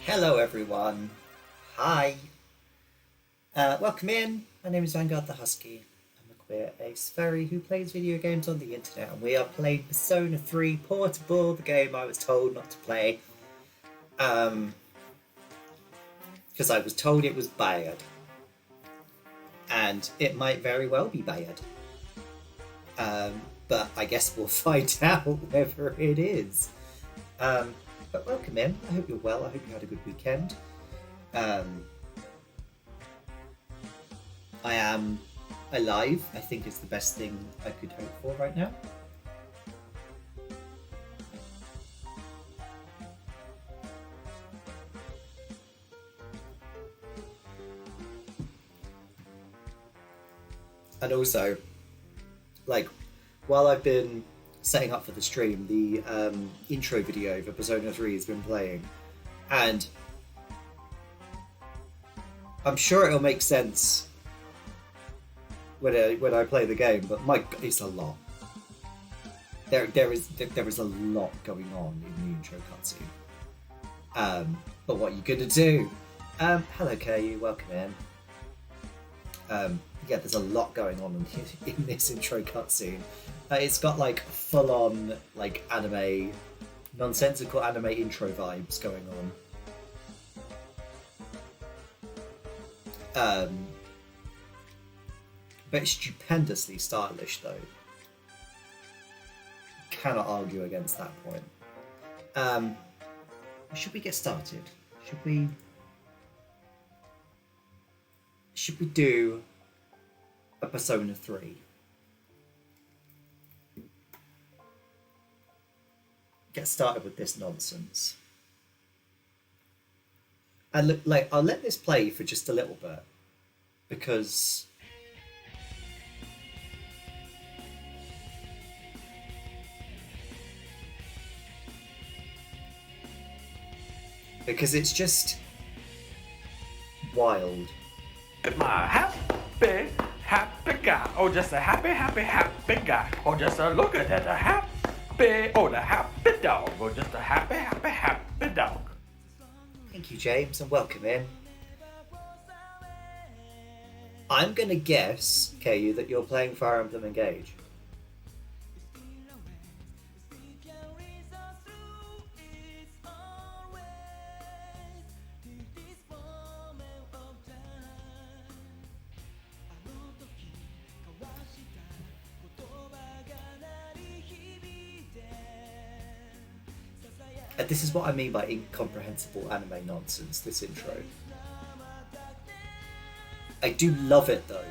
Hello everyone. Hi. Welcome in. My name is Vanguard the Husky. I'm a queer ace fairy who plays video games on the internet, and we are playing Persona 3 Portable, the game I was told not to play. Because I was told it was bad. And it might very well be bad. But I guess we'll find out whether it is. But welcome in. I hope you're well. I hope you had a good weekend. I am alive, I think is the best thing I could hope for right now. And also, like, while I've been setting up for the stream, the intro video for Persona 3 has been playing, and I'm sure it'll make sense when I play the game, but it's a lot. There is a lot going on in the intro cutscene. But what are you gonna do? Hello, Kay. Welcome in. Yeah, there's a lot going on in this intro cutscene. It's got like full-on like anime, nonsensical anime intro vibes going on. But it's stupendously stylish, though. Cannot argue against that point. Should we get started? Should we do a Persona 3? Get started with this nonsense. And look, like, I'll let this play for just a little bit, because it's just wild. My happy guy. Oh, just a happy guy. Oh, just a look at that, a happy, oh, the happy dog. Oh, just a happy dog. Thank you, James, and welcome in. I'm going to guess, KU, that you're playing Fire Emblem Engage. This is what I mean by incomprehensible anime nonsense, this intro. I do love it though.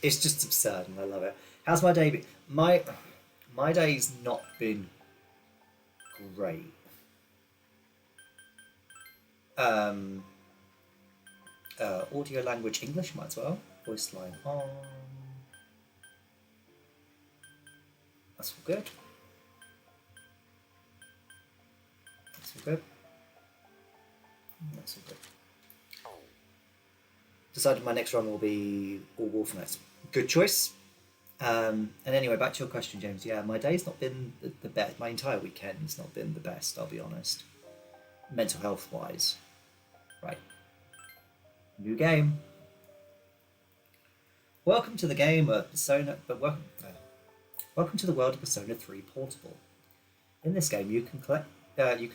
It's just absurd, and I love it. How's my day been? My day's not been great. Audio language English might as well. Voice line on. That's all good. That's all good. That's all good. Decided my next run will be all Wolf Knights. Good choice. And anyway, back to your question, James. Yeah, my day's not been the best. My entire weekend's not been the best, I'll be honest. Mental health wise. Right. New game. Welcome to the game of Persona, welcome to the world of Persona 3 Portable. In this game, you can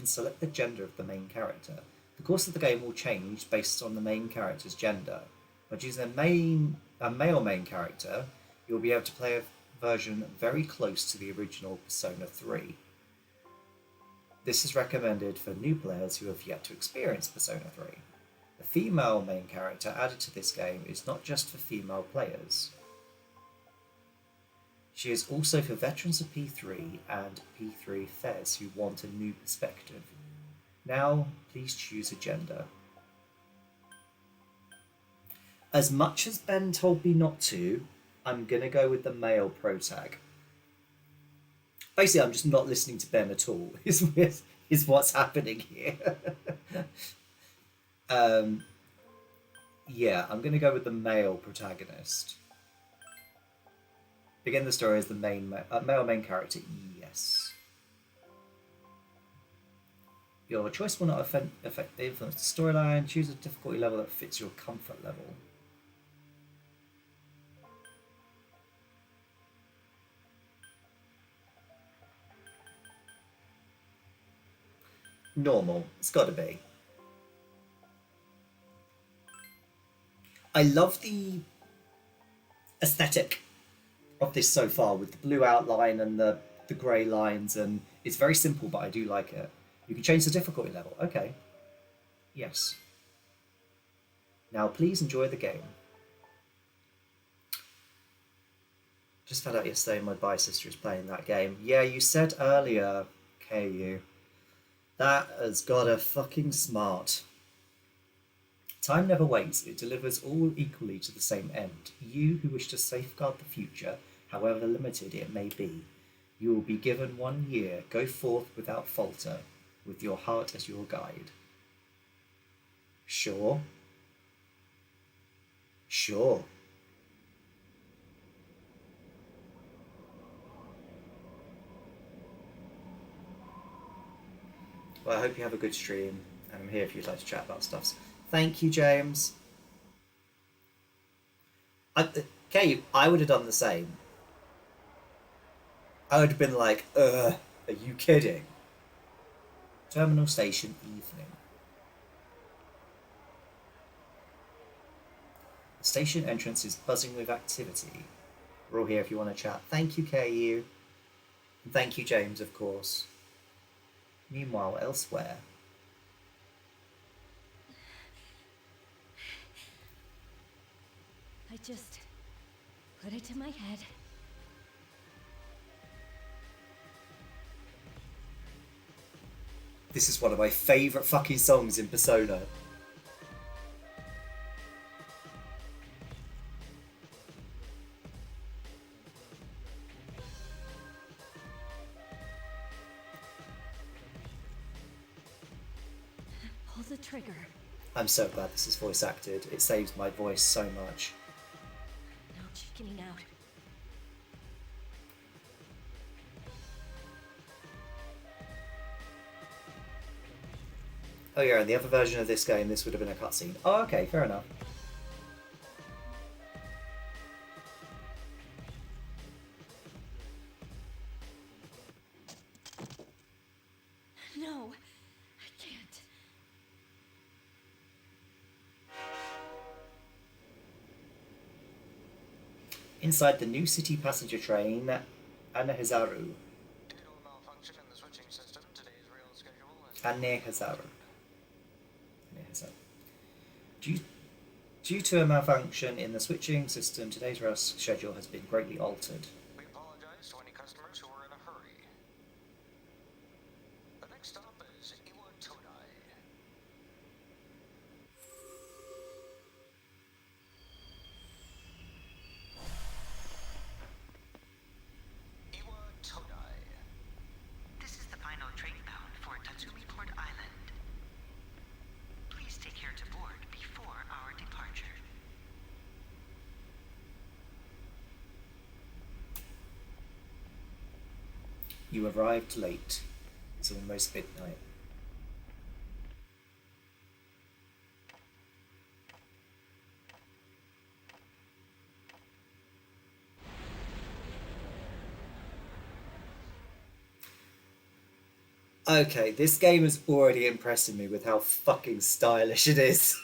select the gender of the main character. The course of the game will change based on the main character's gender. By choosing a male main character, you'll be able to play a version very close to the original Persona 3. This is recommended for new players who have yet to experience Persona 3. The female main character added to this game is not just for female players. She is also for veterans of P3 and P3 Fez who want a new perspective. Now, please choose a gender. As much as Ben told me not to, I'm going to go with the male protag. Basically, I'm just not listening to Ben at all, is what's happening here. Yeah, I'm going to go with the male protagonist. Begin the story as the male main character, yes. Your choice will not affect the influence the storyline. Choose a difficulty level that fits your comfort level. Normal. It's got to be. I love the aesthetic of this so far with the blue outline and the grey lines, and it's very simple, but I do like it. You can change the difficulty level. Okay. Yes. Now please enjoy the game. Just found out yesterday my bi sister is playing that game. Yeah, you said earlier, KU. That has got a fucking smart. Time never waits. It delivers all equally to the same end. You who wish to safeguard the future, however limited it may be, you will be given 1 year. Go forth without falter, with your heart as your guide. Sure. Sure. Well, I hope you have a good stream, and I'm here if you'd like to chat about stuff. Thank you, James. Okay, I would have done the same. I would have been like, are you kidding? Terminal station evening. The station entrance is buzzing with activity. We're all here if you want to chat. Thank you, KU. And thank you, James, of course. Meanwhile, elsewhere. I just put it to my head. This is one of my favourite fucking songs in Persona. Pull the trigger. I'm so glad this is voice acted. It saves my voice so much. No chickening out. Oh yeah, in the other version of this game, this would have been a cutscene. Oh, okay, fair enough. No, I can't. Inside the New City passenger train, Anahizaru. Anahizaru. Due to a malfunction in the switching system, today's rail schedule has been greatly altered. We apologize to any customers who are in a hurry. The next stop is Iwa Todai. Iwa Todai. This is the final train bound for Tatsumi Port Island. Please take care to board before our departure. You arrived late. It's almost midnight. Okay, this game is already impressing me with how fucking stylish it is.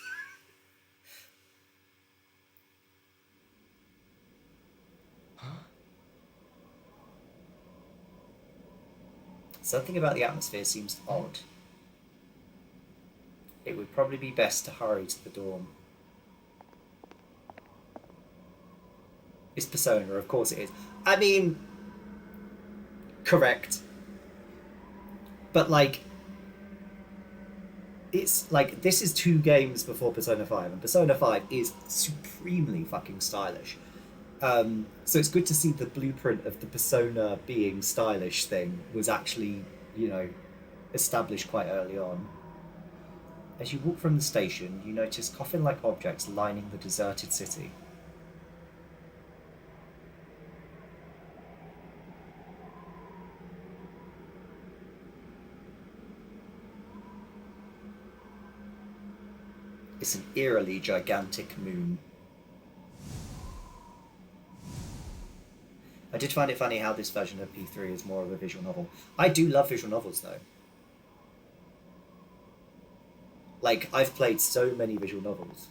Something about the atmosphere seems odd. It would probably be best to hurry to the dorm. It's Persona, of course it is. I mean, correct. But like, it's like this is 2 games before Persona 5, and Persona 5 is supremely fucking stylish. So it's good to see the blueprint of the Persona being stylish thing was actually, you know, established quite early on. As you walk from the station, you notice coffin-like objects lining the deserted city. It's an eerily gigantic moon. I did find it funny how this version of P3 is more of a visual novel. I do love visual novels, though. Like, I've played so many visual novels.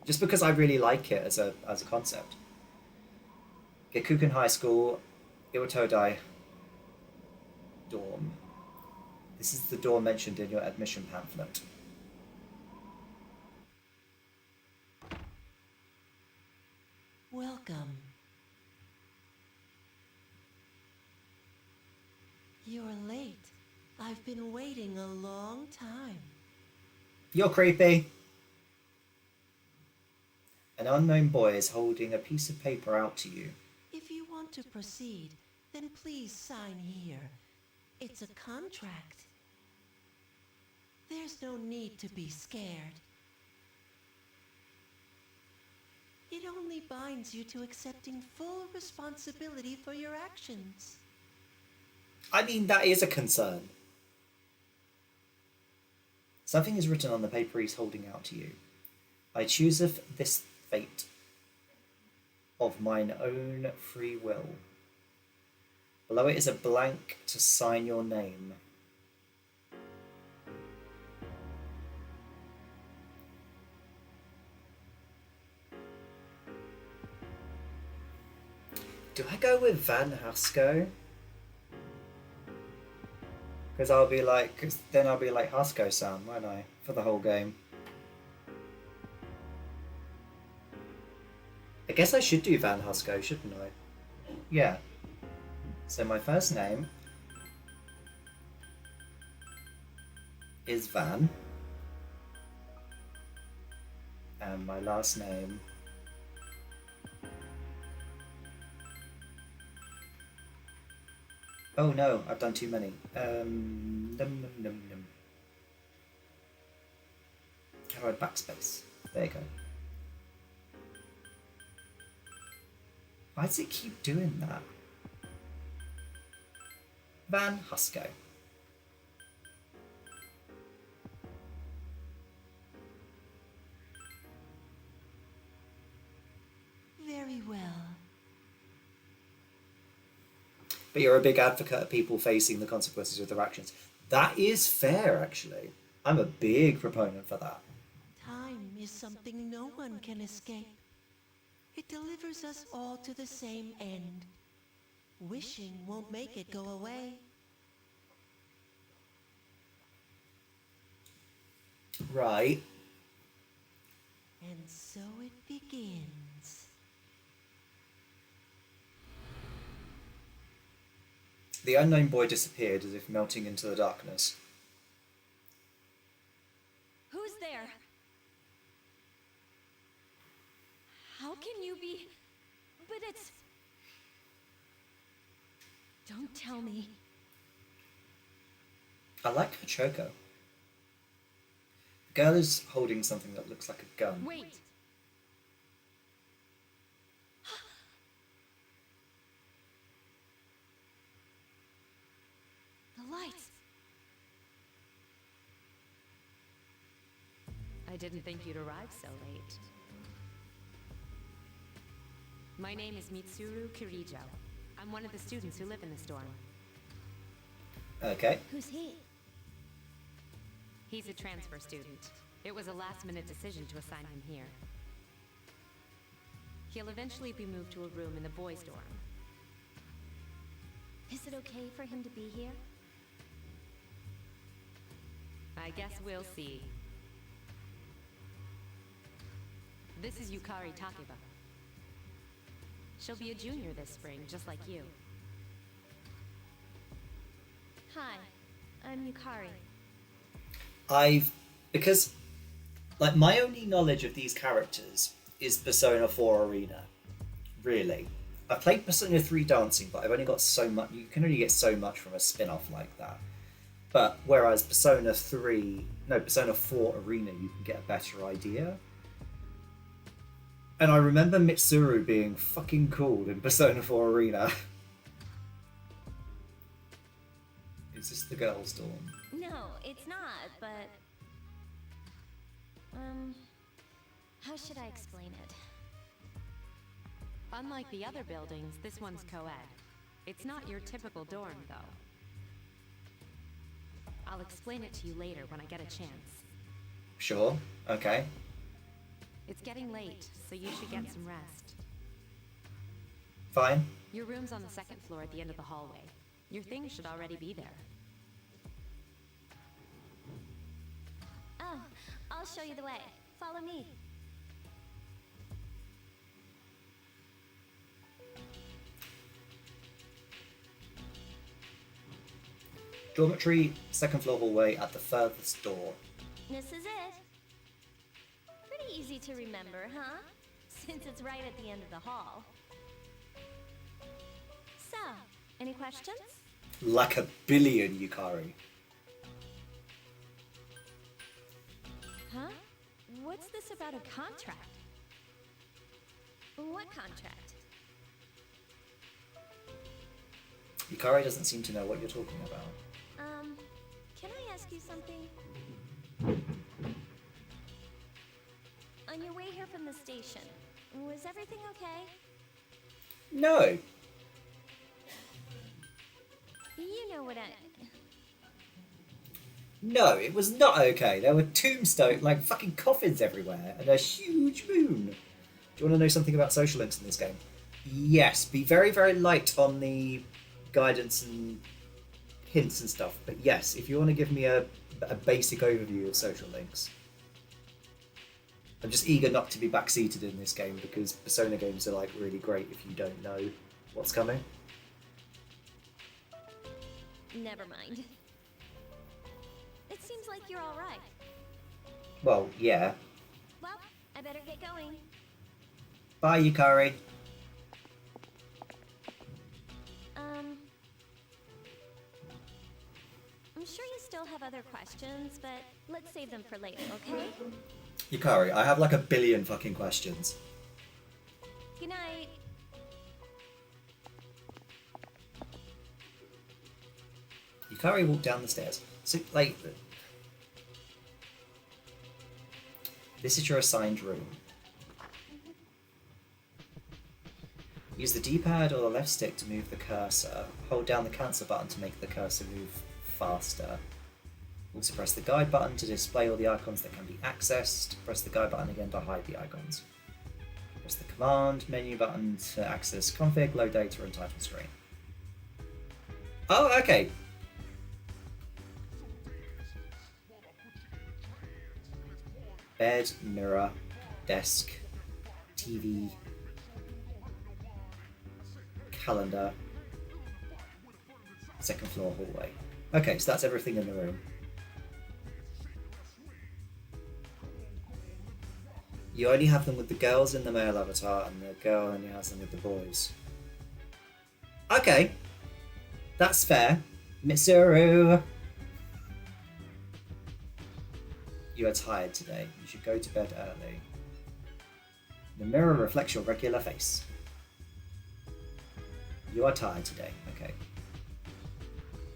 Just because I really like it as a concept. Gekuken High School, Iwatodai, dorm. This is the dorm mentioned in your admission pamphlet. Welcome. You're late. I've been waiting a long time. You're creepy. An unknown boy is holding a piece of paper out to you. If you want to proceed, then please sign here. It's a contract. There's no need to be scared. It only binds you to accepting full responsibility for your actions. I mean, that is a concern. Something is written on the paper he's holding out to you. I choose of this fate of mine own free will. Below it is a blank to sign your name. Do I go with Van Hasko? Because then I'll be like Hasko-san, won't I? For the whole game. I guess I should do Van Hasko, shouldn't I? Yeah. So my first name is Van. And my last name oh no, I've done too many. How do I backspace? There you go. Why does it keep doing that? Van Hasko. Very well. But you're a big advocate of people facing the consequences of their actions. That is fair, actually. I'm a big proponent for that. Time is something no one can escape. It delivers us all to the same end. Wishing won't make it go away. Right. And so it begins. The unknown boy disappeared as if melting into the darkness. Who's there? How can you be? But it's... Don't tell me. I like her choco. The girl is holding something that looks like a gun. Wait. The lights. I didn't think you'd arrive so late. My name is Mitsuru Kirijo. I'm one of the students who live in this dorm. Okay. Who's he? He's a transfer student. It was a last-minute decision to assign him here. He'll eventually be moved to a room in the boys' dorm. Is it okay for him to be here? I guess we'll see. This is Yukari Takeba. She'll be a junior this spring, just like you. Hi, I'm Yukari. Because, like, my only knowledge of these characters is Persona 4 Arena. Really. I've played Persona 3 Dancing, but I've only got so much. You can only get so much from a spin off like that. But whereas Persona 4 Arena, you can get a better idea. And I remember Mitsuru being fucking cool in Persona 4 Arena. Is this the girls' dorm? No, it's not, but... how should I explain it? Unlike the other buildings, this one's co-ed. It's not your typical dorm, though. I'll explain it to you later when I get a chance. Sure, okay. It's getting late, so you should get some rest. Fine. Your room's on the second floor at the end of the hallway. Your things should already be there. Oh, I'll show you the way. Follow me. Dormitory, second floor hallway at the furthest door. This is it. Pretty easy to remember, huh? Since it's right at the end of the hall. So, any questions? Like a billion, Yukari. Huh? What's this about a contract? What contract? Yukari doesn't seem to know what you're talking about. Can I ask you something? On your way here from the station, was everything okay? No. You know what I... No, it was not okay. There were tombstones, like fucking coffins everywhere, and a huge moon. Do you want to know something about social links in this game? Yes, be very, very light on the guidance and hints and stuff, but yes, if you want to give me a basic overview of social links. I'm just eager not to be backseated in this game because Persona games are like really great if you don't know what's coming. Never mind. It seems like you're all right. Well, yeah. Well, I better get going. Bye, Yukari. I'm sure you still have other questions, but let's save them for later, okay? Yukari, I have like a billion fucking questions. Good night. Yukari walked down the stairs. So, like, this is your assigned room. Use the D-pad or the left stick to move the cursor. Hold down the cancel button to make the cursor move faster. Also press the guide button to display all the icons that can be accessed. Press the guide button again to hide the icons. Press the command menu button to access config, load data, and title screen. Oh, okay. Bed, mirror, desk, TV, calendar, second floor hallway. Okay, so that's everything in the room. You only have them with the girls in the male avatar, and the girl only has them with the boys. Okay, that's fair. Mitsuru! You are tired today. You should go to bed early. The mirror reflects your regular face. You are tired today. Okay.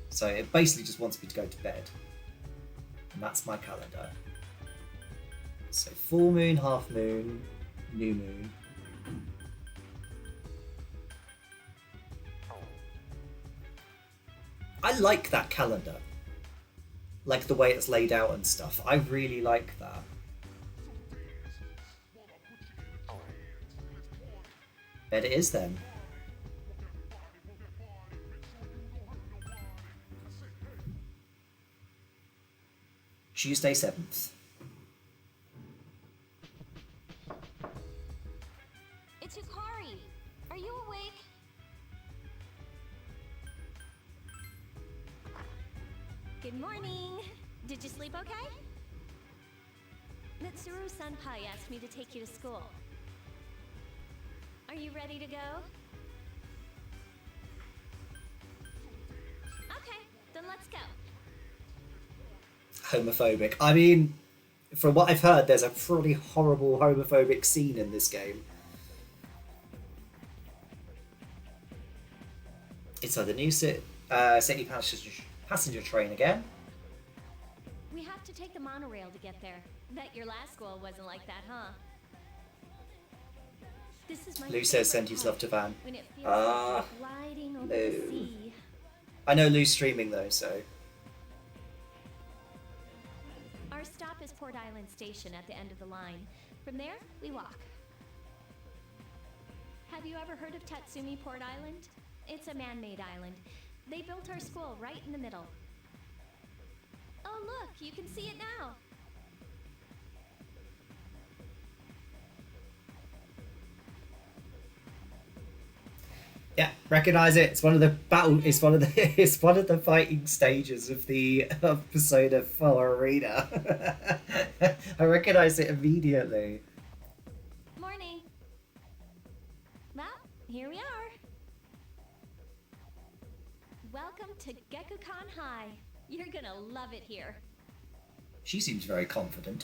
So it basically just wants me to go to bed. And that's my calendar. So full moon, half moon, new moon. I like that calendar. Like the way it's laid out and stuff. I really like that. Bed it is then. Tuesday 7th. It's Yukari. Are you awake? Good morning. Did you sleep okay? Mitsuru Senpai asked me to take you to school. Are you ready to go? Okay, then let's go. Homophobic. I mean, from what I've heard, there's a pretty horrible homophobic scene in this game. It's the new city passenger train again. We have to take the monorail to get there. Bet your last school wasn't like that, huh? This is my Lou says favorite send his part, love to Van. when it feels Ah, like we're gliding over the Lou. sea. I know Lou's streaming though, so Our stop is Port Island Station at the end of the line. From there, we walk. Have you ever heard of Tatsumi Port Island? It's a man-made island. They built our school right in the middle. Oh look, you can see it now. yeah, recognize it. It's one of the battle. It's one of the. It's one of the fighting stages of the Persona 4 arena. I recognize it immediately. Morning. Well, here we are. Welcome to Gekukan High. You're gonna love it here. She seems very confident.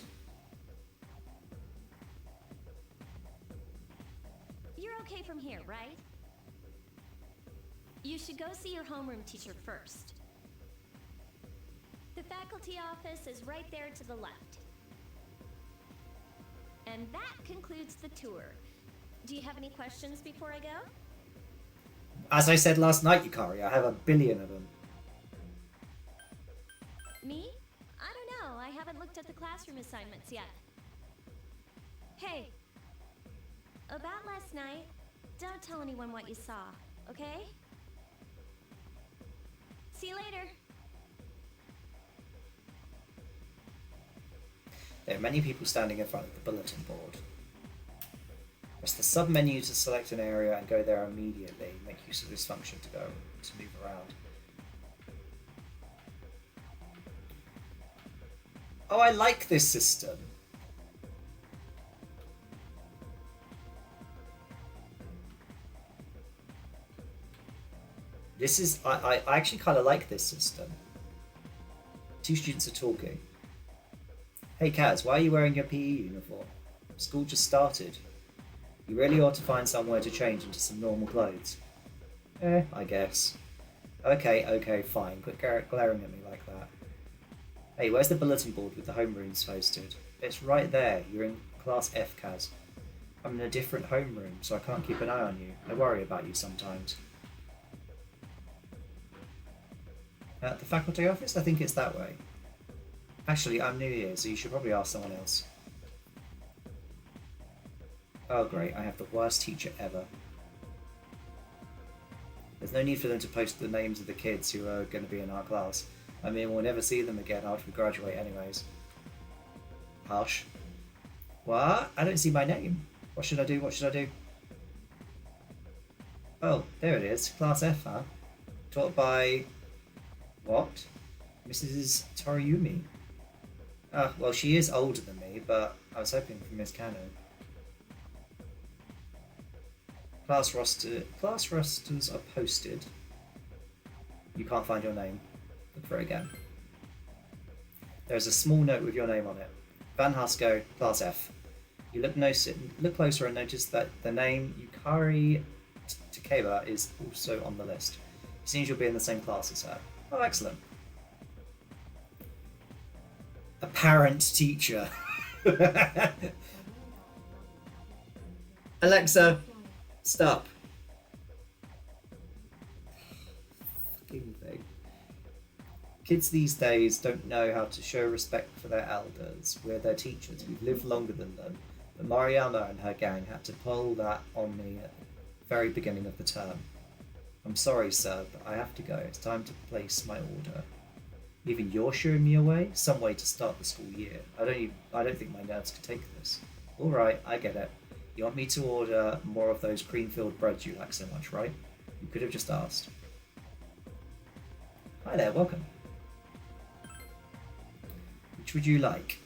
You're okay from here, right? You should go see your homeroom teacher first. The faculty office is right there to the left. And that concludes the tour. Do you have any questions before I go? As I said last night, Yukari, I have a billion of them. Me? I don't know. I haven't looked at the classroom assignments yet. Hey. About last night, don't tell anyone what you saw, okay? See you later. There are many people standing in front of the bulletin board. Press the sub-menu to select an area and go there immediately. Make use of this function to move around. Oh, I like this system. This is, I actually kind of like this system. Two students are talking. Hey Kaz, why are you wearing your PE uniform? School just started. You really ought to find somewhere to change into some normal clothes. I guess. Okay, fine. Quit glaring at me like that. Hey, where's the bulletin board with the homerooms posted? It's right there. You're in class F, Kaz. I'm in a different homeroom, so I can't keep an eye on you. I worry about you sometimes. At the faculty office? I think it's that way. Actually, I'm new here, so you should probably ask someone else. Oh great, I have the worst teacher ever. There's no need for them to post the names of the kids who are going to be in our class. I mean, we'll never see them again after we graduate anyways. Harsh. What? I don't see my name. What should I do? What should I do? Oh, there it is. Class F, huh? Taught by... what? Mrs. Toriyumi. Ah, well, she is older than me, but I was hoping for Miss Kano. Class rosters are posted. You can't find your name. Look for it again. There's a small note with your name on it. Van Husko, Class F. You look closer and notice that the name Yukari Takeba is also on the list. It seems you'll be in the same class as her. Oh, excellent. Apparent teacher. Alexa, stop. Fucking thing. Kids these days don't know how to show respect for their elders. We're their teachers. We've lived longer than them. But Mariama and her gang had to pull that on me at the very beginning of the term. I'm sorry, sir, but I have to go. It's time to place my order. Even you're shooing me away? Some way to start the school year. I don't think my nerves could take this. All right, I get it. You want me to order more of those cream-filled breads you like so much, right? You could have just asked. Hi there, welcome. Which would you like?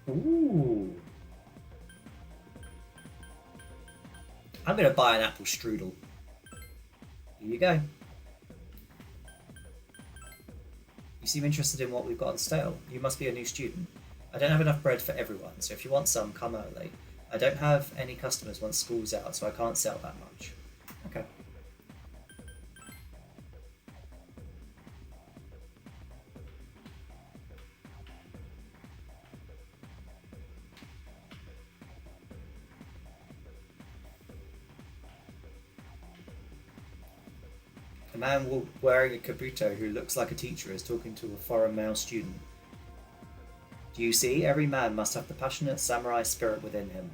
Ooh. I'm going to buy an apple strudel. Here you go. You seem interested in what we've got on sale. You must be a new student. I don't have enough bread for everyone, so if you want some, come early. I don't have any customers once school's out, so I can't sell that much. Okay. A man wearing a kabuto who looks like a teacher is talking to a foreign male student. Do you see? Every man must have the passionate samurai spirit within him.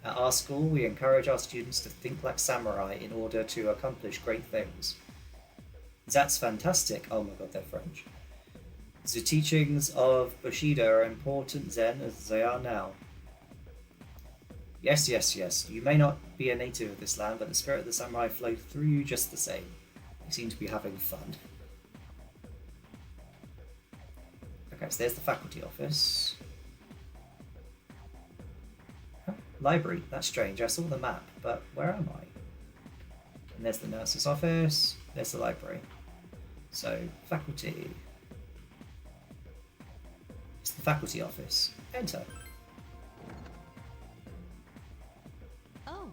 At our school, we encourage our students to think like samurai in order to accomplish great things. That's fantastic. Oh my god, they're French. The teachings of Bushido are important then as they are now. Yes, yes, yes. You may not be a native of this land, but the spirit of the samurai flows through you just the same. You seem to be having fun. Okay, so there's the faculty office. Huh? Library. That's strange. I saw the map, but where am I? And there's the nurse's office. There's the library. So, faculty. It's the faculty office. Enter. Oh,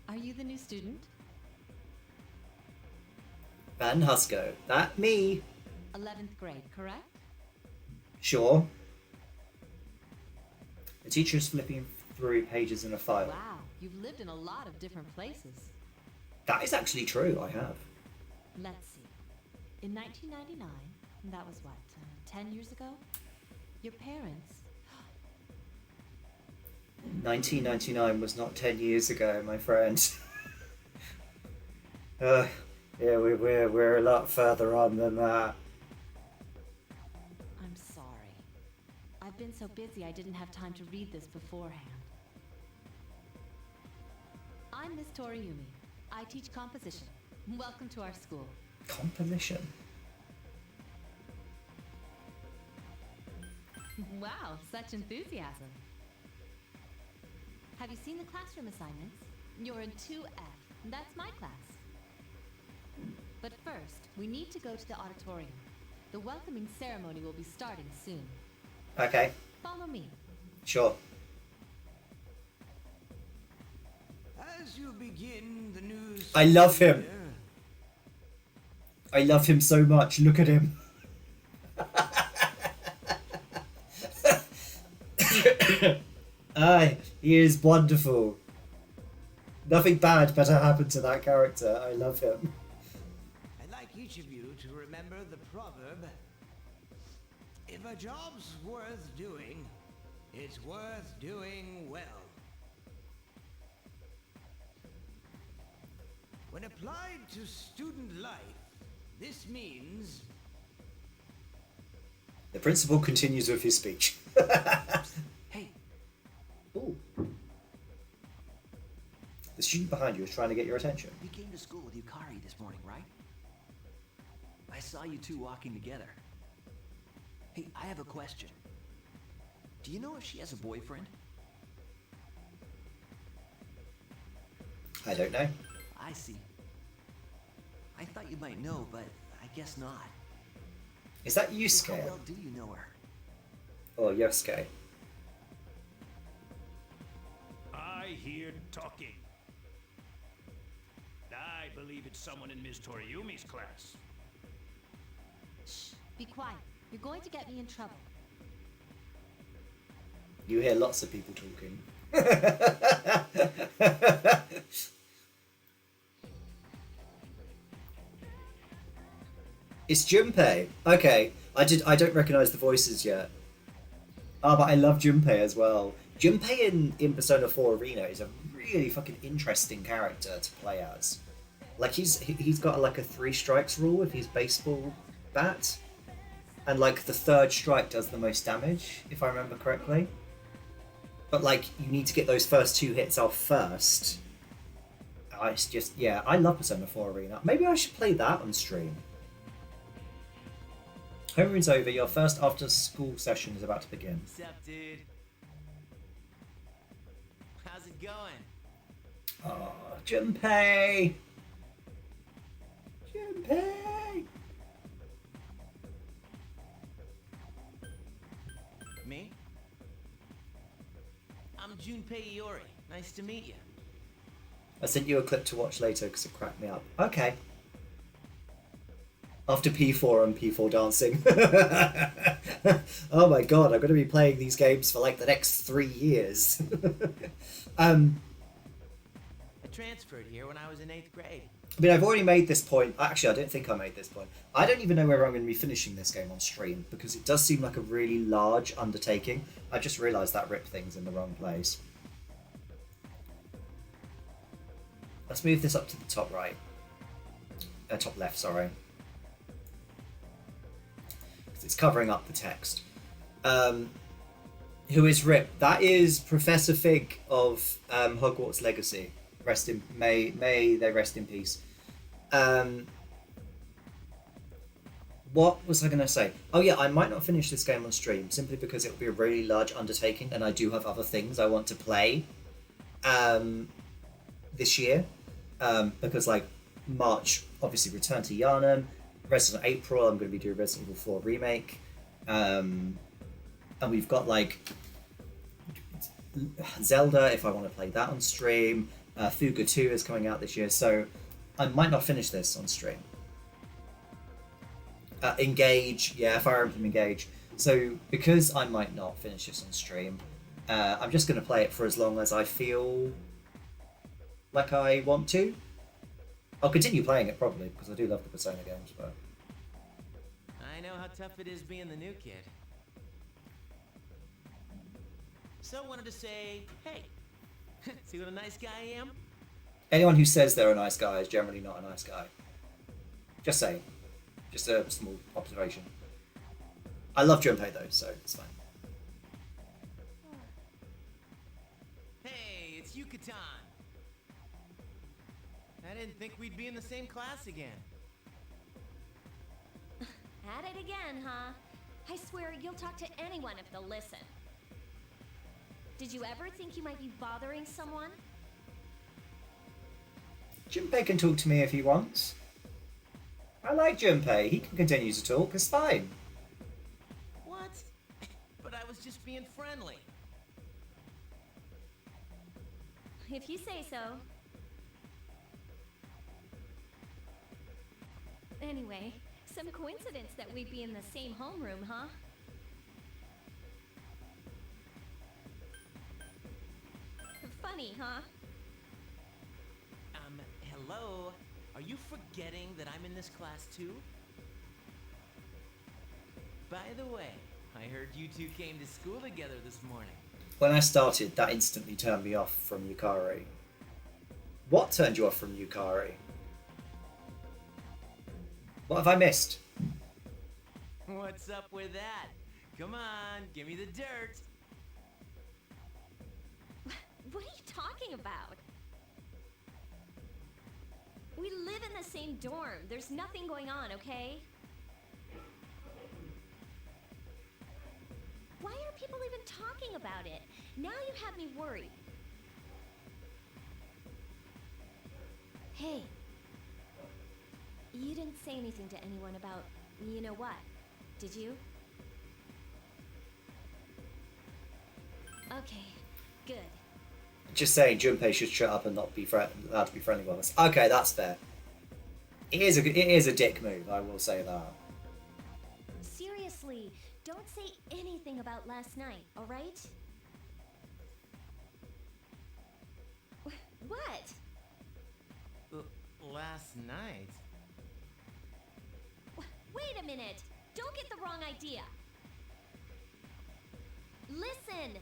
are you the new student? Van Husco. That me. 11th grade, correct? Sure. The teacher is flipping through pages in a file. Wow, you've lived in a lot of different places. That is actually true, I have. Let's see. In 1999, that was what, 10 years ago? Your parents... 1999 was not 10 years ago, my friend. Yeah, we're a lot further on than that. I'm sorry. I've been so busy I didn't have time to read this beforehand. I'm Miss Toriumi. I teach composition. Welcome to our school. Composition? Wow, such enthusiasm. Have you seen the classroom assignments? You're in 2F. That's my class. But first, we need to go to the auditorium. The welcoming ceremony will be starting soon. Okay, Follow me. sure. As you begin the new I love him. year, I love him so much. Look at him. Aye, he is wonderful. Nothing bad better happened to that character. I love him. I'd like each of you to remember the proverb: if a job's worth doing, it's worth doing well. When applied to student life, this means The principal continues with his speech. hey, Ooh. The student behind you is trying to get your attention. You came to school with Yukari this morning, right? I saw you two walking together. Hey, I have a question. Do you know if she has a boyfriend? I don't know. I see. I thought you might know, but I guess not. Is that So how Yusuke well do you know her? or Yosuke? I hear talking. I believe it's someone in Ms. Toriumi's class. Shh, be quiet. You're going to get me in trouble. You hear lots of people talking. It's Junpei. Okay, I don't recognise the voices yet. Oh, but I love Junpei as well. Junpei in Persona 4 Arena is a really fucking interesting character to play as. Like he's got like a 3 strikes rule with his baseball bat, and like the 3rd strike does the most damage, if I remember correctly. But like you need to get those first 2 hits off first. It's just, yeah, I love Persona 4 Arena. Maybe I should play that on stream. Homeroom's over. Your first after-school session is about to begin. What's up, dude? How's it going? Oh, Junpei! Junpei! Me? I'm Junpei Iori. Nice to meet you. I sent you a clip to watch later because it cracked me up. Okay. After P4 and P4 dancing. Oh my god, I'm going to be playing these games for like the next 3 years. I transferred here when I was in 8th grade. I mean, I've already made this point. Actually, I don't think I made this point. I don't even know whether I'm going to be finishing this game on stream because it does seem like a really large undertaking. I just realised that rip thing's in the wrong place. Let's move this up to the top right. Top left, sorry. Because it's covering up the text. Who is Rip? That is Professor Fig of Hogwarts Legacy. Rest in may they rest in peace. What was I going to say? Oh yeah, I might not finish this game on stream simply because it will be a really large undertaking, and I do have other things I want to play this year. Because like March, obviously Return to Yharnam. Resident April, I'm going to be doing Resident Evil 4 remake. And we've got like Zelda if I want to play that on stream. Fuga 2 is coming out this year, so I might not finish this on stream. Engage, yeah, Fire Emblem Engage. So because I might not finish this on stream, I'm just going to play it for as long as I feel like I want to. I'll continue playing it probably because I do love the Persona games, but I know how tough it is being the new kid. So wanted to say, hey, see what a nice guy I am? anyone who says they're a nice guy is generally not a nice guy. Just saying. Just a small observation. I love Junpei though, so it's fine. Hey, it's Yucatan. I didn't think we'd be in the same class again. At it again, huh? I swear you'll talk to anyone if they'll listen. Did you ever think you might be bothering someone? Junpei can talk to me if he wants. I like Junpei. He can continue to talk. It's fine. What? But I was just being friendly. If you say so. Anyway, some coincidence that we'd be in the same homeroom, huh? Funny, huh? Hello? Are you forgetting that I'm in this class too? By the way, I heard you two came to school together this morning. When I started, that instantly turned me off from Yukari. What turned you off from Yukari? What have I missed? What's up with that? Come on, give me the dirt. What are you talking about? We live in the same dorm. There's nothing going on, okay? Why are people even talking about it? Now you have me worried. Hey. You didn't say anything to anyone about, you know what, did you? Okay, good. Just saying Junpei should shut up and not be allowed to be friendly with us. Okay, that's fair. It is a dick move, I will say that. Seriously, don't say anything about last night, alright? What? Last night? Wait a minute! Don't get the wrong idea! Listen!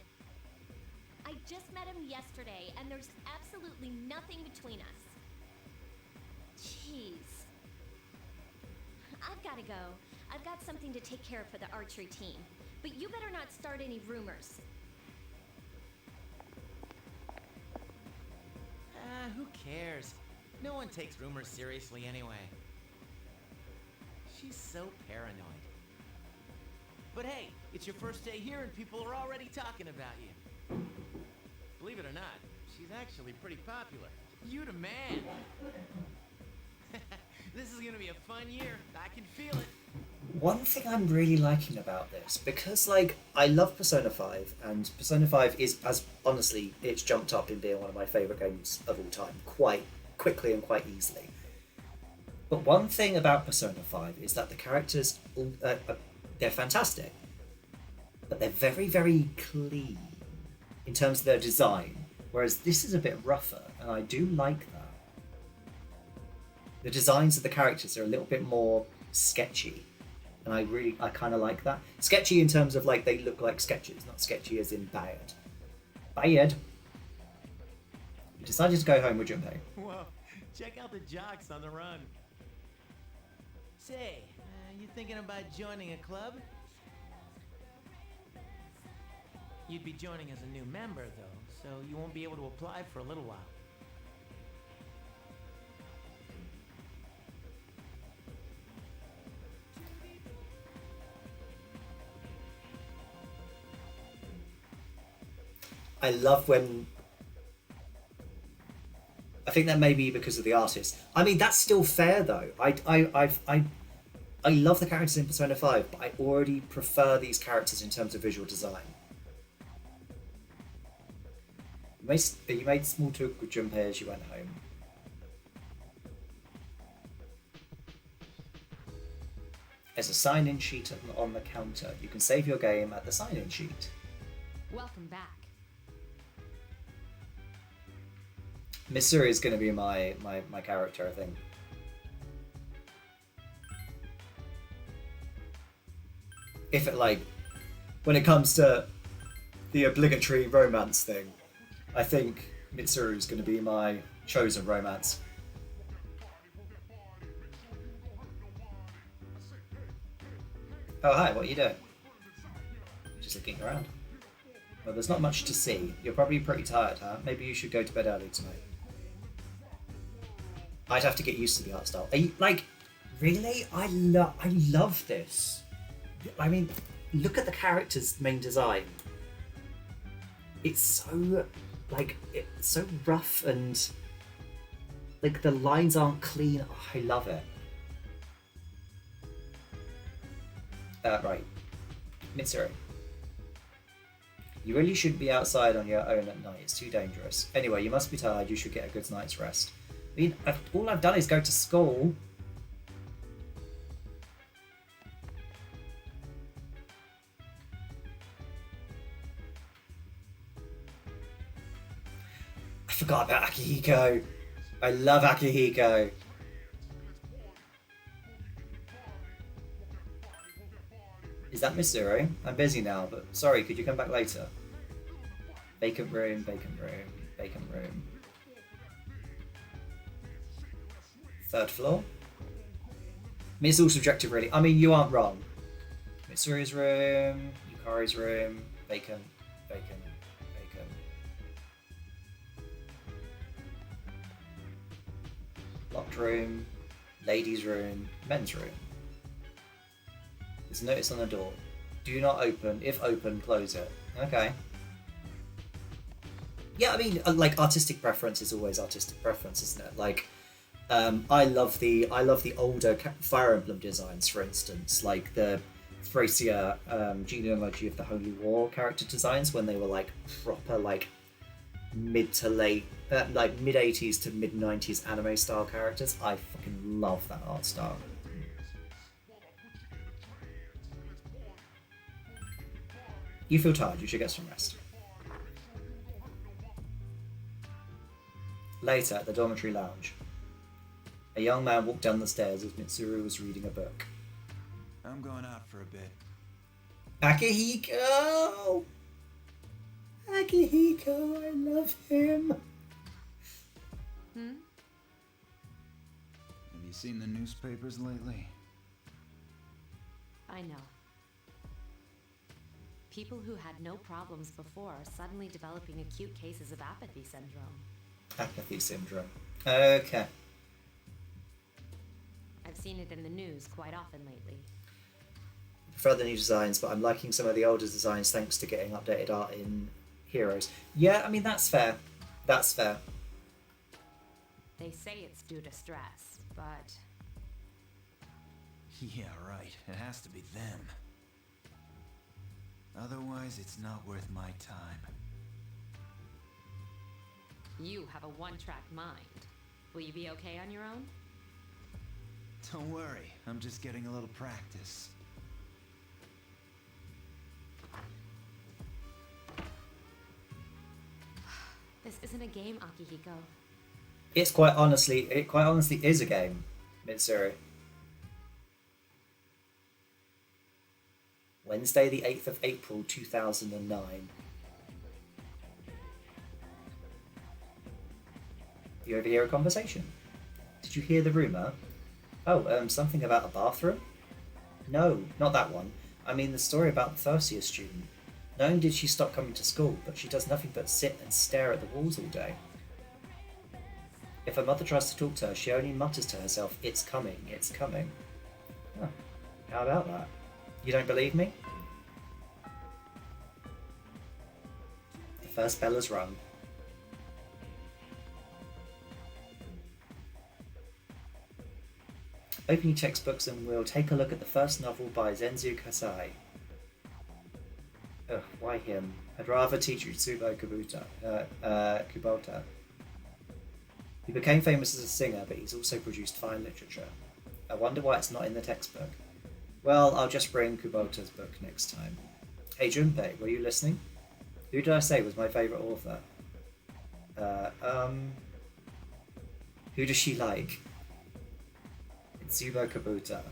I just met him yesterday, and there's absolutely nothing between us. Jeez. I've gotta go. I've got something to take care of for the archery team. But you better not start any rumors. Who cares? No one takes rumors seriously anyway. She's so paranoid. But hey, it's your first day here and people are already talking about you. Believe it or not, she's actually pretty popular. You the man. This is gonna be a fun year. I can feel it. One thing I'm really liking about this, because like I love Persona 5, and Persona 5 is, as honestly, it's jumped up in being one of my favourite games of all time, quite quickly and quite easily. But one thing about Persona 5 is that the characters, they're fantastic, but they're very, very clean in terms of their design, whereas this is a bit rougher, and I do like that. The designs of the characters are a little bit more sketchy, and I kind of like that. Sketchy in terms of like they look like sketches, not sketchy as in bad. Bad. You decided to go home with Junpei. Whoa, check out the jocks on the run. Say, you thinking about joining a club? You'd be joining as a new member, though, so you won't be able to apply for a little while. I love when... I think that may be because of the artist. I mean, that's still fair, though. I love the characters in Persona 5, but I already prefer these characters in terms of visual design. You made small talk with Junpei as you went home. There's a sign-in sheet on the counter. You can save your game at the sign-in sheet. Welcome back. Mitsuru is going to be my character, I think. If it, like, when it comes to the obligatory romance thing, I think Mitsuru is going to be my chosen romance. Oh, hi, what are you doing? Just looking around. Well, there's not much to see. You're probably pretty tired, huh? Maybe you should go to bed early tonight. I'd have to get used to the art style. Are you, like, really? I love this. I mean, look at the character's main design. It's so, like, it's so rough and, like, the lines aren't clean. Oh, I love it. Right. Mitsuru. You really shouldn't be outside on your own at night. It's too dangerous. Anyway, you must be tired. You should get a good night's rest. I mean, all I've done is go to school. I forgot about Akihiko. I love Akihiko. Is that Mitsuru? I'm busy now, but sorry, could you come back later? Vacant room, vacant room, vacant room. Third floor? I mean, it's all subjective, really. I mean, you aren't wrong. Mitsuru's room, Yukari's room, vacant, vacant, vacant. Locked room, ladies' room, men's room. There's a notice on the door. Do not open. If open, close it. Okay. Yeah, I mean, like, artistic preference is always artistic preference, isn't it? Like, I love the older Fire Emblem designs, for instance, like the Thracia genealogy of the Holy War character designs when they were like proper like mid to late like mid 80s to mid 90s anime style characters. I fucking love that art style. You feel tired, you should get some rest. Later, at the dormitory lounge, a young man walked down the stairs as Mitsuru was reading a book. I'm going out for a bit. Akihiko! Akihiko, I love him. Have you seen the newspapers lately? I know. People who had no problems before are suddenly developing acute cases of apathy syndrome. Apathy syndrome. Okay. I've seen it in the news quite often lately. prefer the new designs, but I'm liking some of the older designs thanks to getting updated art in Heroes. Yeah, I mean, that's fair. That's fair. They say it's due to stress, but Yeah, right. It has to be them. Otherwise, it's not worth my time. You have a one-track mind. Will you be okay on your own? Don't worry, I'm just getting a little practice. This isn't a game, Akihiko. It quite honestly is a game, Mitsuru. Wednesday, the 8th of April, 2009. You overhear a conversation. Did you hear the rumour? Oh, something about a bathroom? No, not that one. I mean the story about the first year student. Not only did she stop coming to school, but she does nothing but sit and stare at the walls all day. If her mother tries to talk to her, she only mutters to herself, "It's coming, it's coming." Huh. How about that? You don't believe me? The first bell has rung. Open your textbooks and we'll take a look at the first novel by Zenzu Kasai. Ugh, why him? I'd rather teach Kubota. He became famous as a singer, but he's also produced fine literature. I wonder why it's not in the textbook. Well, I'll just bring Kubota's book next time. Hey Junpei, were you listening? Who did I say was my favourite author? Who does she like? It's Zubo Kubota.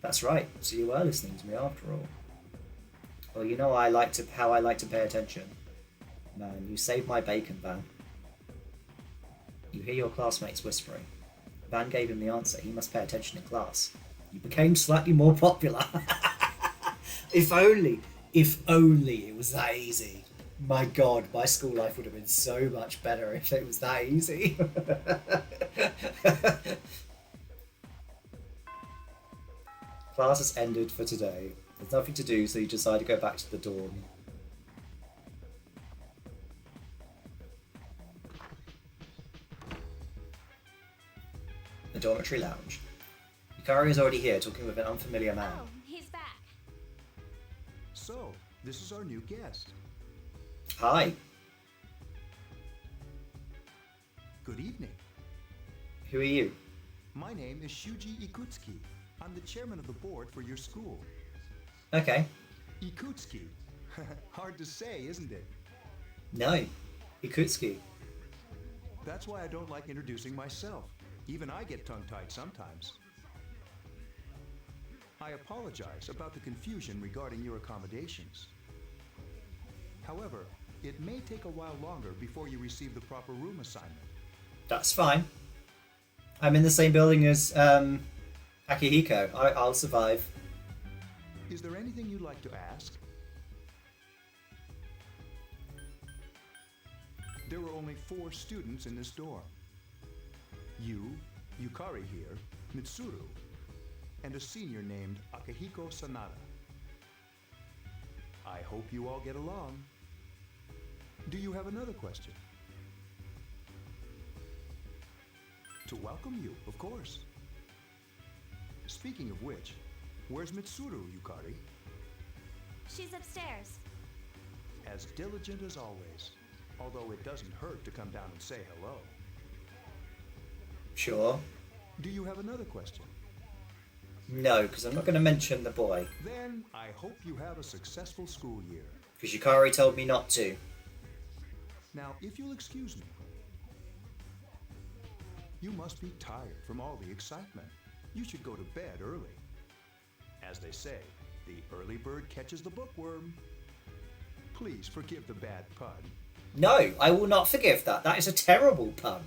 That's right, so you were listening to me after all. Well, you know how I like to pay attention. Man, you saved my bacon, Van. You hear your classmates whispering. Van gave him the answer. He must pay attention in class. You became slightly more popular. If only it was that easy. My God, my school life would have been so much better if it was that easy. Class has ended for today. There's nothing to do, so you decide to go back to the dorm. The dormitory lounge. Yukari is already here, talking with an unfamiliar man. Oh, he's back. So, this is our new guest. Hi. Good evening. Who are you? My name is Shuji Ikutsuki. I'm the chairman of the board for your school. Okay. Ikutsuki. Hard to say, isn't it? No. Ikutsuki. That's why I don't like introducing myself. Even I get tongue-tied sometimes. I apologize about the confusion regarding your accommodations. However, it may take a while longer before you receive the proper room assignment. That's fine. I'm in the same building as Akihiko. I'll survive. Is there anything you'd like to ask? There were only 4 students in this dorm. You, Yukari here, Mitsuru, and a senior named Akihiko Sanada. I hope you all get along. Do you have another question? To welcome you, of course. Speaking of which, where's Mitsuru, Yukari? She's upstairs. As diligent as always, although it doesn't hurt to come down and say hello. Sure. Do you have another question? No, because I'm not going to mention the boy. Then I hope you have a successful school year. Because Yukari told me not to. Now, if you'll excuse me, you must be tired from all the excitement. You should go to bed early. As they say, the early bird catches the bookworm. Please forgive the bad pun. No, I will not forgive that. That is a terrible pun.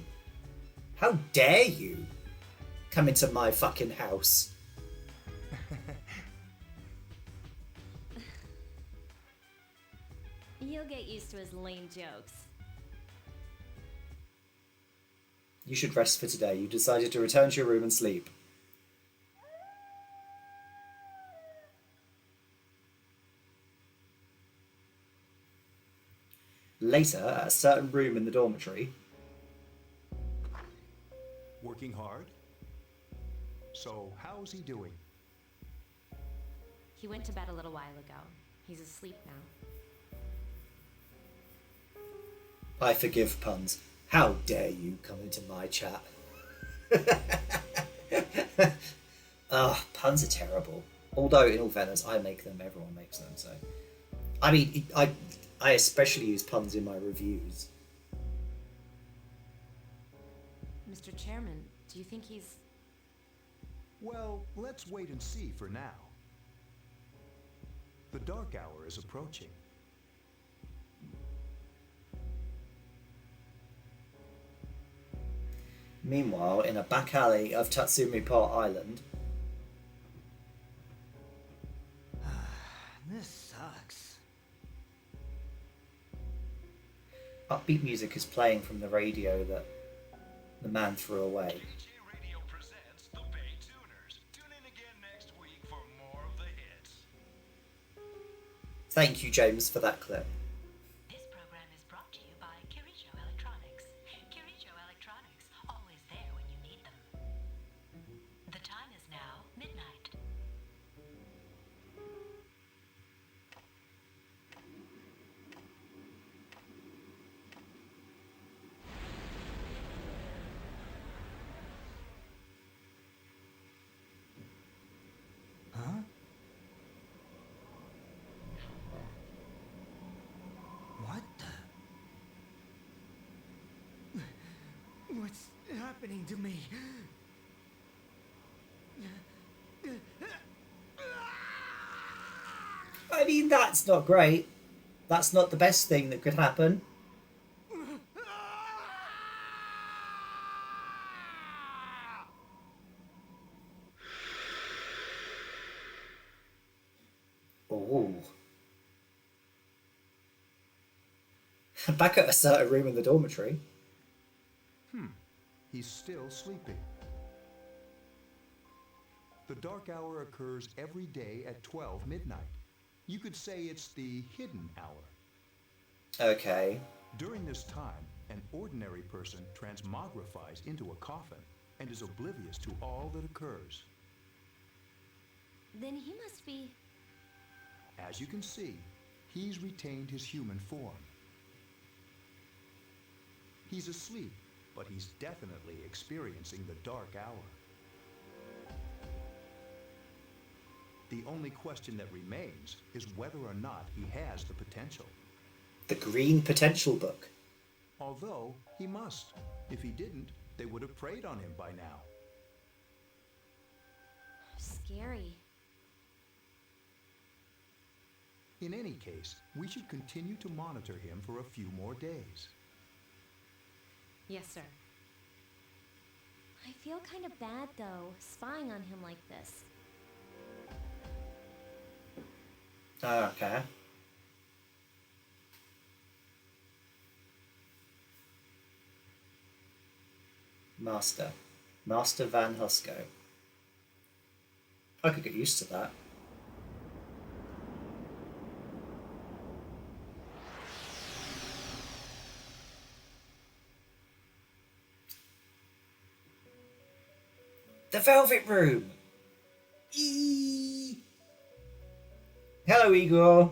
How dare you come into my fucking house? You'll get used to his lame jokes. You should rest for today. You decided to return to your room and sleep. Later, at a certain room in the dormitory. Working hard? So, how's he doing? He went to bed a little while ago. He's asleep now. I forgive puns. How dare you come into my chat? Puns are terrible. Although, in all fairness, I make them, everyone makes them, so... I mean, I especially use puns in my reviews. Mr. Chairman, do you think he's... Well, let's wait and see for now. The dark hour is approaching. Meanwhile, in a back alley of Tatsumi Part Island... This sucks. Upbeat music is playing from the radio that the man threw away. Radio presents the Bay Tuners. Tune in again next week for more of the hits. Thank you, James, for that clip. This program is brought to you by Kirijo Electronics. Kirijo Electronics, always there when you need them. The time is now midnight. Huh? What the? What's happening to me? I mean, that's not great. That's not the best thing that could happen. Oh. Back at a certain room in the dormitory. He's still sleeping. The dark hour occurs every day at 12 midnight. You could say it's the hidden hour. Okay. During this time, an ordinary person transmogrifies into a coffin and is oblivious to all that occurs. Then he must be... As you can see, he's retained his human form. He's asleep, but he's definitely experiencing the dark hour. The only question that remains is whether or not he has the potential. The Green Potential book. Although, he must. If he didn't, they would have preyed on him by now. scary. In any case, we should continue to monitor him for a few more days. Yes, sir. I feel kind of bad, though, spying on him like this. Okay. Master Van Husko. I could get used to that. The Velvet Room! Eee! Hello, Igor!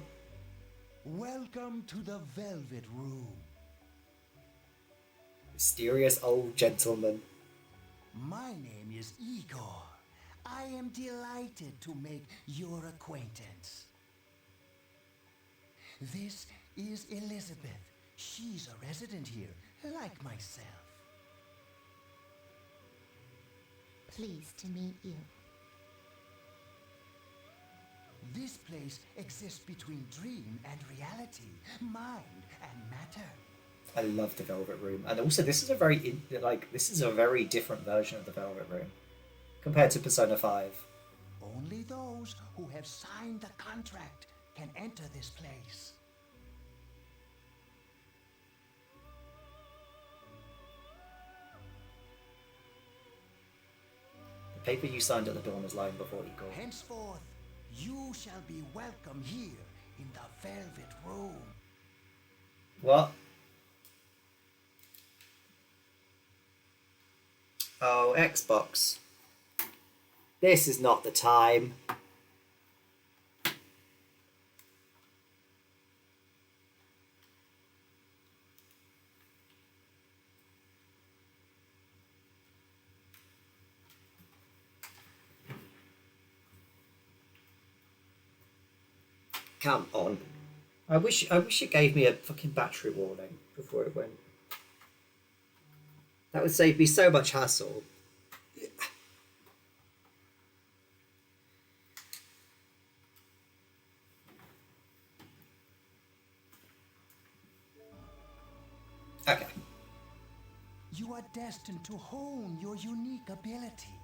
Welcome to the Velvet Room. Mysterious old gentleman. My name is Igor. I am delighted to make your acquaintance. This is Elizabeth. She's a resident here, like myself. Pleased to meet you. This place exists between dream and reality, mind and matter. I love the Velvet Room, and also this is a very this is a very different version of the Velvet Room compared to Persona 5. Only those who have signed the contract can enter this place. The paper you signed at the dawn is lying before you go. Henceforth, you shall be welcome here in the Velvet Room. What? Oh, Xbox. This is not the time. Come on. I wish it gave me a fucking battery warning before it went. That would save me so much hassle. Okay. You are destined to hone your unique ability,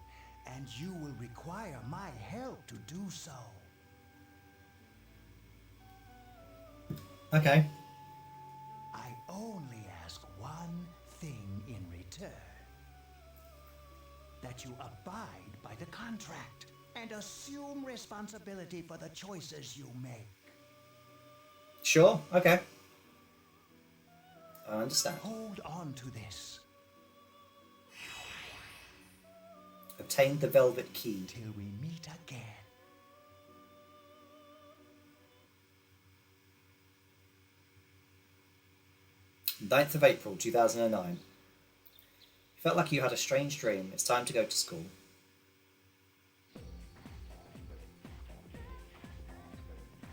and you will require my help to do so. Okay. I only ask one thing in return. That you abide by the contract and assume responsibility for the choices you make. Sure, okay. I understand. Hold on to this. Obtain the velvet key. Till we meet again. 9th of April 2009. You felt like you had a strange dream. It's time to go to school.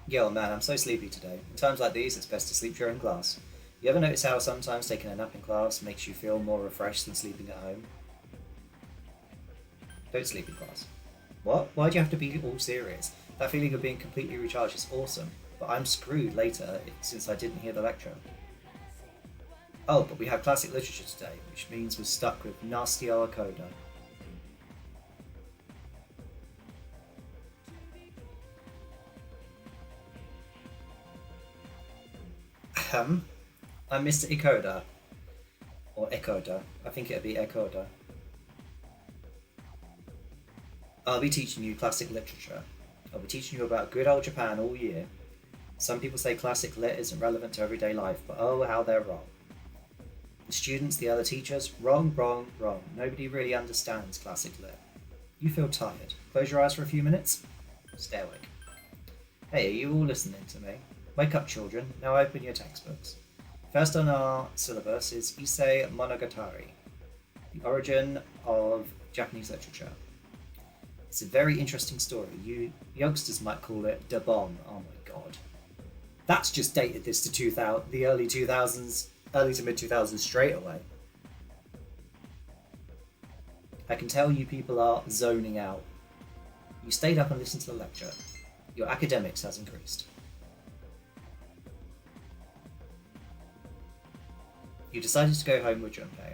Yo, man, I'm so sleepy today. In times like these, it's best to sleep during class. You ever notice how sometimes taking a nap in class makes you feel more refreshed than sleeping at home? Don't sleep in class. What? Why do you have to be all serious? That feeling of being completely recharged is awesome, but I'm screwed later since I didn't hear the lecture. Oh, but we have classic literature today, which means we're stuck with nasty old Coda. I'm Mr. Ikoda. Or Ekoda. I think it'd be Ekoda. I'll be teaching you classic literature. I'll be teaching you about good old Japan all year. Some people say classic lit isn't relevant to everyday life, but oh, how they're wrong. The students, the other teachers, wrong, wrong, wrong. Nobody really understands classic lit. You feel tired. Close your eyes for a few minutes. Stay awake. Hey, are you all listening to me? Wake up, children. Now open your textbooks. First on our syllabus is Issei Monogatari, the origin of Japanese literature. It's a very interesting story. You youngsters might call it the bomb. Oh my god. That's just dated this to the early 2000s, early to mid 2000s straight away. I can tell you people are zoning out. You stayed up and listened to the lecture. Your academics has increased. You decided to go home with Junpei.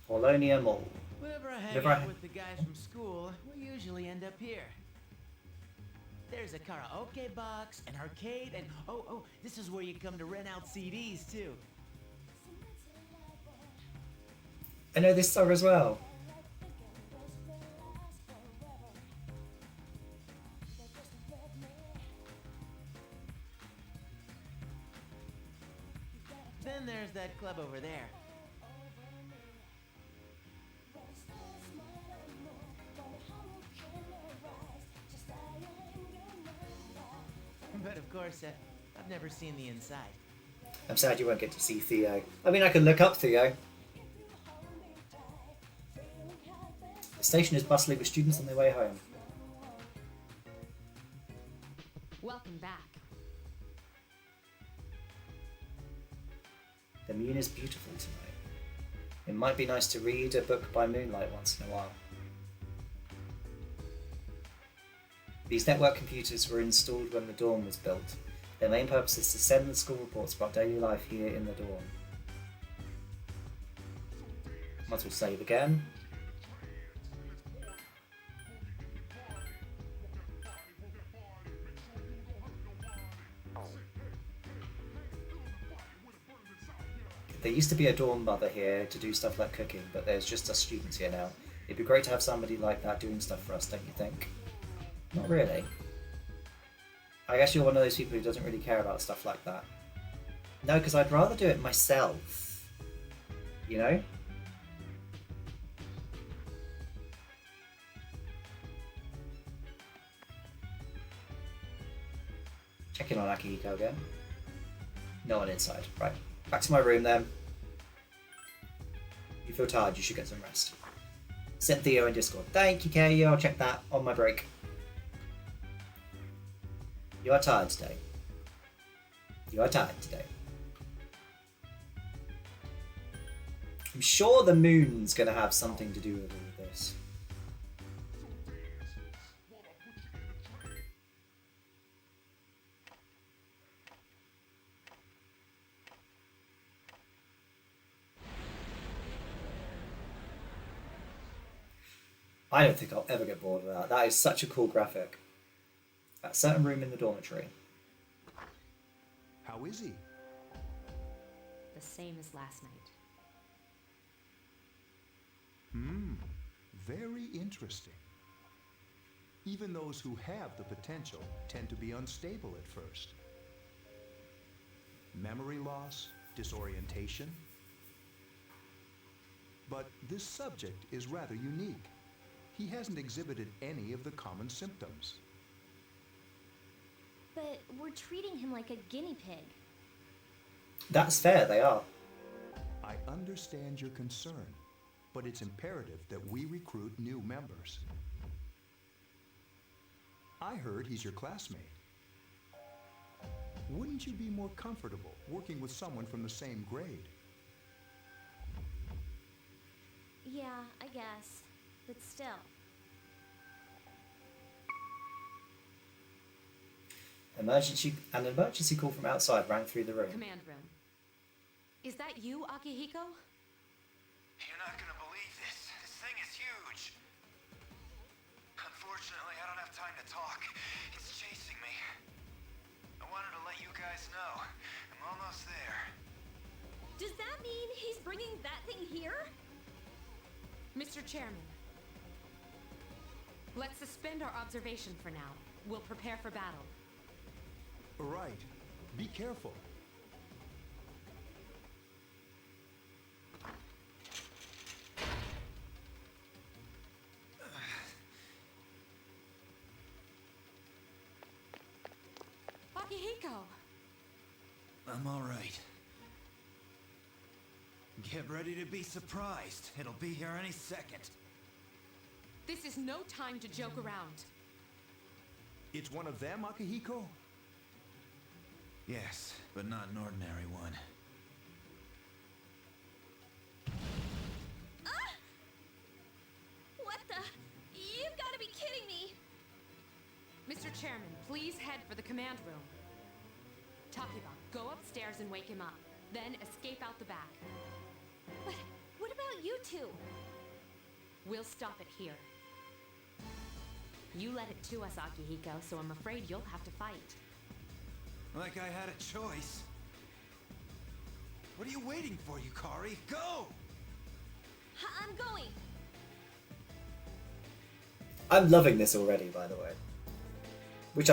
Polonia Mall. Whenever I hang out with the guys from school, we usually end up here. There's a karaoke box, an arcade, and oh, this is where you come to rent out CDs too. I know this song as well. Then there's that club over there. But of course, I've never seen the inside. I'm sad you won't get to see Theo. I mean, I can look up Theo. The station is bustling with students on their way home. Welcome back. The moon is beautiful tonight. It might be nice to read a book by moonlight once in a while. These network computers were installed when the dorm was built. Their main purpose is to send the school reports about daily life here in the dorm. Might as well save again. There used to be a dorm mother here to do stuff like cooking, but there's just us students here now. It'd be great to have somebody like that doing stuff for us, don't you think? Not really. I guess you're one of those people who doesn't really care about stuff like that. No, because I'd rather do it myself. You know? Checking on Akihiko again. No one inside. Right. Back to my room then. You feel tired, you should get some rest. Send Theo in Discord. Thank you, Kay. I'll check that on my break. You are tired today. You are tired today. I'm sure the moon's going to have something to do with all of this. I don't think I'll ever get bored of that. That is such a cool graphic. A certain room in the dormitory. How is he? The same as last night. Very interesting. Even those who have the potential tend to be unstable at first. Memory loss, disorientation. But this subject is rather unique. He hasn't exhibited any of the common symptoms. But we're treating him like a guinea pig. That's fair, they are. I understand your concern, but it's imperative that we recruit new members. I heard he's your classmate. Wouldn't you be more comfortable working with someone from the same grade? Yeah, I guess. But still. An emergency call from outside rang through the room. Command room. Is that you, Akihiko? You're not gonna believe this. This thing is huge. Unfortunately, I don't have time to talk. It's chasing me. I wanted to let you guys know. I'm almost there. Does that mean he's bringing that thing here? Mr. Chairman. Let's suspend our observation for now. We'll prepare for battle. Right. Be careful. Akihiko! I'm all right. Get ready to be surprised. It'll be here any second. This is no time to joke around. It's one of them, Akihiko? Yes, but not an ordinary one. What the? You've got to be kidding me! Mr. Chairman, please head for the command room. Takiba, go upstairs and wake him up. Then escape out the back. But what about you two? We'll stop it here. You led it to us, Akihiko, so I'm afraid you'll have to fight. Like I had a choice. What are you waiting for, Yukari? Go! I'm going! I'm loving this already, by the way. Which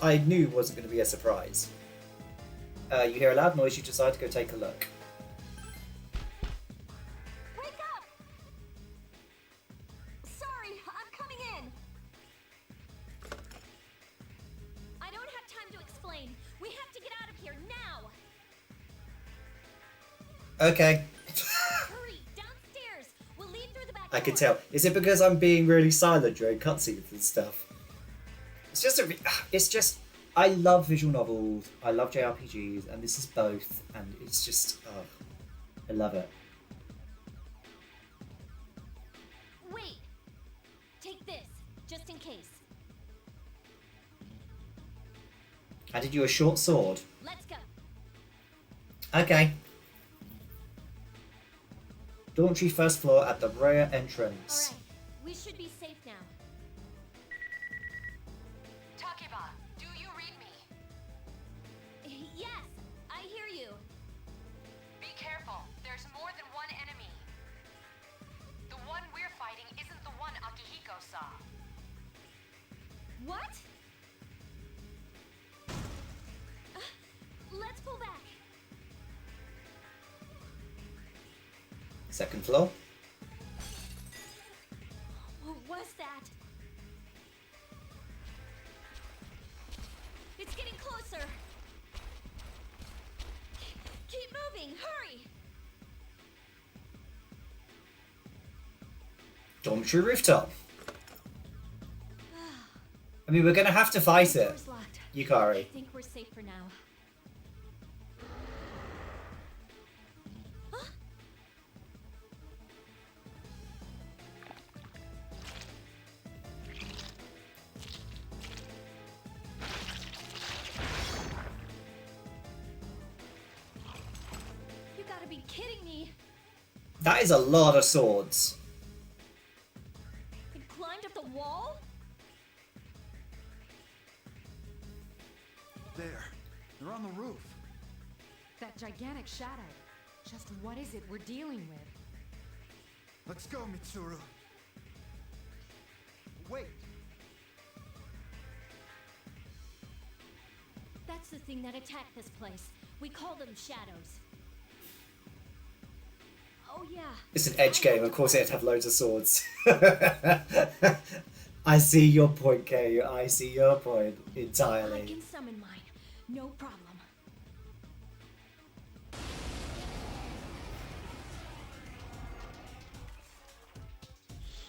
I knew wasn't going to be a surprise. You hear a loud noise, you decide to go take a look. Wake up! Sorry, I'm coming in. I don't have time to explain. We have to get out of here now. Okay. Hurry, downstairs. We'll lead through the back I door. can tell. Is it because I'm being really silent during cutscenes and stuff? It's just, I love visual novels, I love JRPGs, and this is both, and it's just, oh, I love it. Wait. Take this, just in case. I did you a short sword. Let's go. Okay. Dormitory first floor at the rear entrance. Alright, we should be safe now. Takiba, do you read me? Yes, I hear you. Be careful. There's more than one enemy. The one we're fighting isn't the one Akihiko saw. What? Let's pull back. Second floor. What was that? It's getting closer. coming! Hurry! Dormitory rooftop. I mean, we're gonna have to fight it, Door's locked. I Yukari. think we're safe for now. Huh? You gotta be kidding me! That is a lot of swords. It climbed up the wall? There. They're on the roof. That gigantic shadow. Just what is it we're dealing with? Let's go, Mitsuru. Wait. That's the thing that attacked this place. We call them shadows. Oh yeah. It's an edge game, of course it'd have loads of swords. I see your point, Kay. I see your point I entirely. can summon mine. No problem.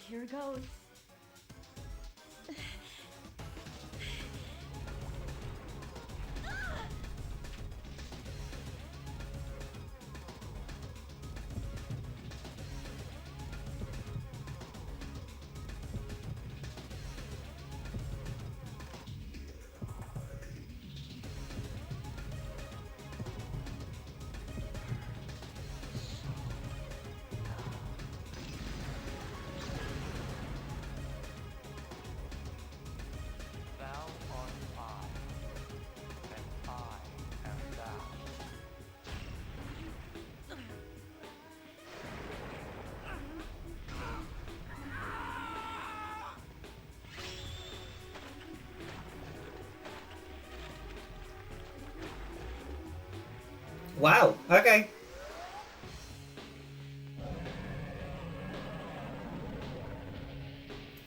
Here goes. Thou art I, and I am thou. Wow, okay.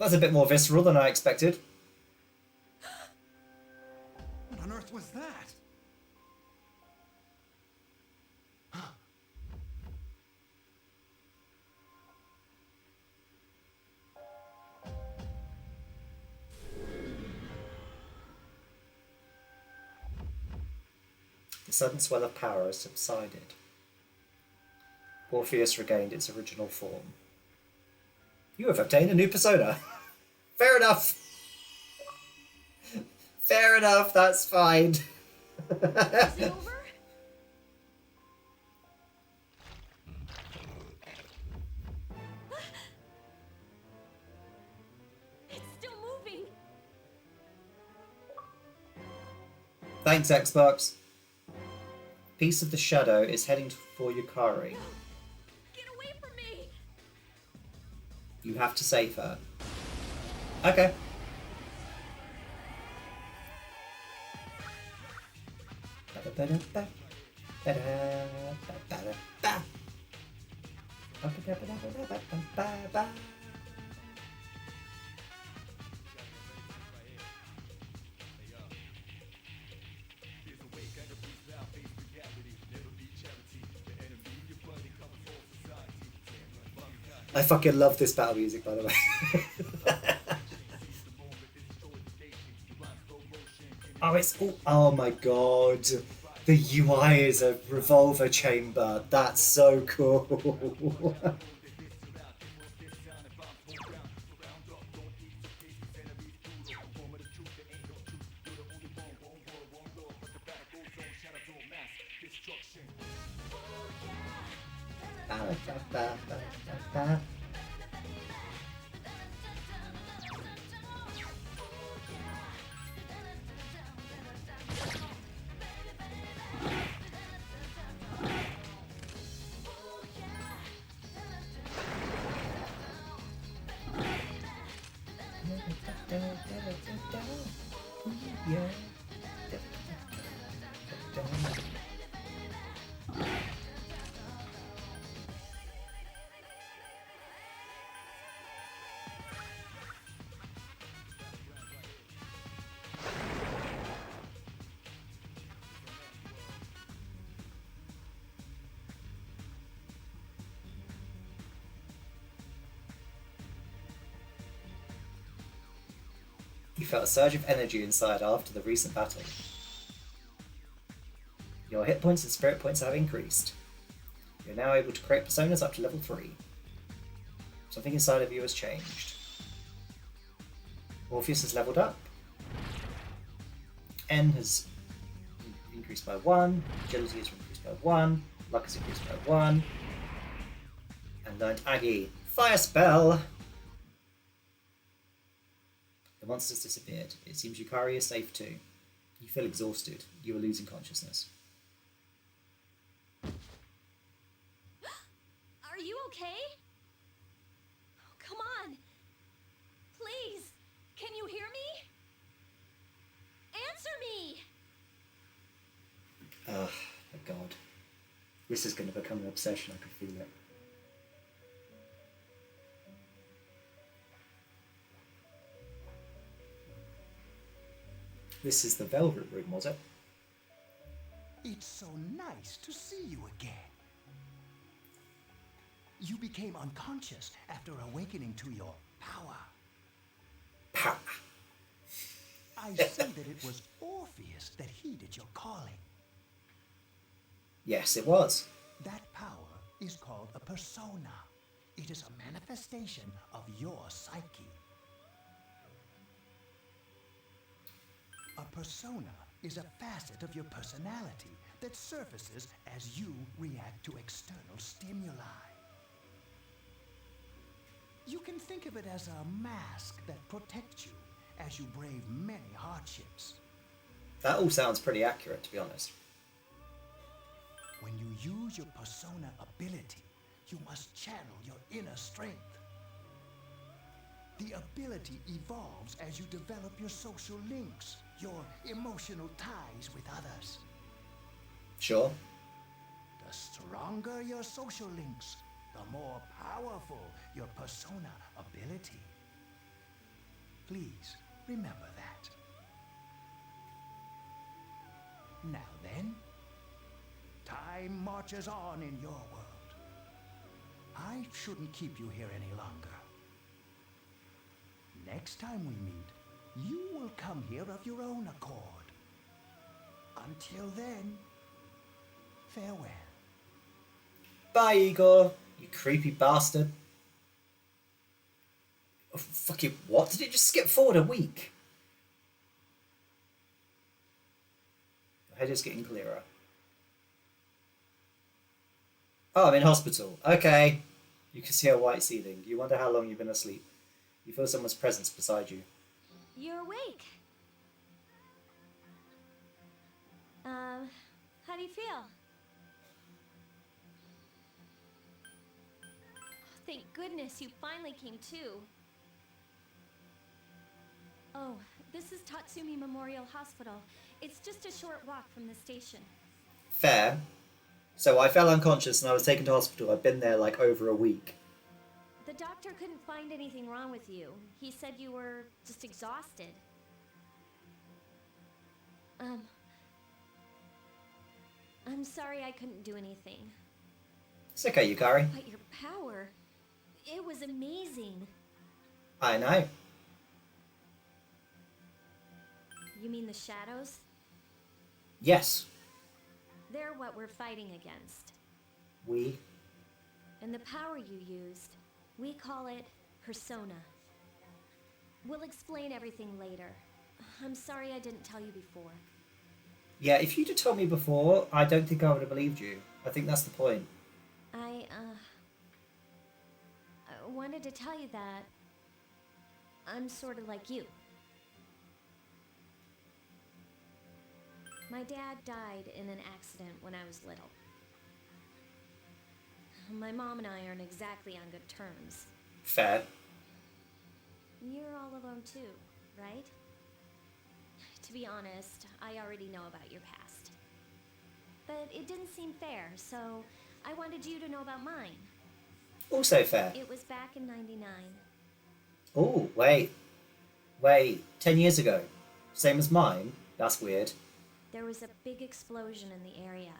That's a bit more visceral than I expected. What on earth was that? The sudden swell of power has subsided. Orpheus regained its original form. You have obtained a new persona. Fair enough. Fair enough, that's fine. Is it over? It's still moving. Thanks, Xbox. Piece of the Shadow is heading for Yukari. Get away from me! You have to save her. Okay. I fucking love this battle music, by the way. Oh, it's oh my god. The UI is a revolver chamber. That's so cool. felt a surge of energy inside after the recent battle. Your hit points and spirit points have increased. You're now able to create personas up to level 3. Something inside of you has changed. Morpheus has leveled up. N has increased by 1. Agility has increased by 1. Luck has increased by 1. And learned Aggie. Fire spell! The monster's disappeared. It seems Yukari is safe too. You feel exhausted. You are losing consciousness. Are you okay? Oh, come on. Please. Can you hear me? Answer me. Oh, my God. This is going to become an obsession. I can feel it. This is the Velvet Room, was it? It's so nice to see you again. You became unconscious after awakening to your power. Power. I see that it was Orpheus that heeded your calling. Yes, it was. That power is called a persona. It is a manifestation of your psyche. A persona is a facet of your personality that surfaces as you react to external stimuli. You can think of it as a mask that protects you as you brave many hardships. That all sounds pretty accurate, to be honest. When you use your persona ability, you must channel your inner strength. The ability evolves as you develop your social links, your emotional ties with others. Sure. The stronger your social links, the more powerful your persona ability. Please remember that. Now then, time marches on in your world. I shouldn't keep you here any longer. Next time we meet, you will come here of your own accord. Until then, farewell. Bye, Igor, you creepy bastard. Oh, fucking what? Did it just skip forward a week? My head is getting clearer. Oh, I'm in hospital. Okay. You can see a white ceiling. You wonder how long you've been asleep. You feel someone's presence beside you. You're awake. How do you feel? Thank goodness you finally came to. Oh, this is Tatsumi Memorial Hospital. It's just a short walk from the station. Fair. So I fell unconscious and I was taken to hospital. I've been there like over a week. The doctor couldn't find anything wrong with you. He said you were just exhausted. I'm sorry I couldn't do anything. It's okay, Yukari. But your power, it was amazing. I know. You mean the shadows? Yes. They're what we're fighting against. We? And the power you used, we call it persona. We'll explain everything later. I'm sorry I didn't tell you before. Yeah, if you'd have told me before, I don't think I would have believed you. I think that's the point. I wanted to tell you that I'm sort of like you. My dad died in an accident when I was little. My mom and I aren't exactly on good terms. Fair. You're all alone too, right? To be honest, I already know about your past. But it didn't seem fair, so I wanted you to know about mine. Also fair. It was back in '99. Oh, wait. Wait, 10 years ago. Same as mine? That's weird. There was a big explosion in the area.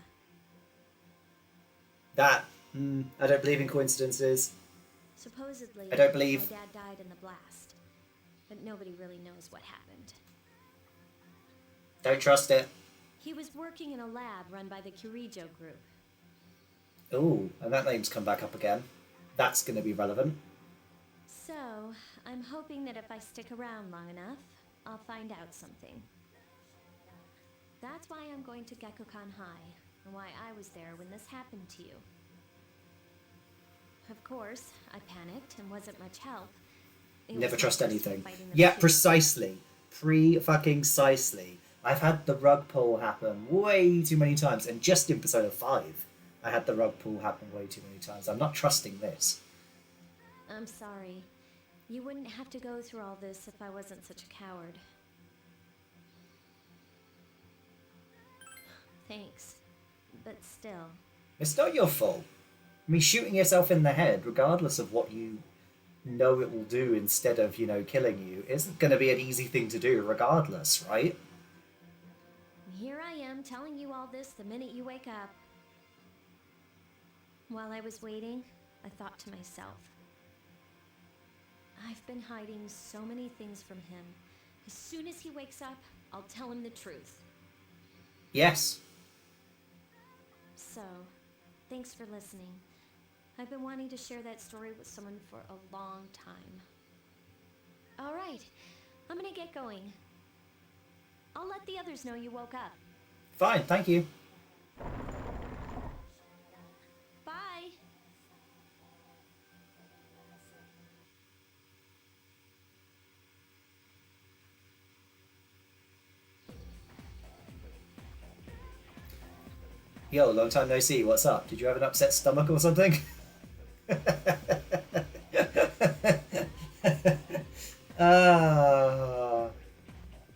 That, I don't believe in coincidences. Supposedly, I don't believe. my dad died in the blast. but nobody really knows what happened. Don't trust it. He was working in a lab run by the Kirijo group. Ooh, and that name's come back up again. That's going to be relevant. So, I'm hoping that if I stick around long enough, I'll find out something. That's why I'm going to Gekkoukan High, and why I was there when this happened to you. Of course, I panicked and wasn't much help. Never trust anything. Yeah, precisely. Pre-fucking-cisely. I've had the rug pull happen way too many times, and just in Persona 5, I had the rug pull happen way too many times. I'm not trusting this. I'm sorry. You wouldn't have to go through all this if I wasn't such a coward. Thanks. But still. It's not your fault. I mean, shooting yourself in the head, regardless of what you know it will do instead of, killing you, isn't going to be an easy thing to do regardless, right? Here I am telling you all this the minute you wake up. While I was waiting, I thought to myself, I've been hiding so many things from him. As soon as he wakes up, I'll tell him the truth. Yes. So, thanks for listening. I've been wanting to share that story with someone for a long time. All right, I'm gonna get going. I'll let the others know you woke up. Fine, thank you. Bye. Yo, long time no see, what's up? Did you have an upset stomach or something?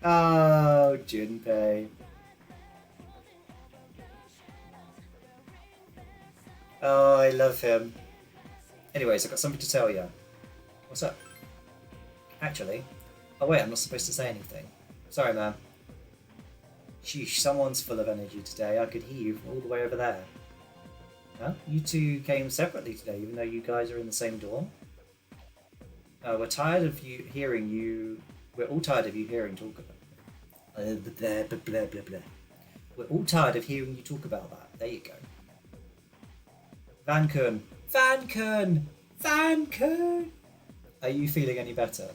Oh, Junpei. Oh, I love him. Anyways, I've got something to tell you. What's up? Actually, oh wait, I'm not supposed to say anything. Sorry, man. Sheesh, someone's full of energy today. I could hear you from all the way over there. Huh? You two came separately today, even though you guys are in the same dorm? We're tired of you hearing you... We're all tired of you hearing talk about... blah, blah, blah, blah, blah. We're all tired of hearing you talk about that. There you go. Van-kun! Van-kun! Van-kun! Are you feeling any better?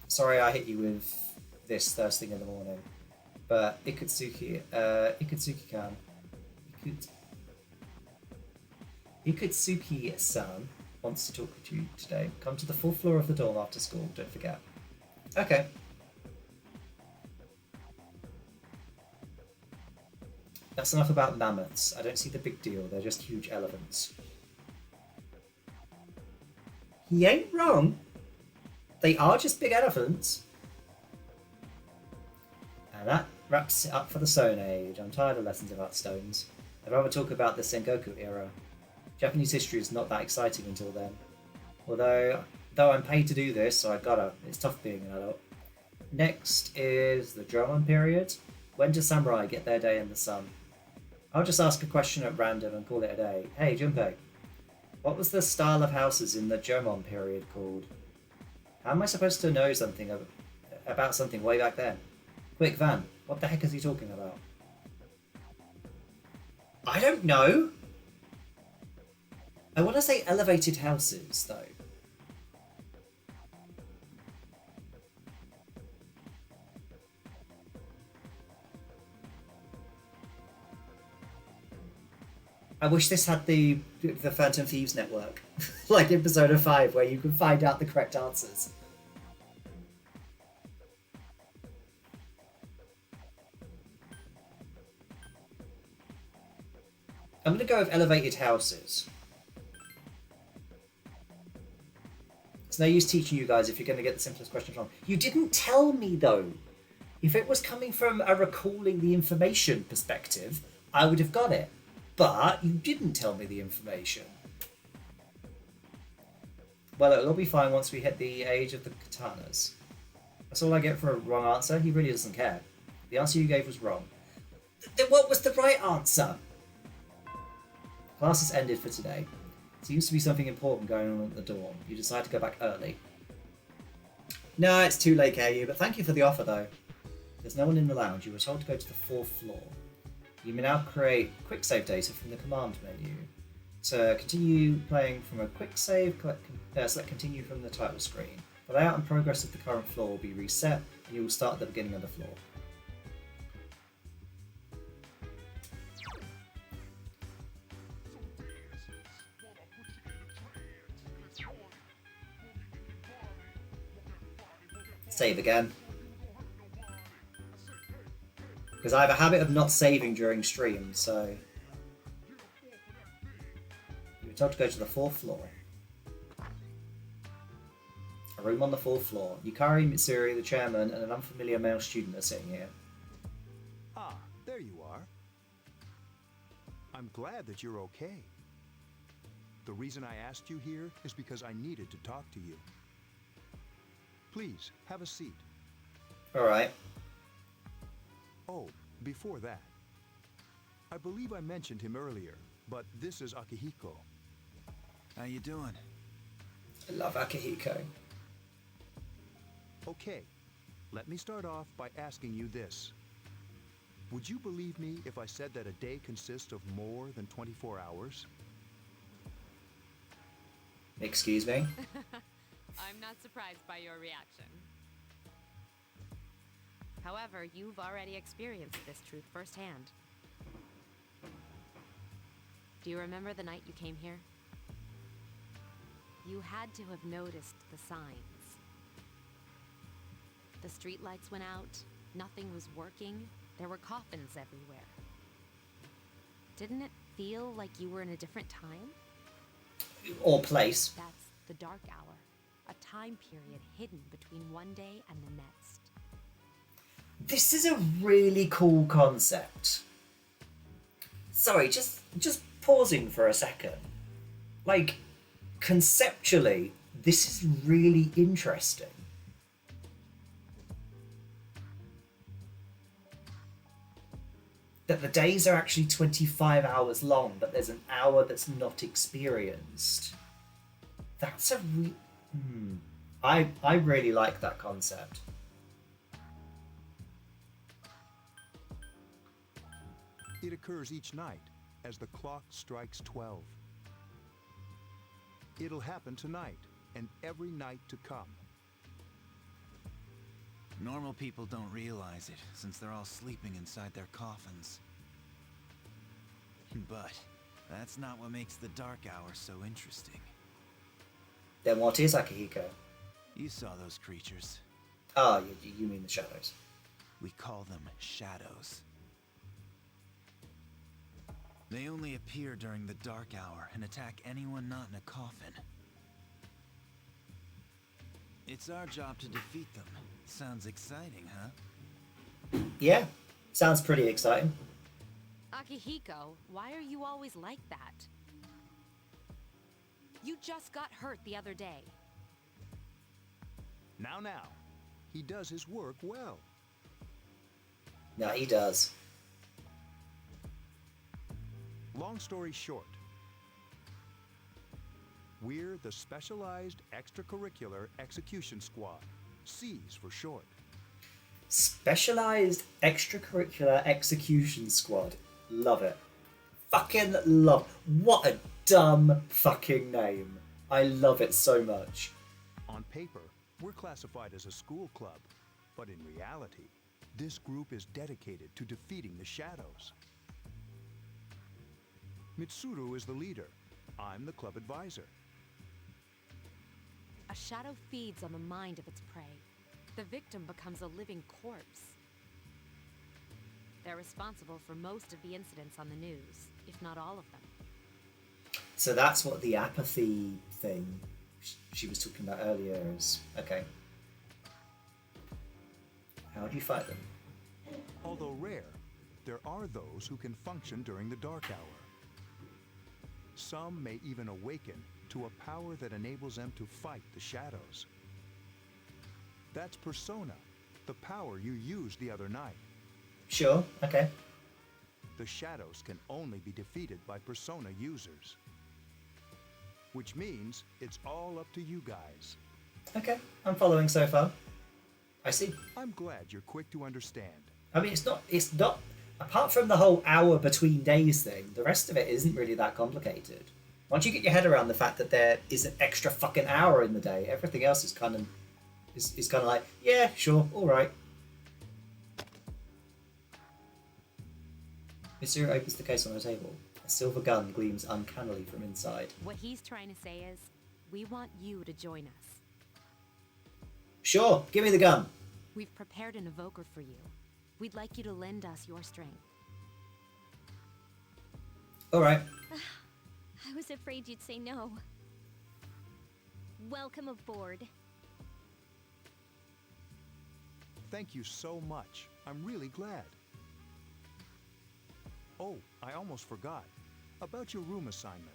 Sorry I hit you with this first thing in the morning. But Ikutsuki-kan... Ikutsuki-san wants to talk with you today. Come to the 4th floor of the dorm after school, don't forget. Okay. That's enough about mammoths. I don't see the big deal, they're just huge elephants. He ain't wrong. They are just big elephants. And that wraps it up for the Stone Age. I'm tired of lessons about stones. I'd rather talk about the Sengoku era. Japanese history is not that exciting until then. Though I'm paid to do this, so I gotta. It's tough being an adult. Next is the Jomon period. When do samurai get their day in the sun? I'll just ask a question at random and call it a day. Hey, Junpei. What was the style of houses in the Jomon period called? How am I supposed to know something about something way back then? Quick, Van, what the heck is he talking about? I don't know. I want to say elevated houses, though. I wish this had the Phantom Thieves network, like in Persona 5, where you can find out the correct answers. I'm going to go with elevated houses. It's no use teaching you guys if you're going to get the simplest questions wrong. You didn't tell me, though. If it was coming from a recalling the information perspective, I would have got it. But you didn't tell me the information. Well, it'll all be fine once we hit the age of the katanas. That's all I get for a wrong answer. He really doesn't care. The answer you gave was wrong. Then what was the right answer? Class has ended for today. Seems to be something important going on at the dorm. You decide to go back early. No, it's too late, KU, but thank you for the offer though. There's no one in the lounge. You were told to go to the 4th floor. You may now create quick save data from the command menu. To continue playing from a quick save, select continue from the title screen. The layout and progress of the current floor will be reset, and you will start at the beginning of the floor. Save again. Because I have a habit of not saving during streams, so... You were told to go to the 4th floor. A room on the 4th floor. Yukari, Mitsuri, the chairman, and an unfamiliar male student are sitting here. Ah, there you are. I'm glad that you're okay. The reason I asked you here is because I needed to talk to you. Please, have a seat. Alright. Oh, before that. I believe I mentioned him earlier, but this is Akihiko. How you doing? I love Akihiko. Okay, let me start off by asking you this. Would you believe me if I said that a day consists of more than 24 hours? Excuse me? I'm not surprised by your reaction. However, you've already experienced this truth firsthand. Do you remember the night you came here? You had to have noticed the signs. The streetlights went out, nothing was working, there were coffins everywhere. Didn't it feel like you were in a different time? Or place. That's the dark hour, a time period hidden between one day and the next. This is a really cool concept. Sorry, just pausing for a second. Like, conceptually, this is really interesting. That the days are actually 25 hours long, but there's an hour that's not experienced. That's a I really like that concept. It occurs each night as the clock strikes 12. It'll happen tonight and every night to come. Normal people don't realize it, since they're all sleeping inside their coffins. But that's not what makes the dark hour so interesting. Then what is Akihiko? You saw those creatures. Ah, you mean the shadows. We call them shadows. They only appear during the dark hour and attack anyone not in a coffin. It's our job to defeat them. Sounds exciting, huh? Yeah, sounds pretty exciting. Akihiko, why are you always like that? You just got hurt the other day. Now, he does his work well. No, he does. Long story short, we're the Specialized Extracurricular Execution Squad, C's for short. Specialized Extracurricular Execution Squad. Love it. Fucking love. What a dumb fucking name. I love it so much. On paper, we're classified as a school club, but in reality, this group is dedicated to defeating the shadows. Mitsuru is the leader. I'm the club advisor. A shadow feeds on the mind of its prey. The victim becomes a living corpse. They're responsible for most of the incidents on the news, if not all of them. So that's what the apathy thing she was talking about earlier is. Okay. How do you fight them? Although rare, there are those who can function during the dark hour. Some may even awaken to a power that enables them to fight the shadows. That's Persona, the power you used the other night. Sure, okay. The shadows can only be defeated by Persona users. Which means it's all up to you guys. Okay, I'm following so far. I see. I'm glad you're quick to understand. I mean, it's not, apart from the whole hour between days thing, the rest of it isn't really that complicated. Once you get your head around the fact that there is an extra fucking hour in the day, everything else is kind of like, yeah, sure, all right. Mitsuru opens the case on the table. A silver gun gleams uncannily from inside. What he's trying to say is, we want you to join us. Sure, give me the gun. We've prepared an evoker for you. We'd like you to lend us your strength. All right. I was afraid you'd say no. Welcome aboard. Thank you so much. I'm really glad. Oh, I almost forgot. About your room assignment.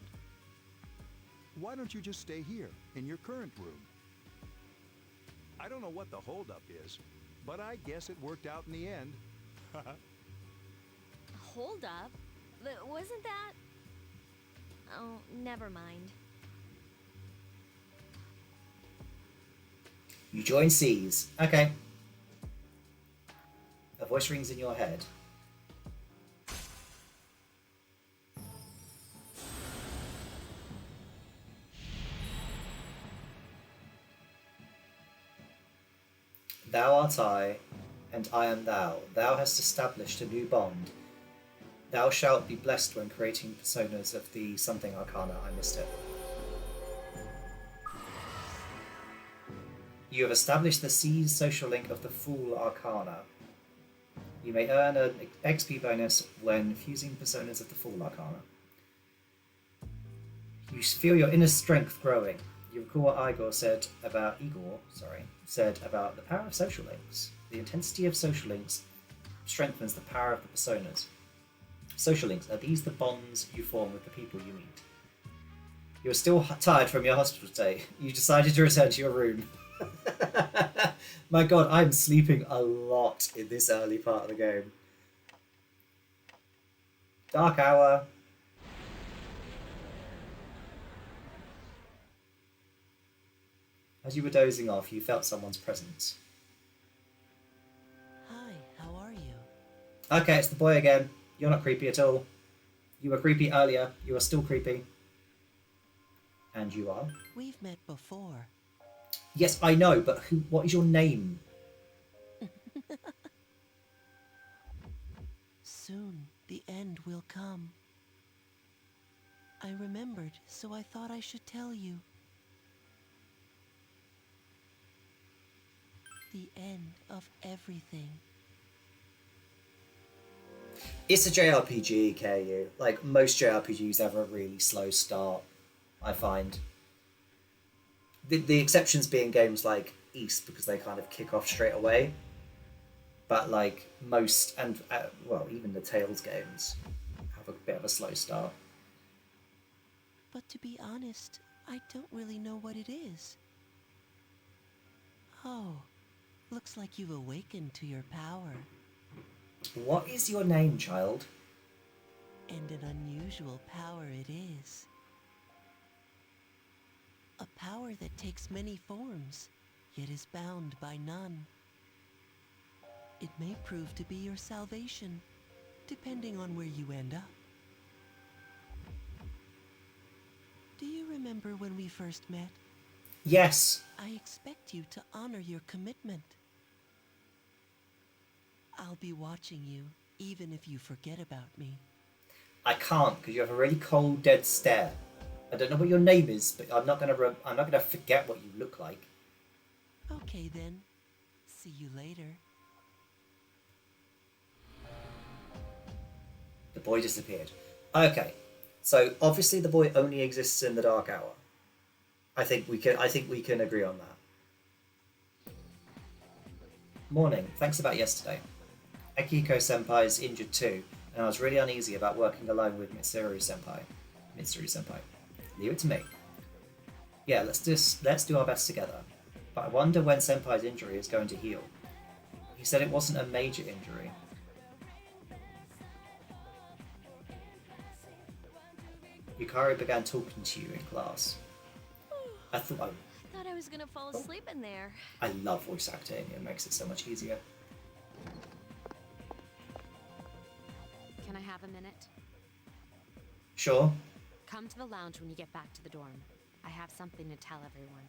Why don't you just stay here, in your current room? I don't know what the holdup is, but I guess it worked out in the end. Hold up. Wasn't that... Oh, never mind. You join C's. Okay. A voice rings in your head. Thou art I, and I am thou. Thou hast established a new bond. Thou shalt be blessed when creating personas of the something arcana. I missed it. You have established the C's social link of the Fool Arcana. You may earn an XP bonus when fusing personas of the Fool Arcana. You feel your inner strength growing. You recall what Igor said about the power of social links. The intensity of social links strengthens the power of the personas. Social links, are these the bonds you form with the people you meet? You are still tired from your hospital stay. You decided to return to your room. My god, I'm sleeping a lot in this early part of the game. Dark hour. As you were dozing off, you felt someone's presence. Hi, how are you? Okay, it's the boy again. You're not creepy at all. You were creepy earlier. You are still creepy. And you are? We've met before. Yes, I know, but what is your name? Soon, the end will come. I remembered, so I thought I should tell you. The end of everything. It's a JRPG, KU. Like, most JRPGs have a really slow start, I find. The exceptions being games like East, because they kind of kick off straight away. But, like, most, and, well, even the Tales games have a bit of a slow start. But to be honest, I don't really know what it is. Oh, looks like you've awakened to your power. What is your name, child? And an unusual power it is. A power that takes many forms, yet is bound by none. It may prove to be your salvation, depending on where you end up. Do you remember when we first met? Yes. I expect you to honor your commitment. I'll be watching you, even if you forget about me. I can't, because you have a really cold, dead stare. I don't know what your name is, but I'm not gonna forget what you look like. Okay then. See you later. The boy disappeared. Okay, so obviously the boy only exists in the dark hour. I think we can agree on that. Morning. Thanks about yesterday. Akiko-senpai is injured too, and I was really uneasy about working alone with Mitsuru-senpai. Leave it to me. Yeah, let's do our best together. But I wonder when Senpai's injury is going to heal. He said it wasn't a major injury. Yukari began talking to you in class. I thought Thought I was gonna fall asleep in there. I love voice acting. It makes it so much easier. Can I have a minute? Sure. Come to the lounge when you get back to the dorm. I have something to tell everyone.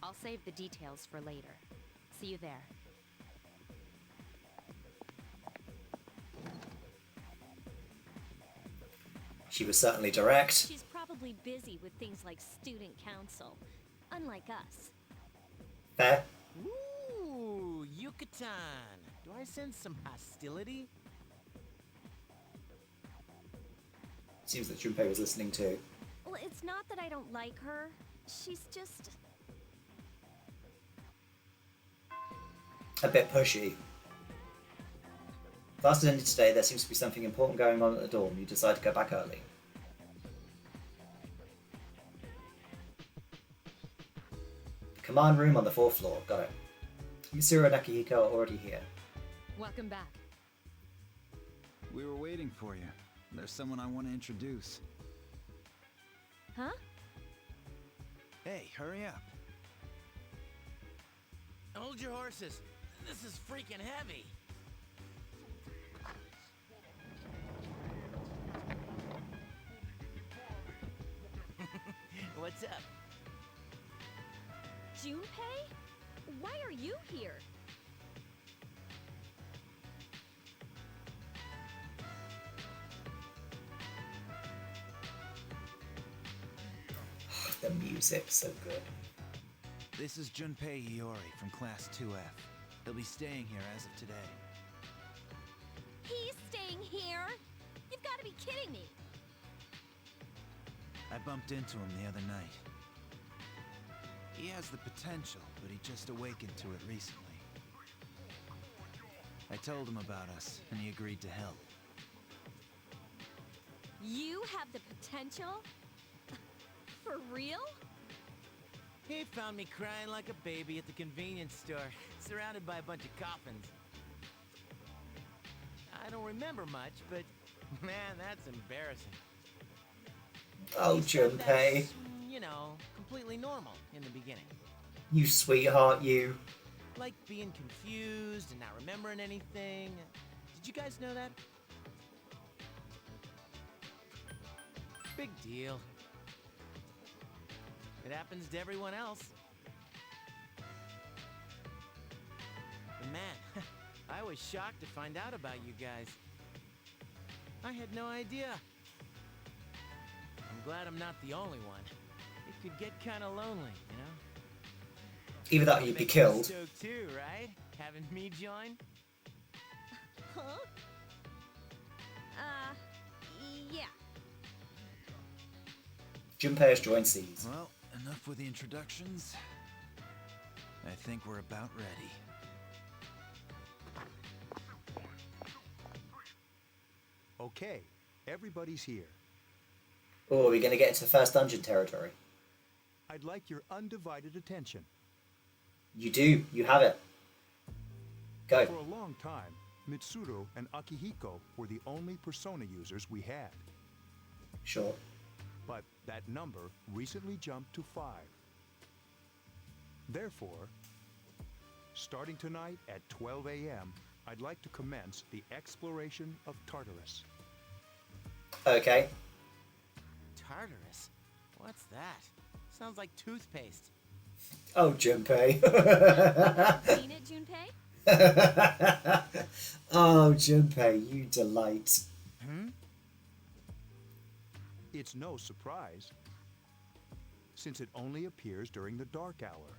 I'll save the details for later. See you there. She was certainly direct. She's probably busy with things like student council, unlike us. Fair. Ooh, Yucatan. Do I sense some hostility? Seems that Junpei was listening too. Well, it's not that I don't like her. She's just... a bit pushy. Class ended today. There seems to be something important going on at the dorm. You decide to go back early. Command room on the 4th floor. Got it. Mitsuru and Akihiko are already here. Welcome back. We were waiting for you. There's someone I want to introduce. Huh? Hey, hurry up. Hold your horses. This is freaking heavy. What's up? Junpei? Why are you here? The music's so good. This is Junpei Iori from Class 2F. He'll be staying here as of today. He's staying here? You've got to be kidding me. I bumped into him the other night. He has the potential, but he just awakened to it recently. I told him about us, and he agreed to help. You have the potential? For real? He found me crying like a baby at the convenience store, surrounded by a bunch of coffins. I don't remember much, but man, that's embarrassing. Oh, He said Junpei. that's, you know, completely normal in the beginning. You sweetheart, you. Like being confused and not remembering anything. Did you guys know that? Big deal. It happens to everyone else. But man, I was shocked to find out about you guys. I had no idea. I'm glad I'm not the only one. It could get kind of lonely, you know? Either that or you'd be killed. Stoked too, right? Having me join? Huh? Yeah. Junpei has joined C's. Well, enough with the introductions. I think we're about ready. Okay, everybody's here. Oh, are we going to get into first dungeon territory? I'd like your undivided attention. You do. You have it. Go. For a long time, Mitsuru and Akihiko were the only Persona users we had. Sure. But that number recently jumped to 5. Therefore, starting tonight at 12 a.m., I'd like to commence the exploration of Tartarus. Okay. Tartarus? What's that? Sounds like toothpaste. Oh, Junpei. Seen it, Junpei? Oh, Junpei, you delight. It's no surprise, since it only appears during the dark hour.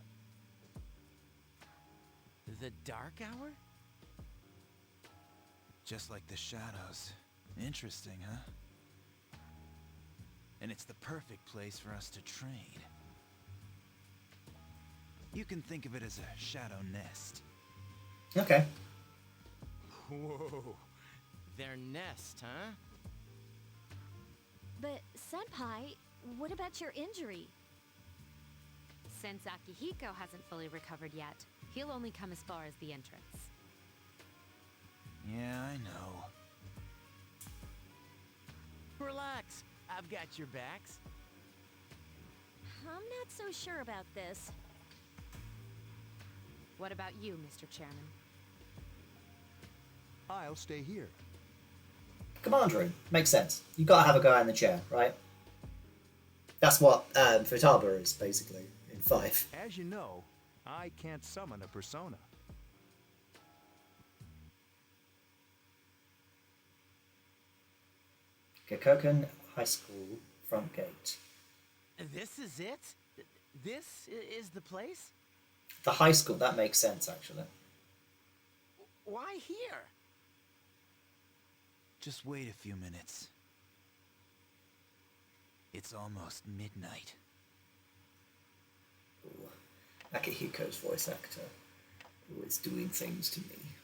The dark hour? Just like the shadows. Interesting, huh? And it's the perfect place for us to train. You can think of it as a shadow nest. Okay. Whoa. Their nest, huh? But, Senpai, what about your injury? Since Akihiko hasn't fully recovered yet, he'll only come as far as the entrance. Yeah, I know. Relax. I've got your backs. I'm not so sure about this. What about you, Mr. Chairman? I'll stay here. Command room. Makes sense. You gotta have a guy in the chair, right? That's what Futaba is, basically, in 5. As you know, I can't summon a persona. Gakoken High School front gate. This is it? This is the place? The high school, that makes sense, actually. Why here? Just wait a few minutes. It's almost midnight. Ooh. Akihiko's voice actor, who is doing things to me.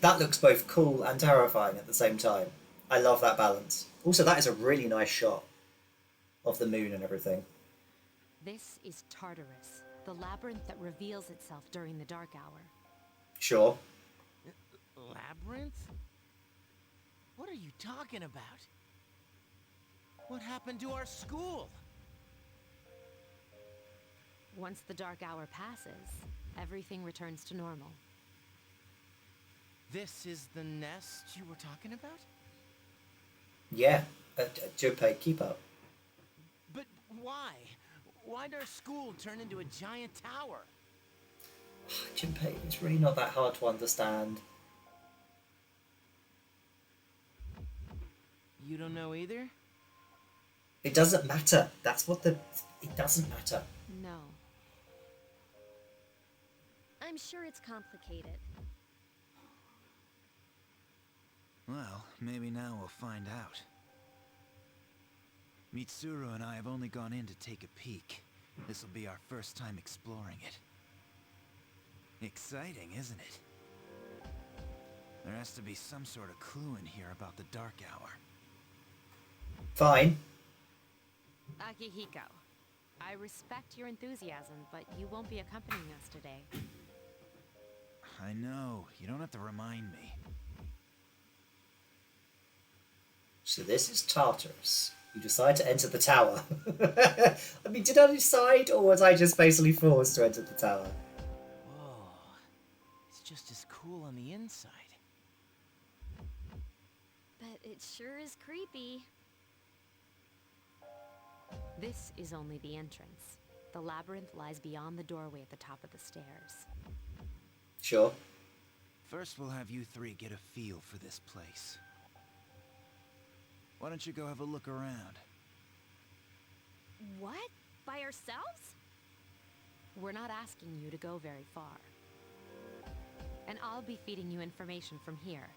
That looks both cool and terrifying at the same time. I love that balance. Also, that is a really nice shot of the moon and everything. This is Tartarus, the labyrinth that reveals itself during the dark hour. Sure. Labyrinth? What are you talking about? What happened to our school? Once the dark hour passes, everything returns to normal. This is the nest you were talking about? Yeah, Junpei, keep up. But why? Why'd our school turn into a giant tower? Junpei, it's really not that hard to understand. You don't know either? It doesn't matter. That's what the... It doesn't matter. No. I'm sure it's complicated. Well, maybe now we'll find out. Mitsuru and I have only gone in to take a peek. This'll be our first time exploring it. Exciting, isn't it? There has to be some sort of clue in here about the dark hour. Fine. Akihiko, I respect your enthusiasm, but you won't be accompanying us today. I know, you don't have to remind me. So this is Tartarus. You decide to enter the tower. I mean, did I decide, or was I just basically forced to enter the tower? Whoa. It's just as cool on the inside. But it sure is creepy. This is only the entrance. The labyrinth lies beyond the doorway at the top of the stairs. Sure. First, we'll have you three get a feel for this place. Why don't you go have a look around? What? By ourselves? We're not asking you to go very far. And I'll be feeding you information from here.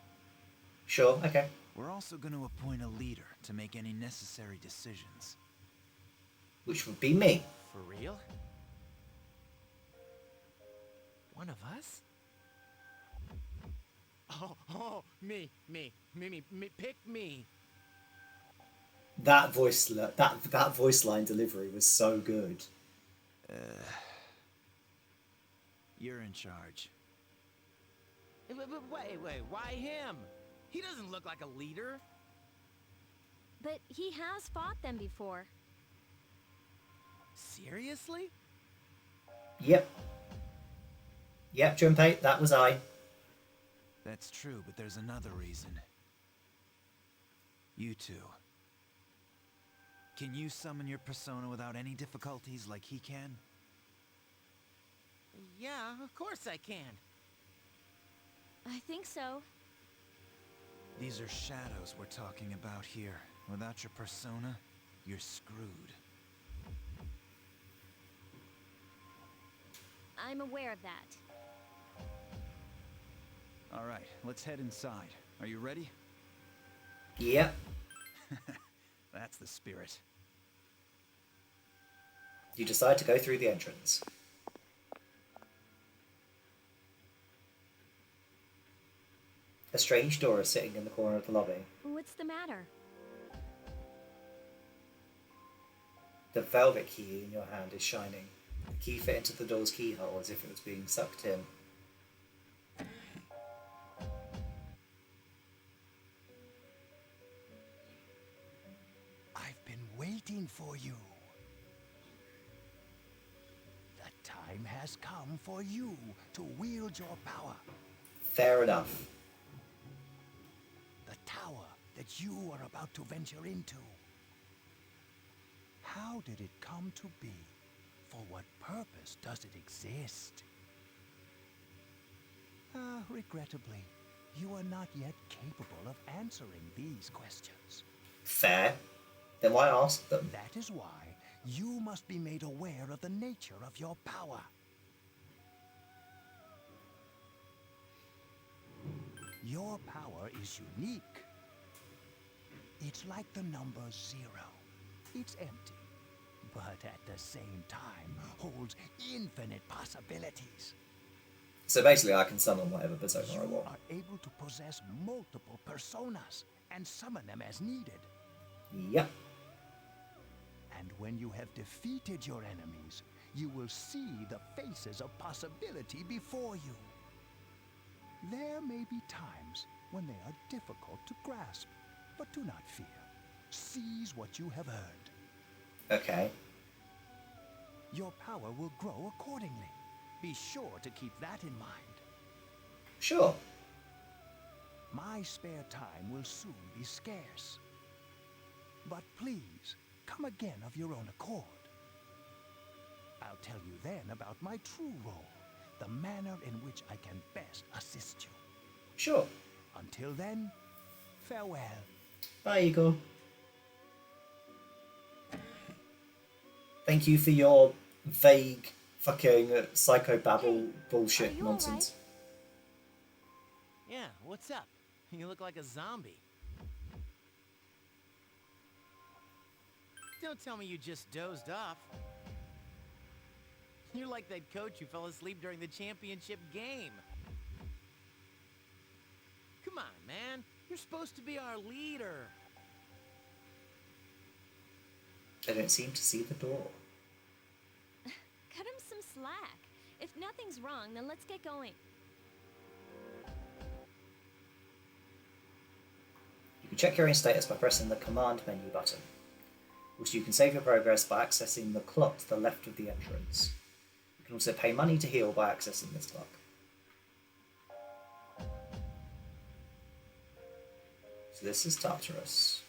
Sure, okay. We're also going to appoint a leader to make any necessary decisions. Which would be me. For real? One of us? Oh, me, pick me. That voice line delivery was so good. You're in charge. But wait, why him? He doesn't look like a leader. But he has fought them before. Seriously? Yep. Yep, Junpei, that was I. That's true, but there's another reason. You two. Can you summon your persona without any difficulties like he can? Yeah, of course I can. I think so. These are shadows we're talking about here. Without your persona, you're screwed. I'm aware of that. All right, let's head inside. Are you ready? Yep. That's the spirit. You decide to go through the entrance. A strange door is sitting in the corner of the lobby. What's the matter? The velvet key in your hand is shining. The key fit into the door's keyhole as if it was being sucked in. I've been waiting for you. The time has come for you to wield your power. Fair enough. The tower that you are about to venture into. How did it come to be? For what purpose does it exist? Regrettably, you are not yet capable of answering these questions. Fair. Then why ask them? That is why you must be made aware of the nature of your power. Your power is unique. It's like the number 0. It's empty, but at the same time holds infinite possibilities. So basically I can summon whatever persona I want. You are able to possess multiple personas and summon them as needed. Yep. And when you have defeated your enemies, you will see the faces of possibility before you. There may be times when they are difficult to grasp, but do not fear. Seize what you have earned. Okay. Your power will grow accordingly. Be sure to keep that in mind. Sure. My spare time will soon be scarce. But please, come again of your own accord. I'll tell you then about my true role, the manner in which I can best assist you. Sure. Until then, farewell. Bye, Eagle. Thank you for your vague fucking psychobabble bullshit nonsense. Yeah, what's up? You look like a zombie. Don't tell me you just dozed off. You're like that coach who fell asleep during the championship game. Come on, man. You're supposed to be our leader. I don't seem to see the door. Cut him some slack. If nothing's wrong, then let's get going. You can check your own status by pressing the command menu button. Also, you can save your progress by accessing the clock to the left of the entrance. You can also pay money to heal by accessing this clock. So this is Tartarus.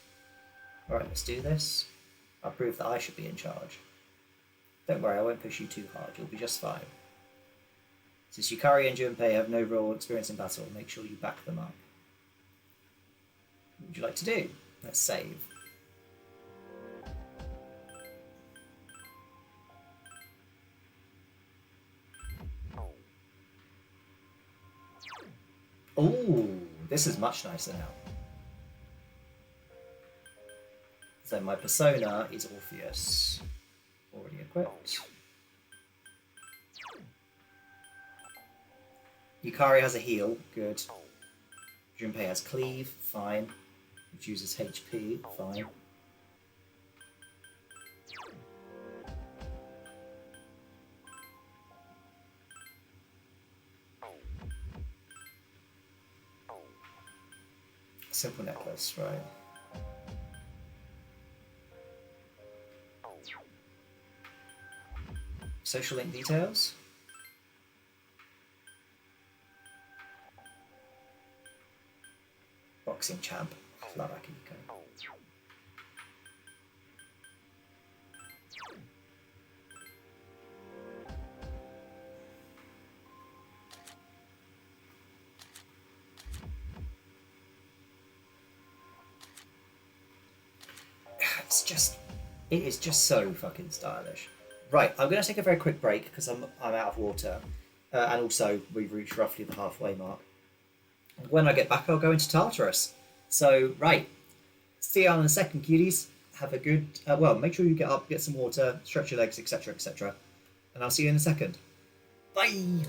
Alright, let's do this. I'll prove that I should be in charge. Don't worry, I won't push you too hard, you'll be just fine. Since Yukari and Junpei have no real experience in battle, make sure you back them up. What would you like to do? Let's save. Oh, this is much nicer now. So my persona is Orpheus. Already equipped. Yukari has a heal, good. Junpei has cleave, fine. Which uses HP, fine. Simple necklace, right. Social link details. Boxing champ, love Akihiko. It is just so fucking stylish. Right, I'm going to take a very quick break because I'm out of water, and also we've reached roughly the halfway mark. And when I get back, I'll go into Tartarus. So, right, see you in a second, cuties. have a good, well, make sure you get up, get some water, stretch your legs, etc., etc. And I'll see you in a second. Bye!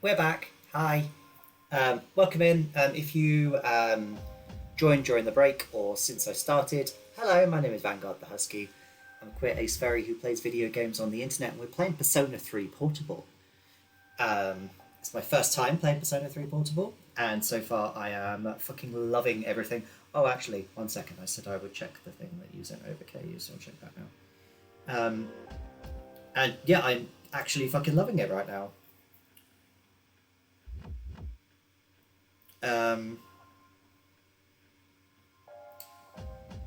We're back. Hi. Welcome in. If you joined during the break or since I started, hello, my name is Vanguard the Husky. I'm a queer ace fairy who plays video games on the internet, and we're playing Persona 3 Portable. It's my first time playing Persona 3 Portable, and so far I am fucking loving everything. Oh, actually, 1 second. I said I would check the thing that you sent over, KU, so I'll check that now. And yeah, I'm actually fucking loving it right now.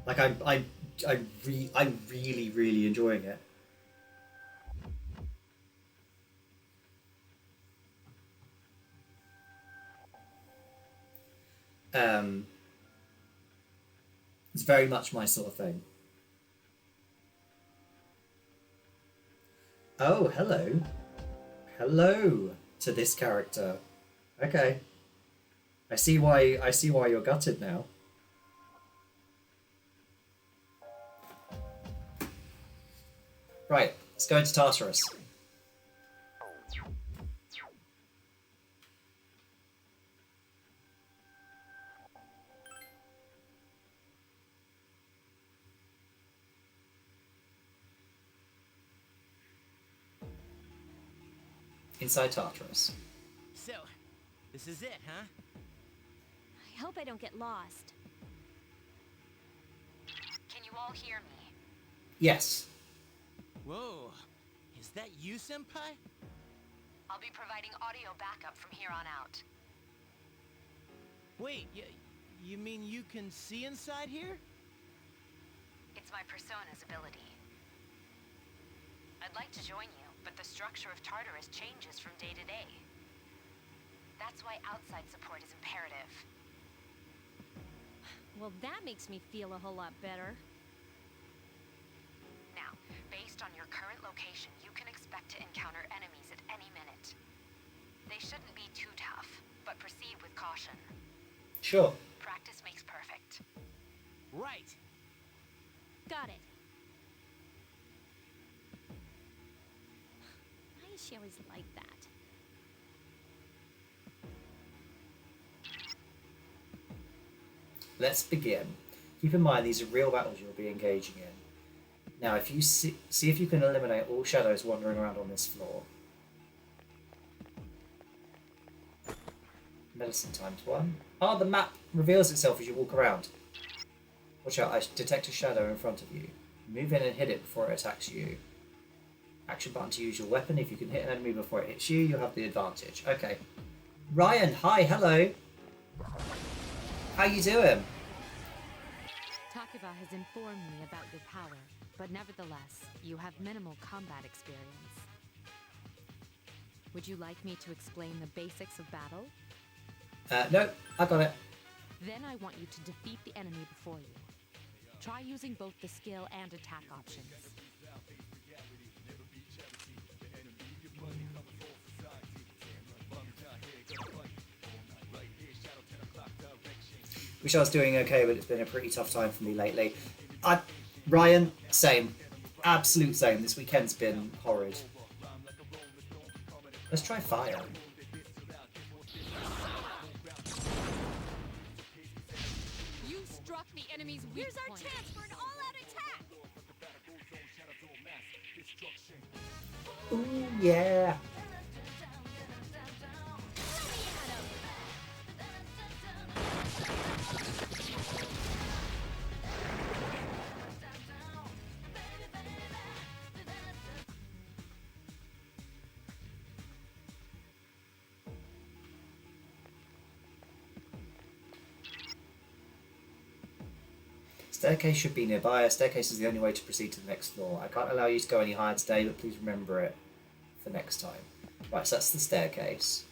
Like I'm really enjoying it. It's very much my sort of thing. Oh, hello. Hello to this character. Okay. I see why you're gutted now. Right, let's go into Tartarus. Inside Tartarus. So, this is it, huh? I hope I don't get lost. Can you all hear me? Yes. Whoa, is that you, Senpai? I'll be providing audio backup from here on out. Wait, you mean you can see inside here? It's my persona's ability. I'd like to join you, but the structure of Tartarus changes from day to day. That's why outside support is imperative. Well, that makes me feel a whole lot better. Now, based on your current location, you can expect to encounter enemies at any minute. They shouldn't be too tough, but proceed with caution. Sure. Practice makes perfect. Right. Got it. Why is she always like that? Let's begin. Keep in mind these are real battles you'll be engaging in. Now, if you see if you can eliminate all shadows wandering around on this floor. Medicine times 1. Oh, the map reveals itself as you walk around. Watch out, I detect a shadow in front of you. Move in and hit it before it attacks you. Action button to use your weapon. If you can hit an enemy before it hits you, you'll have the advantage. Okay. Ryan, hi, hello. How you doing? Takeba has informed me about your power, but nevertheless, you have minimal combat experience. Would you like me to explain the basics of battle? No, I got it. Then I want you to defeat the enemy before you. Try using both the skill and attack options. Wish I was doing okay, but it's been a pretty tough time for me lately. Ryan, same. Absolute same. This weekend's been horrid. Let's try fire. You struck the enemy's weak Here's our point. chance for an all-out attack! Ooh, yeah. Staircase should be nearby. A staircase is the only way to proceed to the next floor. I can't allow you to go any higher today, but please remember it for next time. Right, so that's the staircase.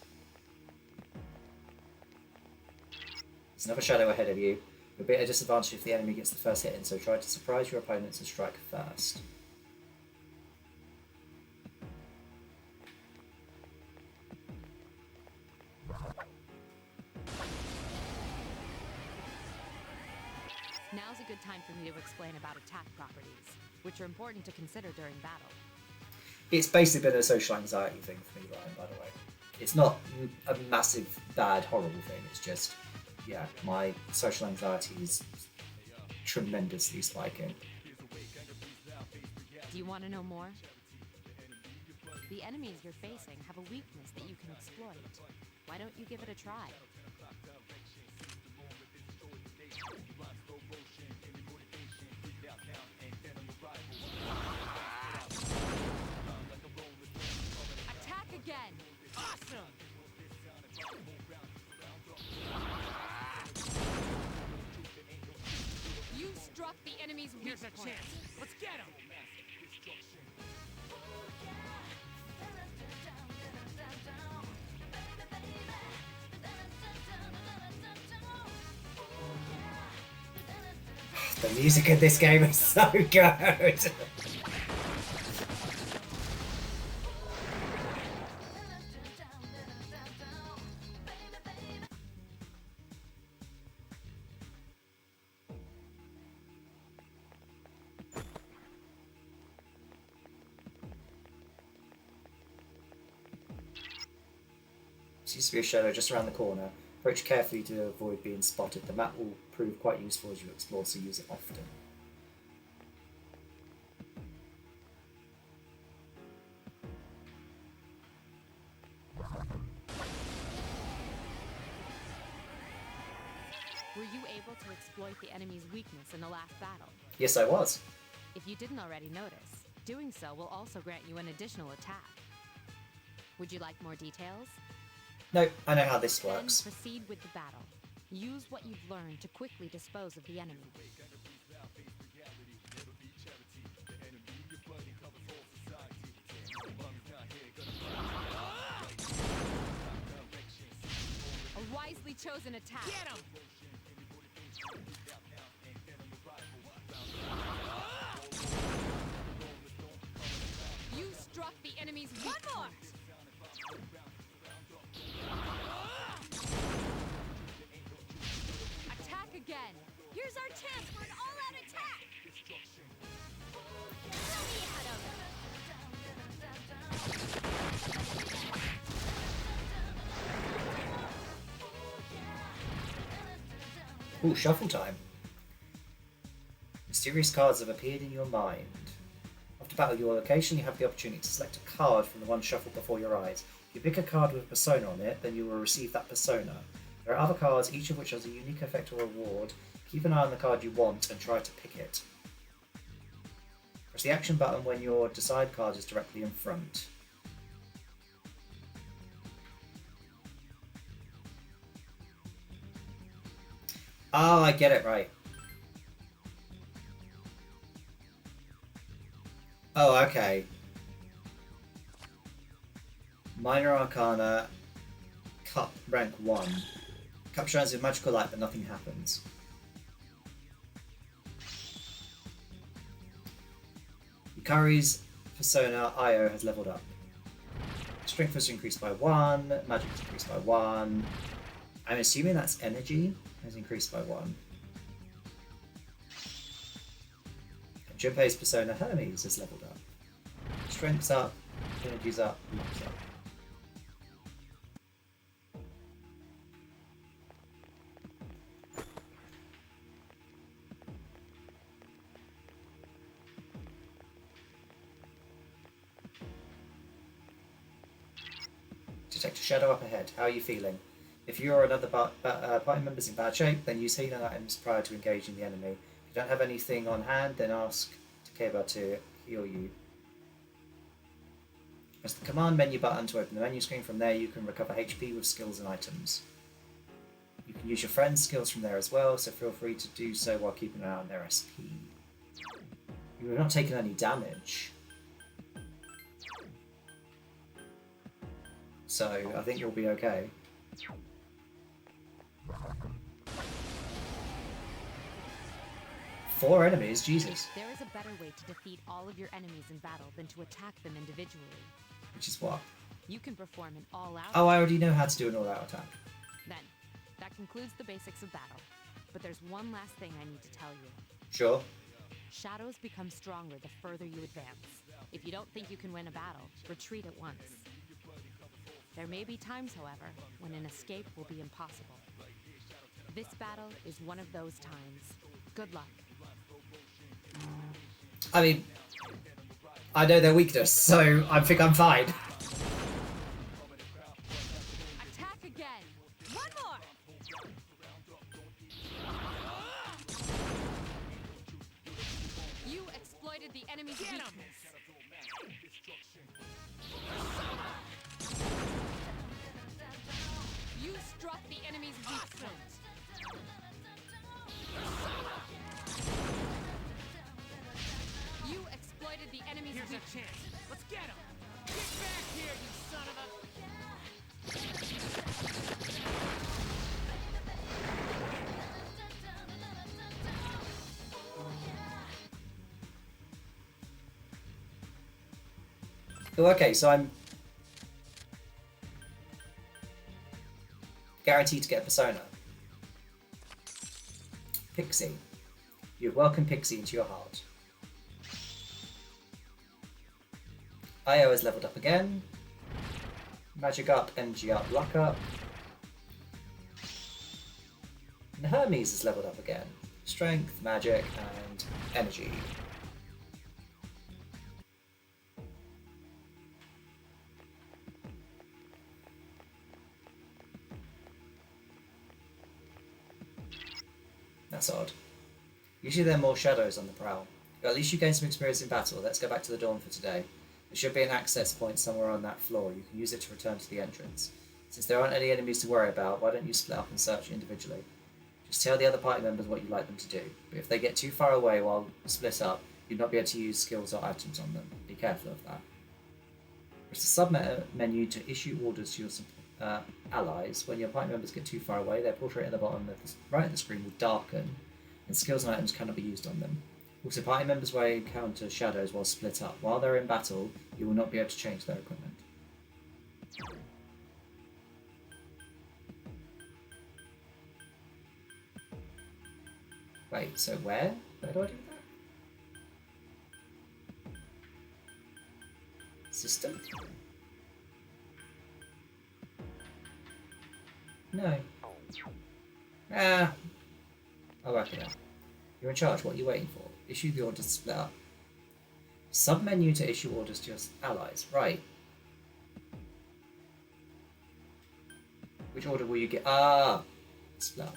There's another shadow ahead of you. You'll be at a disadvantage if the enemy gets the first hit in, so try to surprise your opponents and strike first. Now's a good time for me to explain about attack properties, which are important to consider during battle. It's basically been a social anxiety thing for me, Ryan, by the way. It's not a massive bad horrible thing. It's just, yeah, my social anxiety is tremendously spiking. Do you want to know more? The enemies you're facing have a weakness that you can exploit. Why don't you give it a try? Attack again! Awesome! You struck the enemy's weak Here's a point. chance. Let's get him. The music in this game is so good. Seems to be a shadow just around the corner. Approach carefully to avoid being spotted. The map will prove quite useful as you explore, so use it often. Were you able to exploit the enemy's weakness in the last battle? Yes, I was. If you didn't already notice, doing so will also grant you an additional attack. Would you like more details? No, I know how this works. Then proceed with the battle. Use what you've learned to quickly dispose of the enemy. A wisely chosen attack. Get him! You struck the enemy's weak point. Attack again. Here's our chance for an all-out attack! Let me at him! Ooh, shuffle time. Mysterious cards have appeared in your mind. After battle your location, you have the opportunity to select a card from the one shuffled before your eyes. If you pick a card with a persona on it, then you will receive that persona. There are other cards, each of which has a unique effect or reward. Keep an eye on the card you want and try to pick it. Press the action button when your decide card is directly in front. Oh, I get it right. Oh, okay. Minor Arcana, Cup, rank 1. Cup shines with magical light, but nothing happens. Yukari's persona, Io, has leveled up. Strength was increased by 1, magic was increased by 1. I'm assuming that's energy has increased by 1. And Junpei's persona, Hermes, has leveled up. Strength's up, energy's up, luck's up. Detect a shadow up ahead. How are you feeling? If you or another party member is in bad shape, then use healing items prior to engaging the enemy. If you don't have anything on hand, then ask Takeba to heal you. Press the command menu button to open the menu screen. From there you can recover HP with skills and items. You can use your friend's skills from there as well, so feel free to do so while keeping an eye on their SP. You have not taken any damage, so I think you'll be okay. Four enemies, Jesus. There is a better way to defeat all of your enemies in battle than to attack them individually. Which is what? You can perform an all-out. Oh, I already know how to do an all-out attack. Then, that concludes the basics of battle. But there's one last thing I need to tell you. Sure. Shadows become stronger the further you advance. If you don't think you can win a battle, retreat at once. There may be times, however, when an escape will be impossible. This battle is one of those times. Good luck. I mean, I know their weakness, so I think I'm fine. Attack again! One more! You exploited the enemy's weakness. You struck the enemy's weak point. You exploited the enemy's Here's weak a chance. Let's get him. Get back here, you son of a... Oh, okay, so I'm guaranteed to get a persona. Pixie. You've welcomed Pixie into your heart. Io is leveled up again. Magic up, energy up, luck up. And Hermes is leveled up again. Strength, magic, and energy. That's odd. Usually there are more shadows on the prowl. But at least you gain some experience in battle. Let's go back to the dawn for today. There should be an access point somewhere on that floor. You can use it to return to the entrance. Since there aren't any enemies to worry about, why don't you split up and search individually? Just tell the other party members what you'd like them to do. But if they get too far away while split up, you'd not be able to use skills or items on them. Be careful of that. Press the sub-menu to issue orders to your allies. When your party members get too far away, their portrait at the bottom of the right of the screen will darken, and skills and items cannot be used on them. Also, party members will encounter shadows while split up. While they're in battle, you will not be able to change their equipment. Wait, so where? Where do I do that? System? No. Ah! I'll work it out. You're in charge. What are you waiting for? Issue the orders to split up. Sub-menu to issue orders to your allies. Right. Which order will you get? Ah! Split up.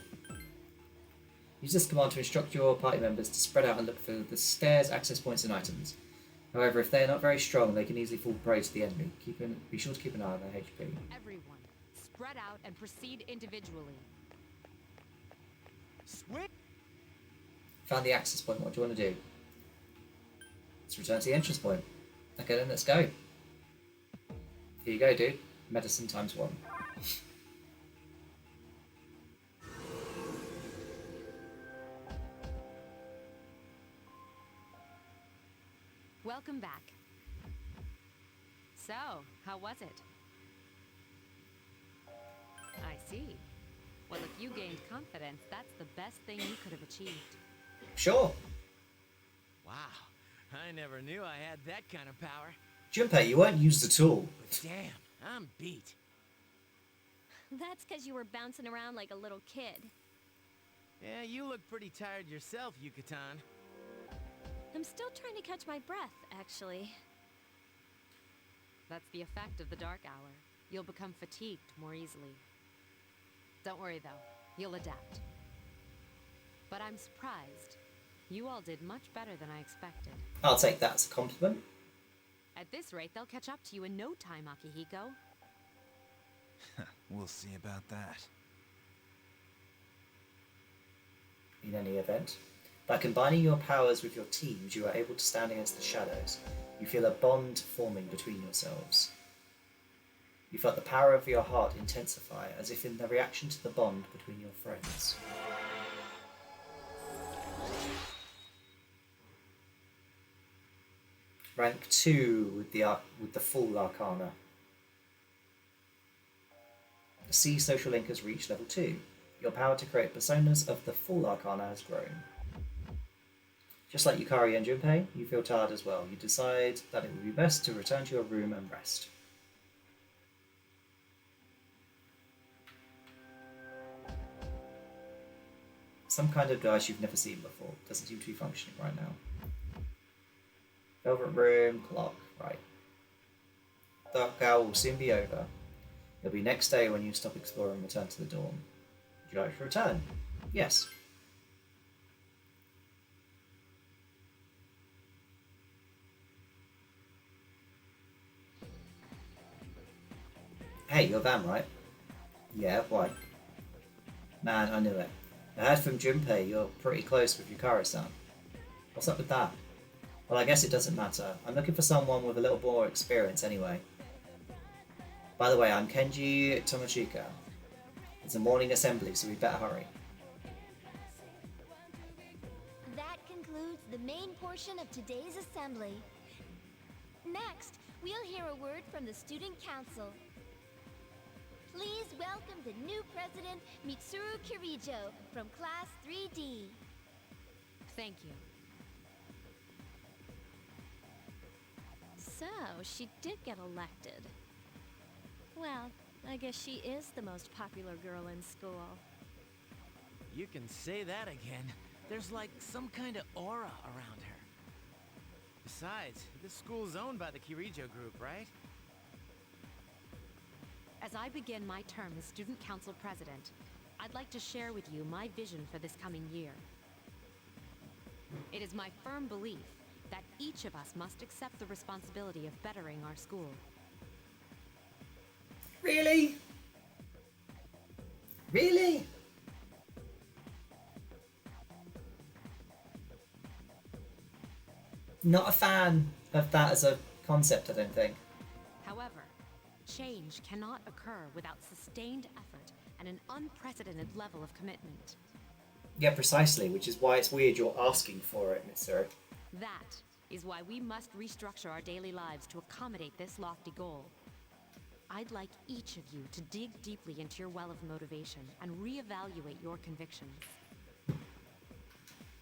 Use this command to instruct your party members to spread out and look for the stairs, access points, and items. However, if they are not very strong, they can easily fall prey to the enemy. Be sure to keep an eye on their HP. Everyone, spread out and proceed individually. Switch. Found the access point. What do you want to do? Let's return to the entrance point. Okay, then let's go. Here you go, dude. Medicine ×1. Welcome back. So, how was it? I see. Well, if you gained confidence, that's the best thing you could have achieved. Sure. Wow, I never knew I had that kind of power. Junpei, you weren't used at all. But damn, I'm beat. That's because you were bouncing around like a little kid. Yeah, you look pretty tired yourself, Yucatan. I'm still trying to catch my breath, actually. That's the effect of the dark hour. You'll become fatigued more easily. Don't worry, though. You'll adapt. But I'm surprised. You all did much better than I expected. I'll take that as a compliment. At this rate, they'll catch up to you in no time, Akihiko. We'll see about that. In any event, by combining your powers with your teams, you are able to stand against the shadows. You feel a bond forming between yourselves. You felt the power of your heart intensify, as if in the reaction to the bond between your friends. Rank 2 with the full Arcana. The C social link has reached level 2. Your power to create personas of the full Arcana has grown. Just like Yukari and Junpei, you feel tired as well. You decide that it would be best to return to your room and rest. Some kind of device you've never seen before. Doesn't seem to be functioning right now. Velvet room, clock, right. Dark hour will soon be over. It'll be next day when you stop exploring and return to the dorm. Would you like to return? Yes. Hey, you're Van, right? Yeah, why? Man, I knew it. I heard from Junpei you're pretty close with Yukari-san. What's up with that? Well, I guess it doesn't matter. I'm looking for someone with a little more experience anyway. By the way, I'm Kenji Tomochika. It's a morning assembly, so we better hurry. That concludes the main portion of today's assembly. Next, we'll hear a word from the Student Council. Please welcome the new president, Mitsuru Kirijo, from Class 3D. Thank you. So, she did get elected. Well, I guess she is the most popular girl in school. You can say that again. There's like some kind of aura around her. Besides, this school's owned by the Kirijo group, right? As I begin my term as Student Council President, I'd like to share with you my vision for this coming year. It is my firm belief that each of us must accept the responsibility of bettering our school. Really? Really? Not a fan of that as a concept, I don't think. However, change cannot occur without sustained effort and an unprecedented level of commitment. Yeah, precisely, which is why it's weird you're asking for it, Mitsuru. That is why we must restructure our daily lives to accommodate this lofty goal. I'd like each of you to dig deeply into your well of motivation and reevaluate your convictions.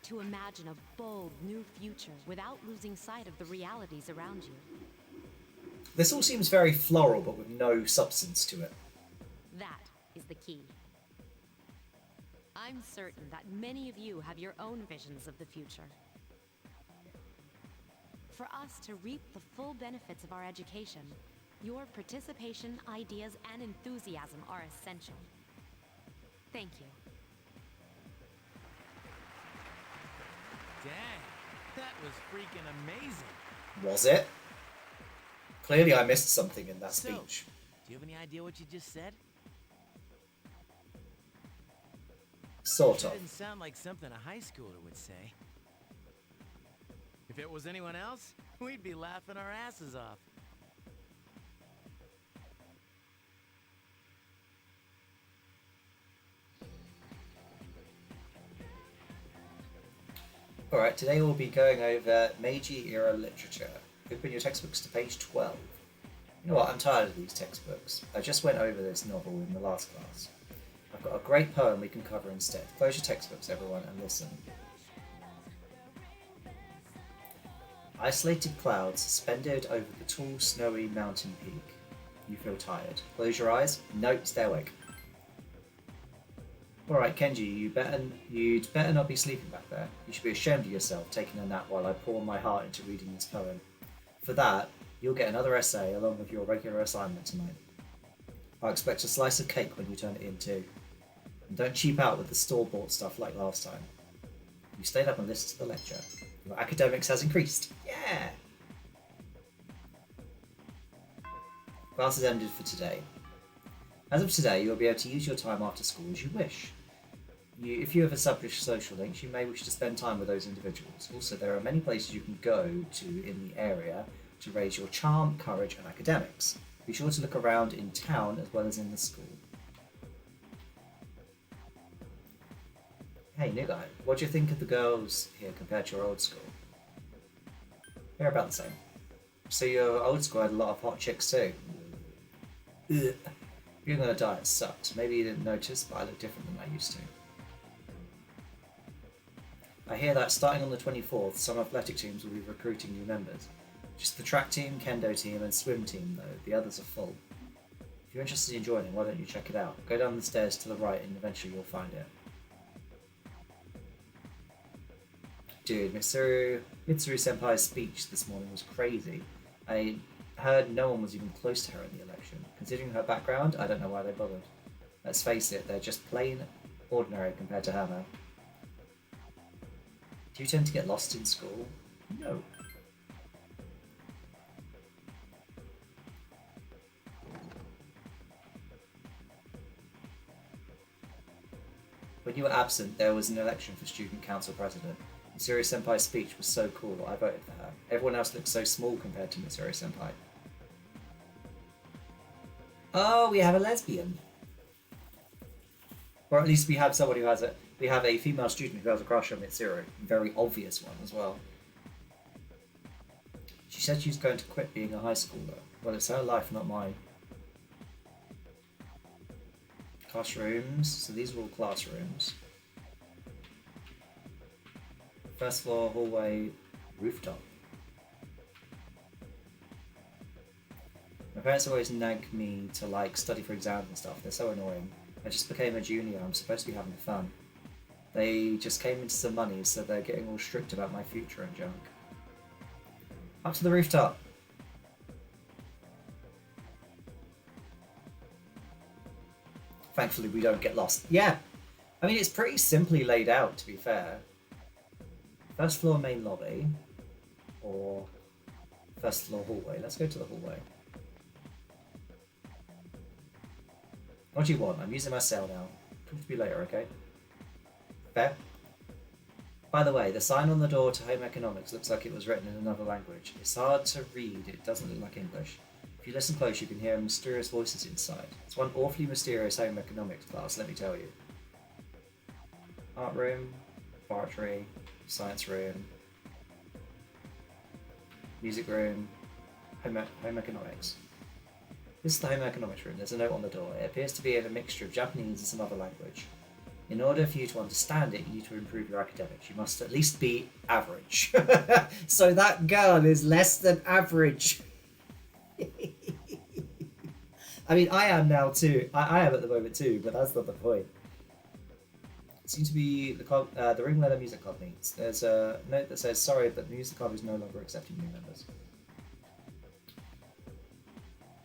To imagine a bold new future without losing sight of the realities around you. This all seems very floral, but with no substance to it. That is the key. I'm certain that many of you have your own visions of the future. For us to reap the full benefits of our education, your participation, ideas, and enthusiasm are essential. Thank you. Dang, that was freaking amazing. Was it? Clearly I missed something in that So, speech. do you have any idea what you just said? Sort Sure of. didn't sound like something a high schooler would say. If it was anyone else, we'd be laughing our asses off. Alright, today we'll be going over Meiji era literature. Open your textbooks to page 12. You know what, I'm tired of these textbooks. I just went over this novel in the last class. I've got a great poem we can cover instead. Close your textbooks, everyone, and listen. Isolated clouds suspended over the tall, snowy mountain peak. You feel tired. Close your eyes. Nope, stay awake. Alright, Kenji, you'd better not be sleeping back there. You should be ashamed of yourself taking a nap while I pour my heart into reading this poem. For that, you'll get another essay along with your regular assignment tonight. I expect a slice of cake when you turn it in too. And don't cheap out with the store-bought stuff like last time. You stayed up and listened to the lecture. Your academics has increased. Yeah! Class has ended for today. As of today, you'll be able to use your time after school as you wish. If you have established social links, you may wish to spend time with those individuals. Also, there are many places you can go to in the area to raise your charm, courage, and academics. Be sure to look around in town as well as in the school. Hey, new guy, what do you think of the girls here compared to your old school? They're about the same. So your old school had a lot of hot chicks too. Ugh. Being on a diet sucked. Maybe you didn't notice, but I look different than I used to. I hear that starting on the 24th, some athletic teams will be recruiting new members. Just the track team, kendo team, and swim team though. The others are full. If you're interested in joining, why don't you check it out? Go down the stairs to the right and eventually you'll find it. Dude, Mitsuru Senpai's speech this morning was crazy. I heard no one was even close to her in the election. Considering her background, I don't know why they bothered. Let's face it, they're just plain ordinary compared to her now. Do you tend to get lost in school? No. When you were absent, there was an election for student council president. Mitsuru Senpai's speech was so cool, I voted for her. Everyone else looked so small compared to Mitsuru Senpai. Oh, we have a lesbian. Or at least we have someone who has a... We have a female student who has a crush on Mitsuru. A very obvious one as well. She said she was going to quit being a high schooler. Well, it's her life, not mine. Classrooms. So these are all classrooms. First floor, hallway, rooftop. My parents always nag me to like study for exams and stuff. They're so annoying. I just became a junior. I'm supposed to be having fun. They just came into some money, so they're getting all strict about my future and junk. Up to the rooftop. Thankfully, we don't get lost. Yeah, I mean, it's pretty simply laid out, to be fair. First floor main lobby, or first floor hallway. Let's go to the hallway. What do you want? I'm using my cell now. Talk to me later, okay? Fair? By the way, the sign on the door to home economics looks like it was written in another language. It's hard to read, it doesn't look like English. If you listen close, you can hear mysterious voices inside. It's one awfully mysterious home economics class, let me tell you. Art room, laboratory, science room, music room, home economics. This is the home economics room. There's a note on the door. It appears to be in a mixture of Japanese and some other language. In order for you to understand it, you need to improve your academics. You must at least be average. So that girl is less than average. I mean, I am now too. I am at the moment too, but that's not the point. It seems to be the Ringleader Music Club meets. There's a note that says, sorry, but the music club is no longer accepting new members.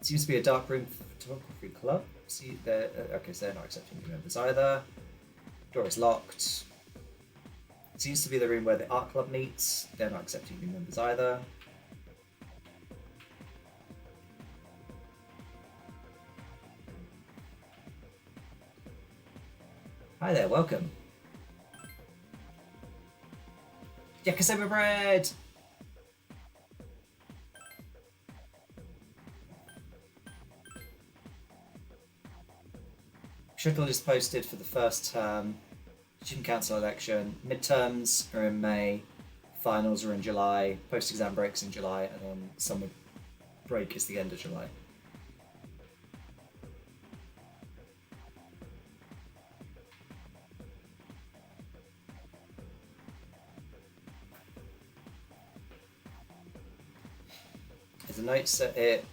It seems to be a dark room photography club. See, okay, so they're not accepting new members either. Door is locked. It seems to be the room where the art club meets. They're not accepting new members either. Hi there, welcome. Yakisoba bread! Schedule is posted for the first term, student council election. Midterms are in May, finals are in July, post-exam breaks in July, and then summer break is the end of July. There's a note,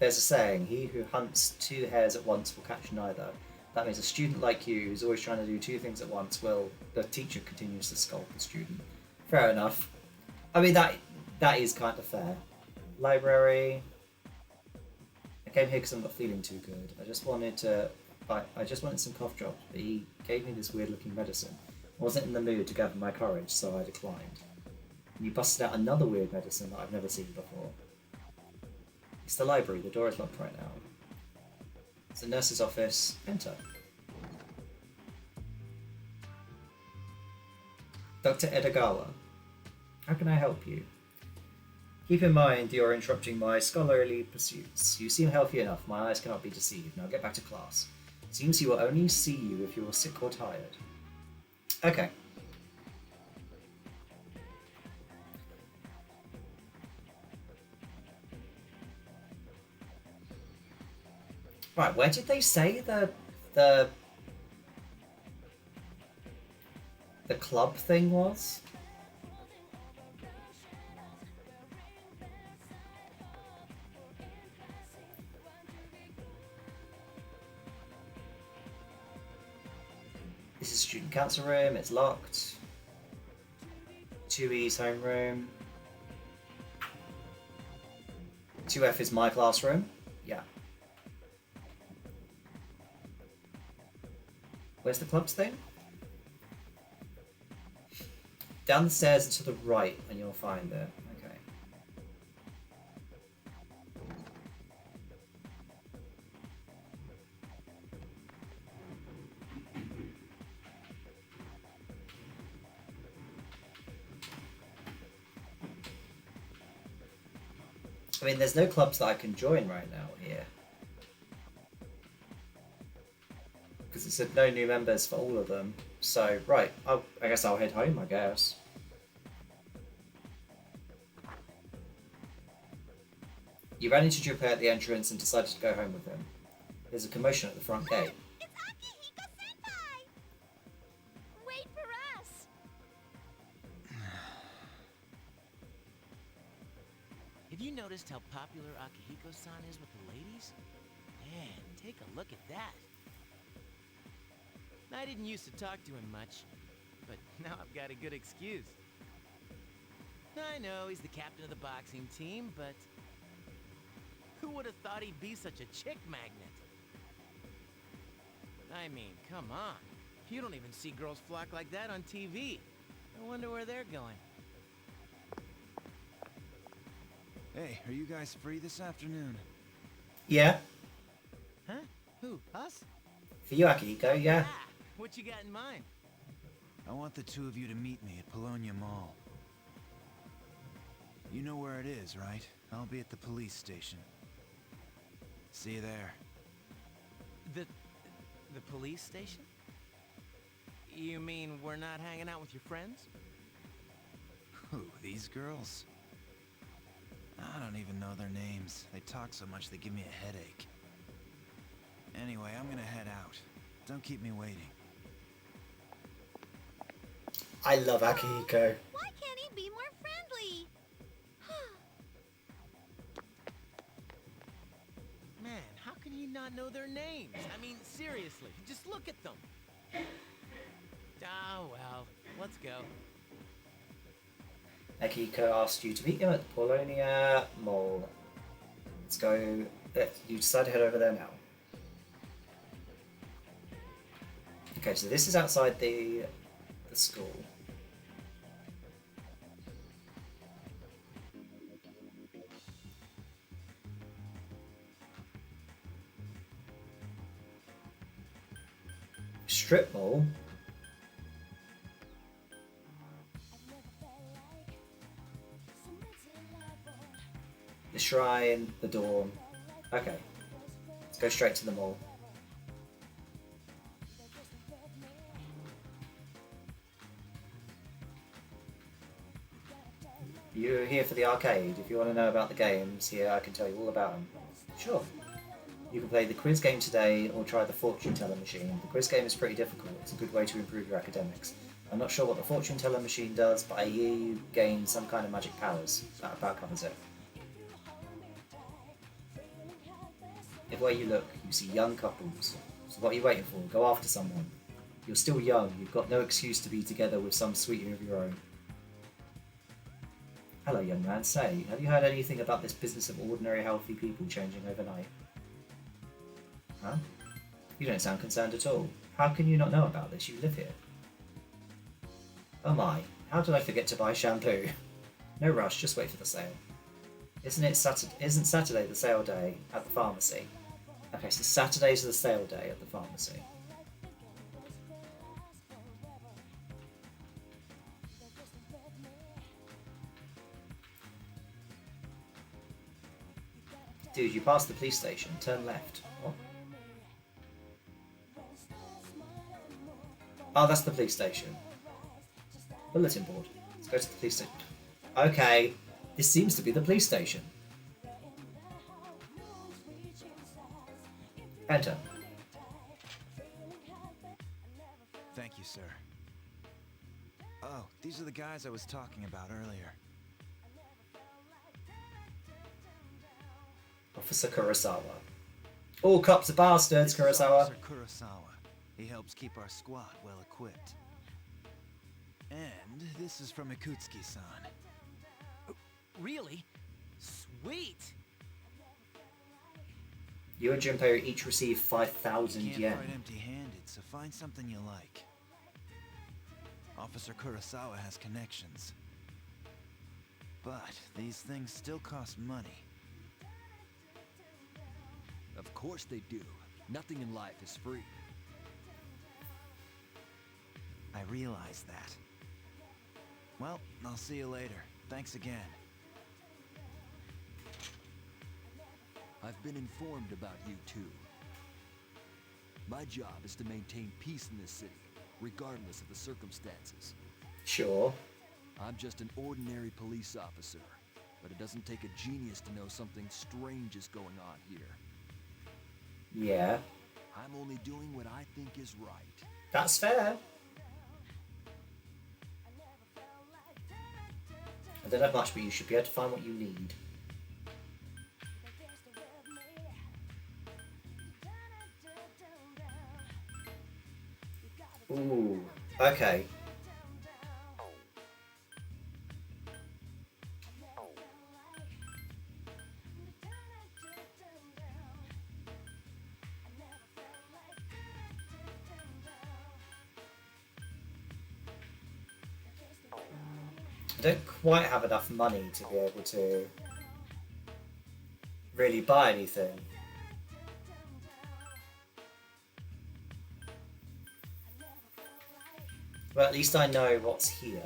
there's a saying, he who hunts two hares at once will catch neither. That means a student like you, who's always trying to do two things at once, the teacher continues to scold the student. Fair enough. I mean, that is kind of fair. Library. I came here because I'm not feeling too good. I just wanted some cough drops, but he gave me this weird looking medicine. I wasn't in the mood to gather my courage, so I declined. And you busted out another weird medicine that I've never seen before. It's the library. The door is locked right now. It's the nurse's office. Enter. Dr. Edagawa, how can I help you? Keep in mind you're interrupting my scholarly pursuits. You seem healthy enough. My eyes cannot be deceived. Now get back to class. Seems he will only see you if you're sick or tired. Okay. Right, where did they say the club thing was? This is student council room, it's locked. 2E's homeroom. 2F is my classroom. Yeah. Where's the clubs thing? Down the stairs and to the right, and you'll find it. Okay. I mean, there's no clubs that I can join right now here. Because it said no new members for all of them. So, right, I guess I'll head home, I guess. You ran into Junpei at the entrance and decided to go home with him. There's a commotion at the front gate. It's Akihiko-senpai! Wait for us! Have you noticed how popular Akihiko-san is with the ladies? Man, take a look at that. I didn't used to talk to him much, but now I've got a good excuse. I know he's the captain of the boxing team, but who would have thought he'd be such a chick magnet? I mean, come on. You don't even see girls flock like that on TV. I wonder where they're going. Hey, are you guys free this afternoon? Yeah. Huh? Who? Us? For you, Akihiko, yeah. What you got in mind? I want the two of you to meet me at Polonia Mall. You know where it is, right? I'll be at the police station. See you there. The police station? You mean we're not hanging out with your friends? Who, these girls? I don't even know their names. They talk so much they give me a headache. Anyway, I'm gonna head out. Don't keep me waiting. I love Akihiko. Why can't he be more friendly? Man, how can he not know their names? I mean, seriously, just look at them. Oh, well, let's go. Akihiko asked you to meet him at the Polonia Mall. Let's go. You decide to head over there now. Okay, so this is outside the school. Strip mall? The shrine, the dawn. Okay. Let's go straight to the mall. You're here for the arcade. If you want to know about the games, here I can tell you all about them. Sure. You can play the quiz game today or try the fortune teller machine. The quiz game is pretty difficult. It's a good way to improve your academics. I'm not sure what the fortune teller machine does, but I hear you gain some kind of magic powers. That about covers it. Everywhere you look, you see young couples. So what are you waiting for? Go after someone. You're still young. You've got no excuse to be together with some sweetie of your own. Hello, young man. Say, have you heard anything about this business of ordinary healthy people changing overnight? Huh? You don't sound concerned at all. How can you not know about this? You live here. Oh my, how did I forget to buy shampoo? No rush, just wait for the sale. Isn't Saturday the sale day at the pharmacy? Okay, so Saturday's the sale day at the pharmacy. Dude, you passed the police station. Turn left. What? Oh, that's the police station. Bulletin board. Let's go to the police station. Okay, this seems to be the police station. Enter. Thank you, sir. Oh, these are the guys I was talking about earlier. Officer Kurosawa. All cops are bastards, Kurosawa. Officer Kurosawa. He helps keep our squad well equipped. And this is from Ikutsuki-san. Really? Sweet! You and Junpei each receive 5,000 You can't yen. fight empty-handed, so find something you like. Officer Kurosawa has connections. But these things still cost money. Of course they do. Nothing in life is free. I realize that. Well, I'll see you later. Thanks again. I've been informed about you too. My job is to maintain peace in this city, regardless of the circumstances. Sure. I'm just an ordinary police officer, but it doesn't take a genius to know something strange is going on here. Yeah. I'm only doing what I think is right. That's fair. I don't have much, but you should be able to find what you need. Ooh, okay. I don't quite have enough money to be able to really buy anything. But at least I know what's here.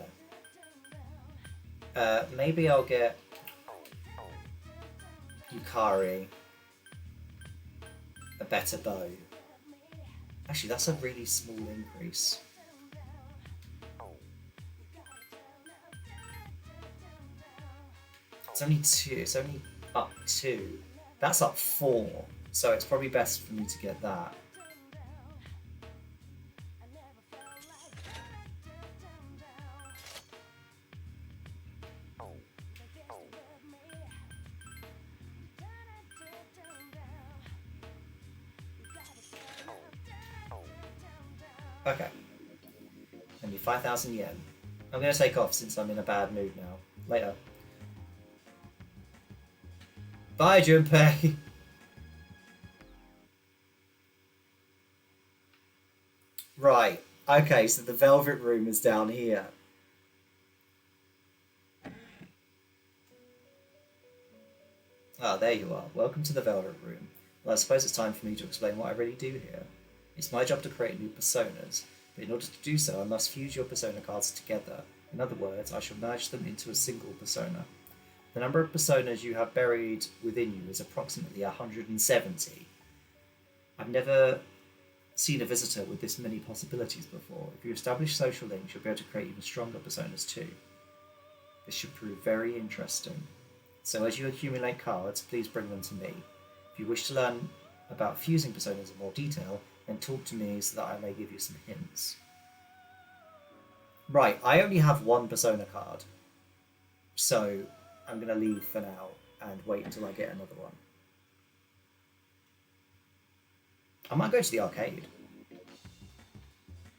Maybe I'll get Yukari a better bow. Actually, that's a really small increase. It's only 2. It's only up 2. That's up 4. So it's probably best for me to get that. Okay. I need 5,000 yen. I'm going to take off since I'm in a bad mood now. Later. Bye, Junpei! Right. Okay, so the Velvet Room is down here. Ah, there you are. Welcome to the Velvet Room. Well, I suppose it's time for me to explain what I really do here. It's my job to create new personas, but in order to do so, I must fuse your persona cards together. In other words, I shall merge them into a single persona. The number of personas you have buried within you is approximately 170. I've never seen a visitor with this many possibilities before. If you establish social links, you'll be able to create even stronger personas too. This should prove very interesting. So as you accumulate cards, please bring them to me. If you wish to learn about fusing personas in more detail, then talk to me so that I may give you some hints. Right, I only have one persona card, so I'm going to leave for now and wait until I get another one. I might go to the arcade.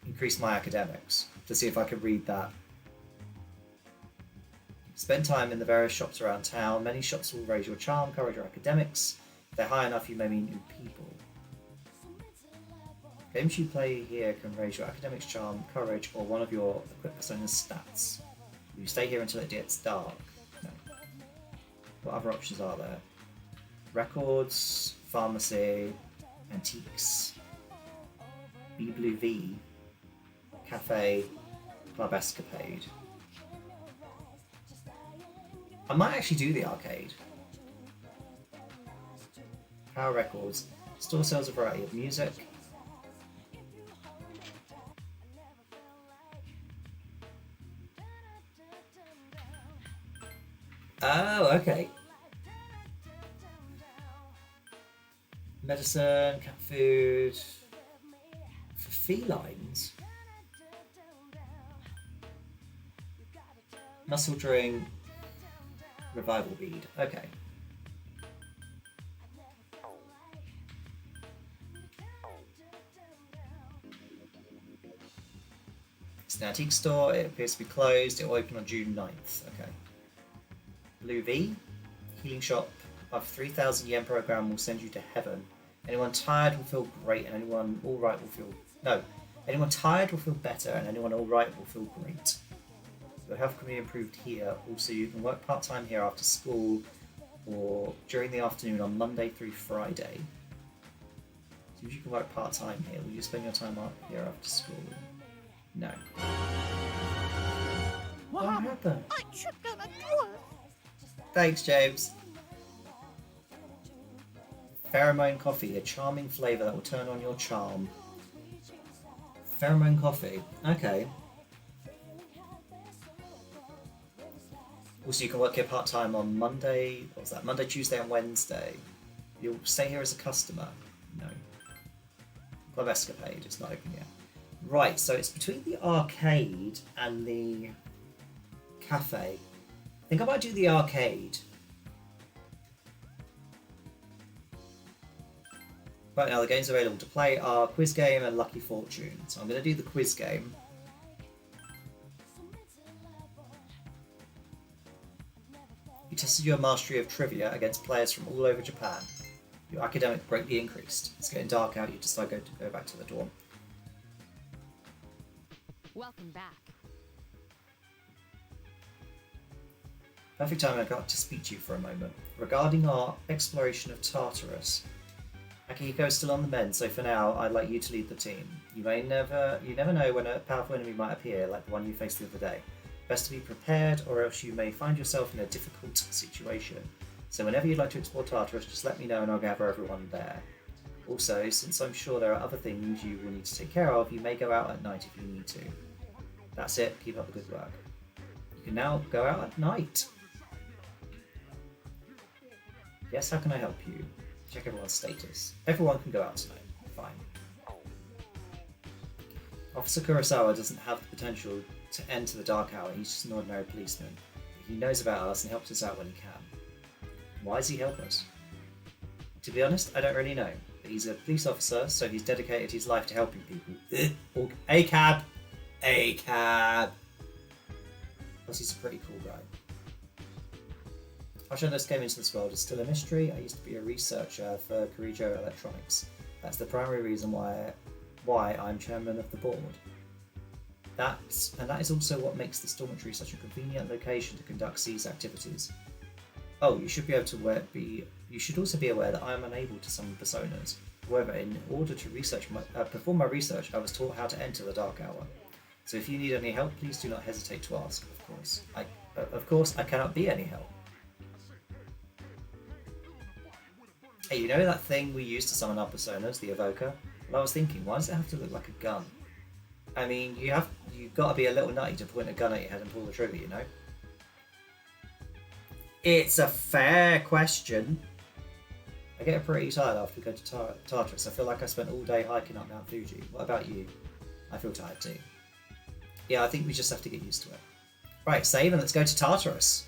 Increase my academics to see if I can read that. Spend time in the various shops around town. Many shops will raise your charm, courage, or academics. If they're high enough, you may meet new people. Games you play here can raise your academics, charm, courage, or one of your equipped persona's stats. You stay here until it gets dark. No. What other options are there? Records, pharmacy, antiques, B-Blue-V, cafe, club escapade. I might actually do the arcade. Power Records. Store sells a variety of music. Oh, okay. Medicine, cat food. For felines. Muscle drink. Revival bead. Okay. It's an antique store. It appears to be closed. It will open on June 9th. Okay. Blue V. Healing shop of 3,000 yen program will send you to heaven. Anyone tired will feel great, and anyone alright will feel... No. Anyone tired will feel better, and anyone alright will feel great. Your health can be improved here. Also, you can work part-time here after school or during the afternoon on Monday through Friday. So if you can work part-time here, will you spend your time up here after school? No. What happened? I tripped on a door. Thanks, James. Pheromone coffee, a charming flavour that will turn on your charm. Pheromone coffee. Okay. Also, you can work here part-time on Monday, what was that? Monday, Tuesday and Wednesday. You'll stay here as a customer. No. Club Escapade, it's not open yet. Right, so it's between the arcade and the cafe. I think I might do the arcade. Right now, the games available to play are Quiz Game and Lucky Fortune. So I'm going to do the Quiz Game. You tested your mastery of trivia against players from all over Japan. Your academic greatly increased. It's getting dark out, you decide to go back to the dorm. Welcome back. Perfect time I got to speak to you for a moment. Regarding our exploration of Tartarus, Akihiko is still on the mend, so for now, I'd like you to lead the team. You never know when a powerful enemy might appear, like the one you faced the other day. Best to be prepared, or else you may find yourself in a difficult situation. So whenever you'd like to explore Tartarus, just let me know and I'll gather everyone there. Also, since I'm sure there are other things you will need to take care of, you may go out at night if you need to. That's it, keep up the good work. You can now go out at night. Yes, how can I help you? Check everyone's status. Everyone can go out tonight. Fine. Officer Kurosawa doesn't have the potential to enter the Dark Hour. He's just an ordinary policeman. He knows about us and helps us out when he can. Why does he help us? To be honest, I don't really know. But he's a police officer, so he's dedicated his life to helping people. A cab! A cab! Plus he's a pretty cool guy. How Shendos came into this world is still a mystery. I used to be a researcher for Kirijo Electronics. That's the primary reason why I'm chairman of the board. That is also what makes this dormitory such a convenient location to conduct these activities. Oh, you should be able to you should also be aware that I am unable to summon personas. However, in order to perform my research, I was taught how to enter the Dark Hour. So if you need any help, please do not hesitate to ask. Of course, I cannot be any help. Hey, you know that thing we use to summon our personas, the evoker? Well, I was thinking, why does it have to look like a gun? I mean, you've got to be a little nutty to point a gun at your head and pull the trigger, you know? It's a fair question. I get pretty tired after we go to Tartarus. I feel like I spent all day hiking up Mount Fuji. What about you? I feel tired too. Yeah, I think we just have to get used to it. Right, save and let's go to Tartarus.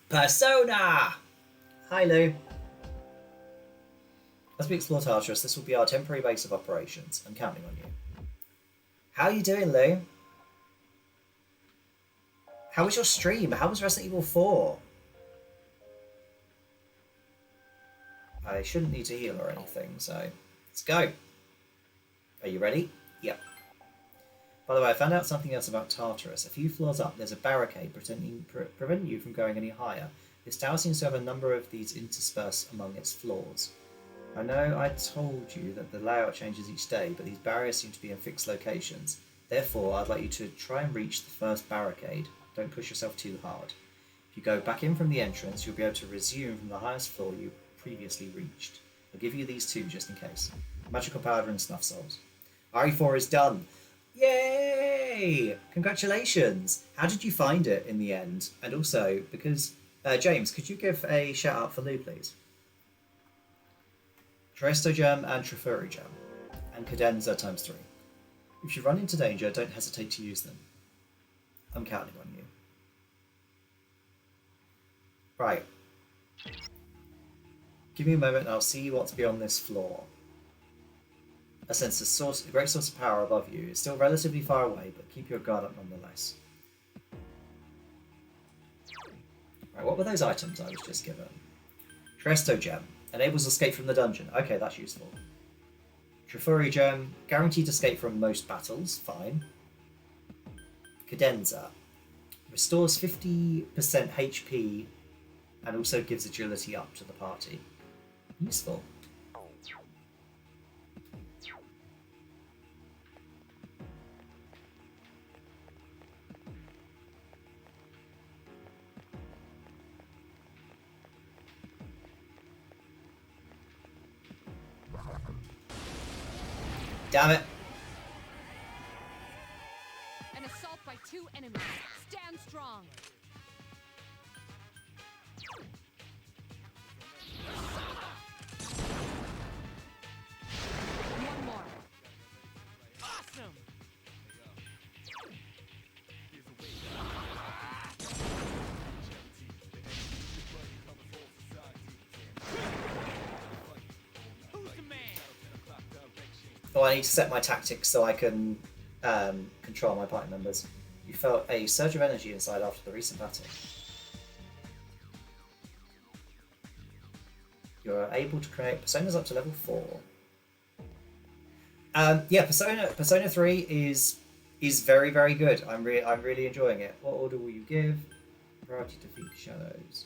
Persona! Hi, Lou. As we explore Tartarus, this will be our temporary base of operations. I'm counting on you. How are you doing, Lou? How was your stream? How was Resident Evil 4? I shouldn't need to heal or anything, so let's go. Are you ready? Yep. By the way, I found out something else about Tartarus. A few floors up, there's a barricade preventing you from going any higher. This tower seems to have a number of these interspersed among its floors. I know I told you that the layout changes each day, but these barriers seem to be in fixed locations. Therefore, I'd like you to try and reach the first barricade. Don't push yourself too hard. If you go back in from the entrance, you'll be able to resume from the highest floor you previously reached. I'll give you these two just in case. Magical powder and snuff salts. RE4 is done. Yay! Congratulations! How did you find it in the end? And also, because James, could you give a shout out for Lou, please? Tresto Gem and Trifuri Gem, and Cadenza ×3. If you run into danger, don't hesitate to use them. I'm counting on you. Right. Give me a moment and I'll see what's beyond this floor. A sense of source, a great source of power above you. It's still relatively far away, but keep your guard up nonetheless. Right, what were those items I was just given? Tresto Gem. Enables escape from the dungeon. Okay, that's useful. Trifuri Gem. Guaranteed escape from most battles. Fine. Cadenza. Restores 50% HP and also gives agility up to the party. Useful. Damn it. An assault by 2 enemies. Stand strong. One more. Awesome! Who's the man? Oh, I need to set my tactics so I can control my party members. You felt a surge of energy inside after the recent battle. You're able to create personas up to level 4. Yeah, Persona 3 is very, very good. I'm really enjoying it. What order will you give? Priority to defeat shadows.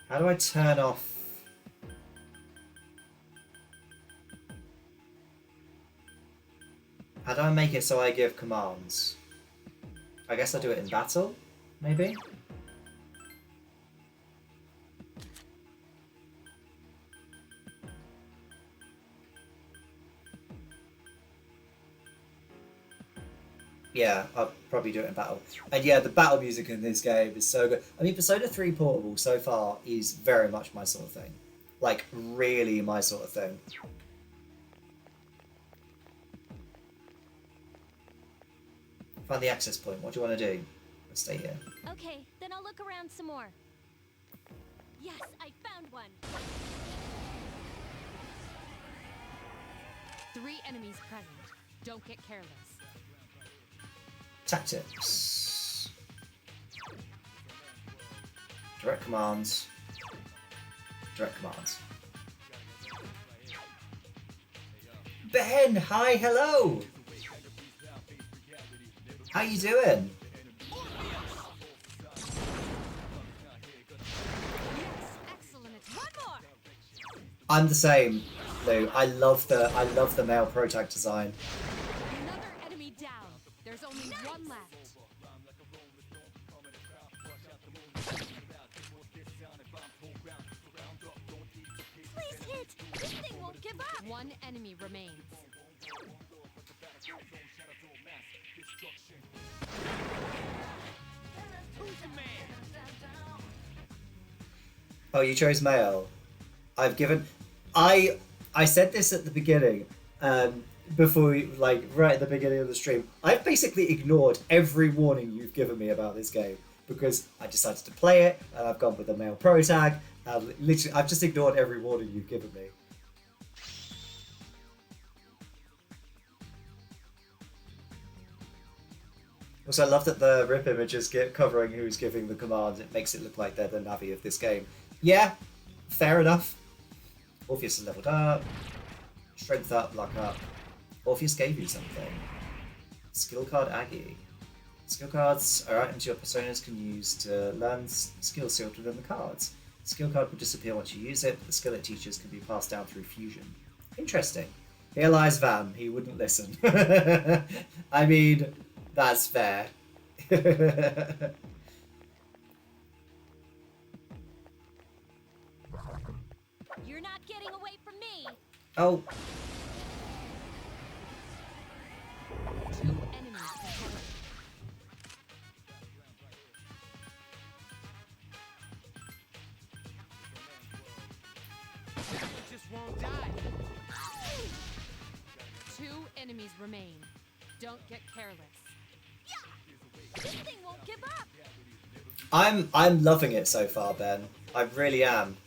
How do I turn off? How do I make it so I give commands? I guess I'll do it in battle, maybe? Yeah, I'll probably do it in battle. And yeah, the battle music in this game is so good. I mean, Persona 3 Portable so far is very much my sort of thing. Like, really my sort of thing. Find the access point. What do you want to do? Let's stay here. Okay, then I'll look around some more. Yes, I found one. 3 enemies present. Don't get careless. Tactics. Direct commands. Direct commands. Ben, hi, hello. How you doing? I'm the same, Lou. I love the male protag design. Another enemy down. There's only one left. Please hit! This thing won't give up! 1 enemy remains. Who's the man? Oh, you chose male. I've given. I said this at the beginning, before we, like right at the beginning of the stream. I've basically ignored every warning you've given me about this game because I decided to play it, and I've gone with the male pro tag. Literally, I've just ignored every warning you've given me. Also, I love that the rip images get covering who's giving the commands. It makes it look like they're the Navi of this game. Yeah, fair enough. Orpheus is leveled up. Strength up, luck up. Orpheus gave you something. Skill card Aggie. Skill cards are items your personas can use to learn skills sealed within the cards. The skill card will disappear once you use it, but the skill it teaches can be passed down through fusion. Interesting. Here lies Vam. He wouldn't listen. I mean, that's fair. Oh. Two enemies detected. Just won't die. Two enemies remain. Don't get careless. This thing won't give up! I'm loving it so far, Ben. I really am.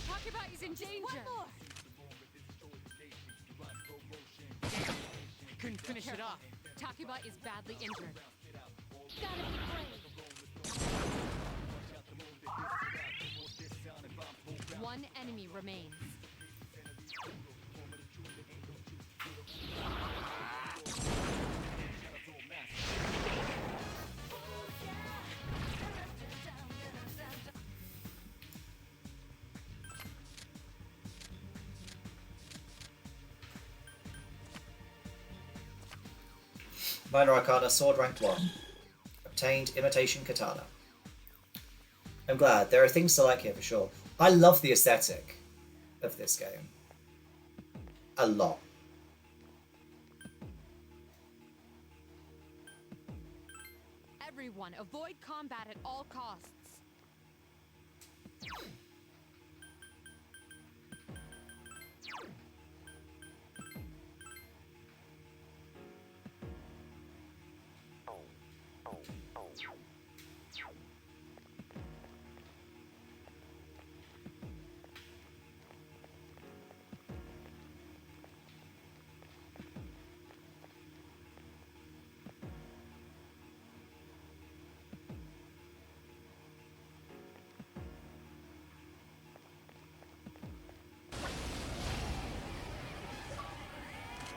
Takuba is in danger. Couldn't finish it off. Takuba is badly injured. Gotta be brave. One enemy remains. Minor Arcana, Sword ranked 1. Obtained Imitation Katana. I'm glad. There are things to like here for sure. I love the aesthetic of this game. A lot. Everyone, avoid combat at all costs.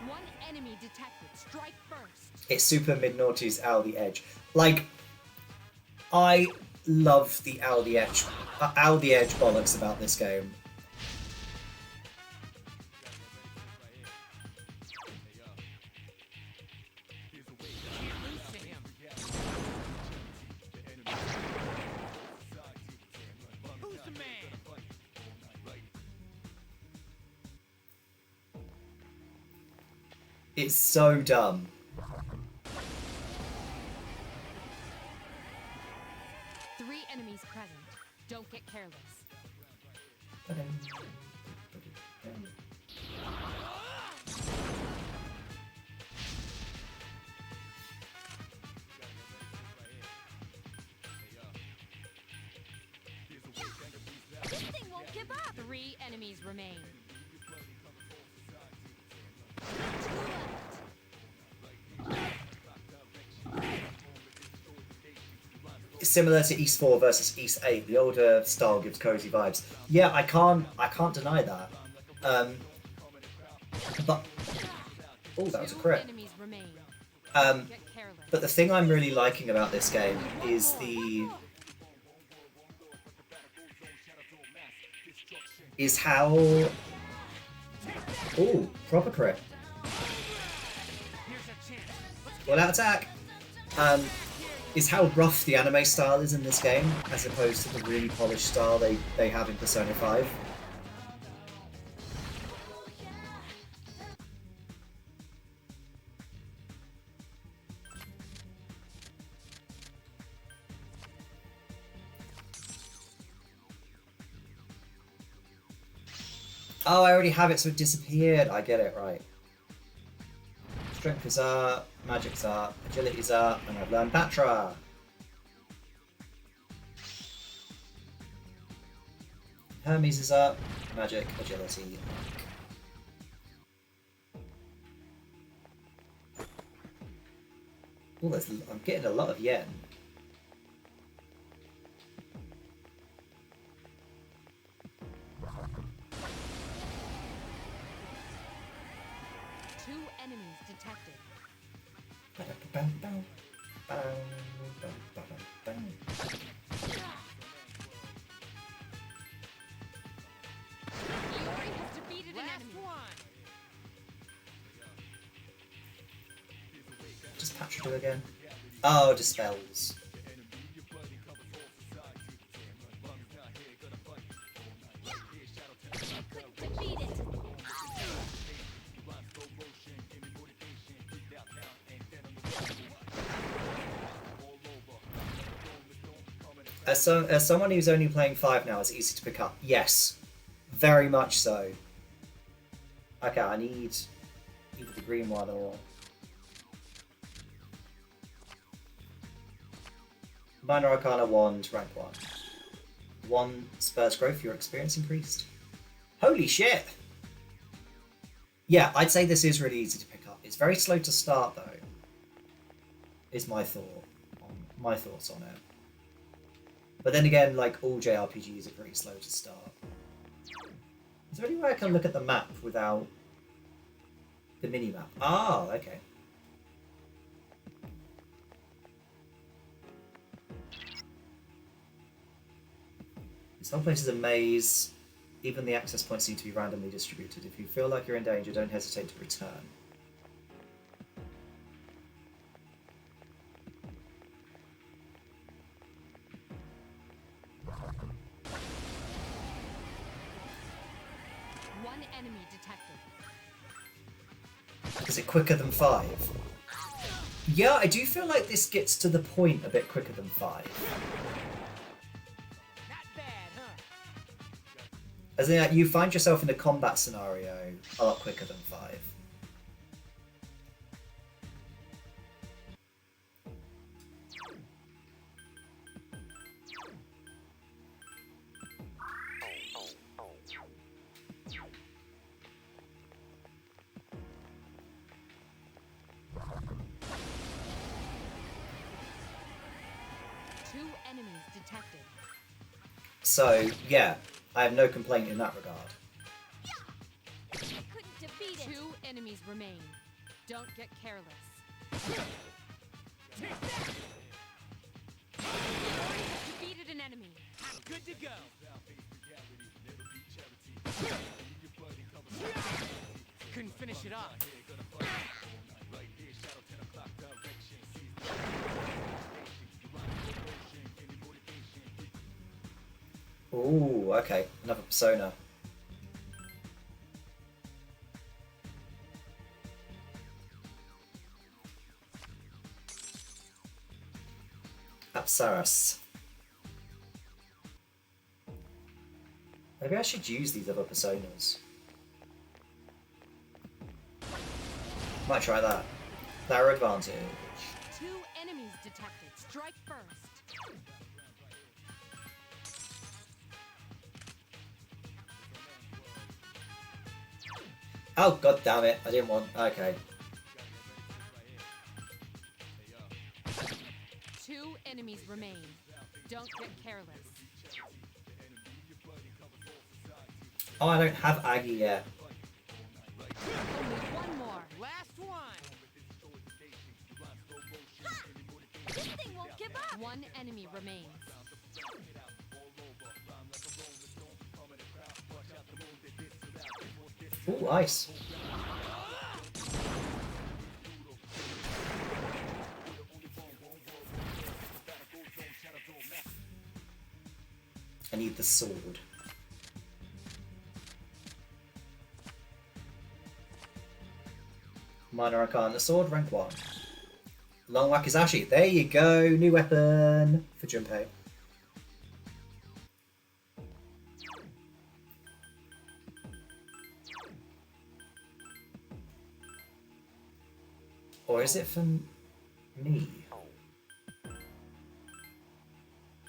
One enemy detected. Strike first. It's super mid-noughties Al the Edge. Like, I love the Al the Edge bollocks about this game. Who's the man? It's so dumb. Three enemies present. Don't get careless. This thing won't give up! Three enemies remain. It's similar to East 4 versus East 8. The older style gives cozy vibes. Yeah, I can't deny that. But oh, that was a crit. Enemies remain. But the thing I'm really liking about this game is how oh, proper crit. Full out attack. Is how rough the anime style is in this game, as opposed to the really polished style they have in Persona 5. Oh, I already have it, so it disappeared. I get it, right. Strength is up, magic's up, agility's up, and I've learned Batra. Hermes is up, magic, agility. Oh, I'm getting a lot of yen. Two enemies detected. Iori has defeated an enemy. Does Patra do again? Oh, dispels. As someone who's only playing 5 now, is it easy to pick up? Yes. Very much so. Okay, I need either the green one or... Minor Arcana Wand, rank 1. 1 Spurs growth, your experience increased. Holy shit! Yeah, I'd say this is really easy to pick up. It's very slow to start, though. Is my thoughts on it. But then again, like all JRPGs are pretty slow to start. Is there any way I can look at the map without the mini-map? Ah, okay. This whole place is a maze. Even the access points seem to be randomly distributed. If you feel like you're in danger, don't hesitate to return. One enemy detected. Is it quicker than 5? Yeah, I do feel like this gets to the point a bit quicker than 5. As in, like, you find yourself in a combat scenario a lot quicker than 5. Two enemies detected. So, yeah, I have no complaint in that regard. Two enemies remain. Don't get careless. Defeated an enemy. Good to go. Couldn't finish it off. Ooh, okay, another persona. Apsaras. Maybe I should use these other personas. Might try that. Power advantage. Two enemies detected. Strike first. Oh, god damn it, I didn't want... Okay. Two enemies remain. Don't get careless. Oh, I don't have Aggie yet. Only one more. Last one. This thing won't give up. One enemy remains. Ooh, ice. I need the sword. Minor Arcana sword, rank 1. Long Wakizashi, there you go, new weapon for Junpei. Or is it for me?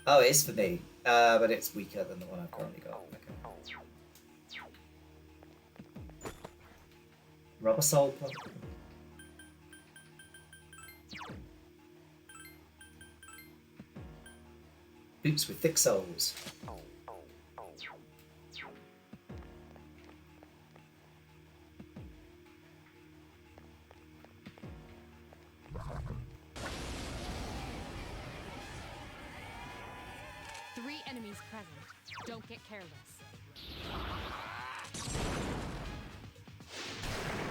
Oh, it is for me, but it's weaker than the one I've currently got. Okay. Rubber soul plug. Boots with thick soles. Three enemies present. Don't get careless.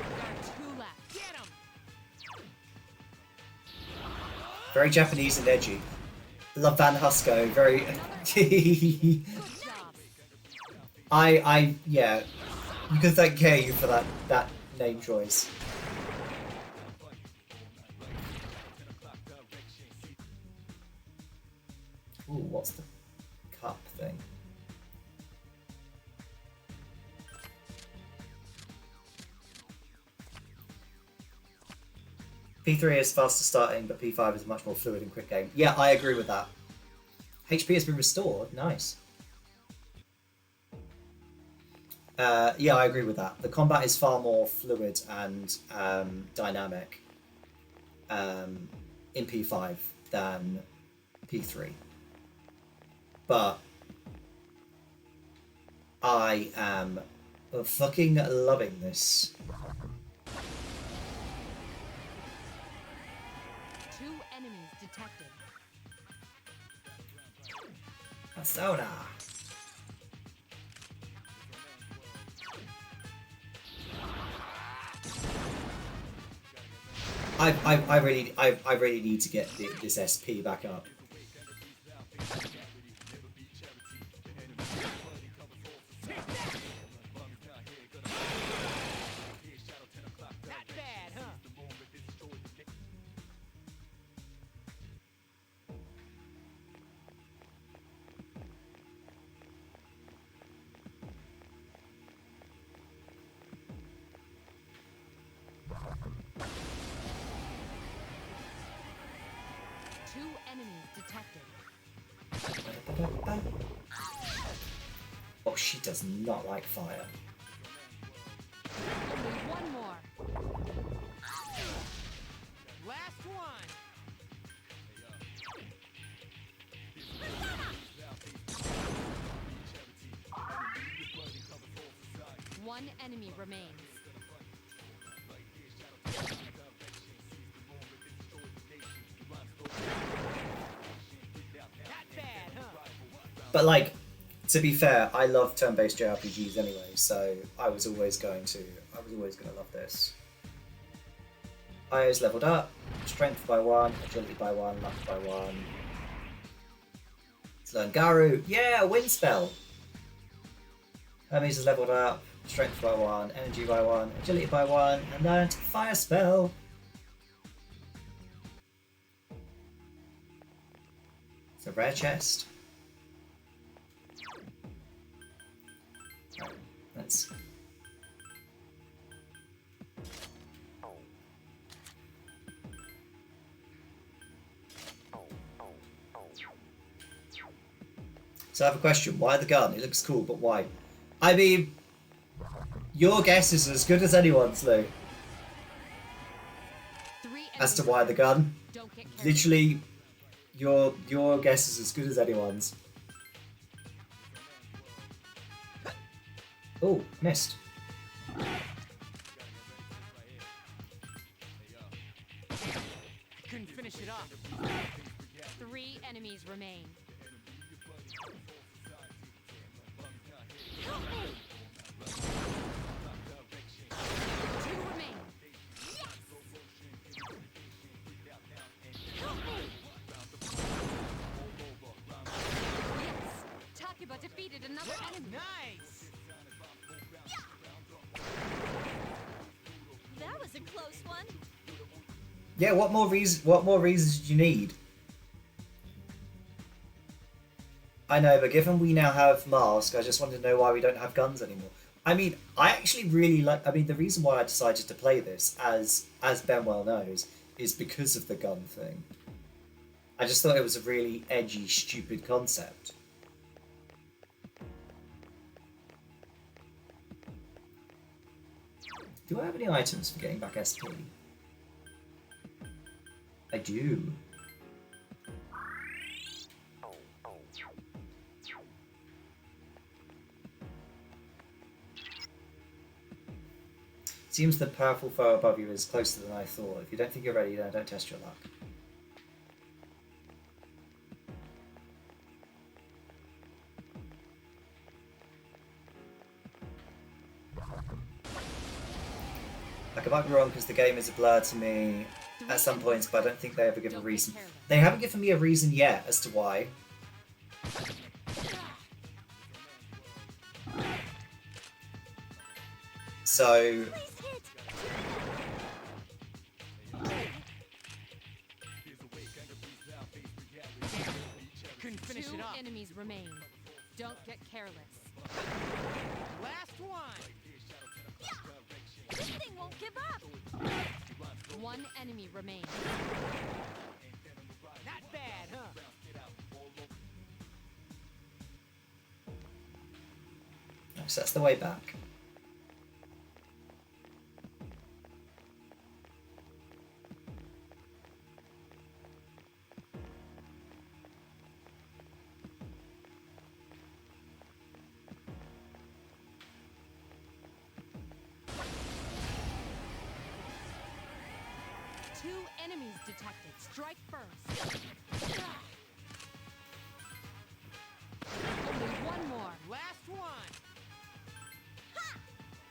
There are two left. Get them! Very Japanese and edgy. Love Van Husco, very... yeah. You can thank KU for that name choice. Ooh, what's the cup thing. P3 is faster starting, but P5 is a much more fluid and quick game. Yeah, I agree with that. HP has been restored. Nice. Yeah, I agree with that. The combat is far more fluid and dynamic in P5 than P3. But I am fucking loving this. 2 enemies detected. Persona. I really need to get this SP back up. Oh, she does not like fire. Only one more. Last one. One enemy remains. But like, to be fair, I love turn-based JRPGs anyway, so I was always gonna love this. IO's leveled up, strength by 1, agility by 1, luck by 1. Let's learn Garu. Yeah, wind spell. Hermes has leveled up, strength by 1, energy by 1, agility by 1, and learned fire spell. It's a rare chest. Right, let's. So I have a question. Why the gun? It looks cool, but why? I mean, your guess is as good as anyone's, Lou. As to why the gun. Literally, your guess is as good as anyone's. Oh, missed. Couldn't finish it off. 3 enemies remain. Help me! 2 remain. Help me! Yes, Takuba defeated another enemy. Nice. That was a close one. Yeah, what more reasons did you need? I know, but given we now have Mask, I just wanted to know why we don't have guns anymore. I mean, I actually really like... I mean, the reason why I decided to play this, as Ben well knows, is because of the gun thing. I just thought it was a really edgy, stupid concept. Do I have any items for getting back SP? I do. Seems the powerful foe above you is closer than I thought. If you don't think you're ready, then don't test your luck. Like, I might be wrong because the game is a blur to me at some points, but I don't think they ever give a reason. They haven't given me a reason yet as to why. So... couldn't finish Two it off. enemies remain. Don't get careless. Last one. This thing won't give up. One enemy remains. Not bad, huh? So that's the way back. Two enemies detected. Strike first. Only one more. Last one.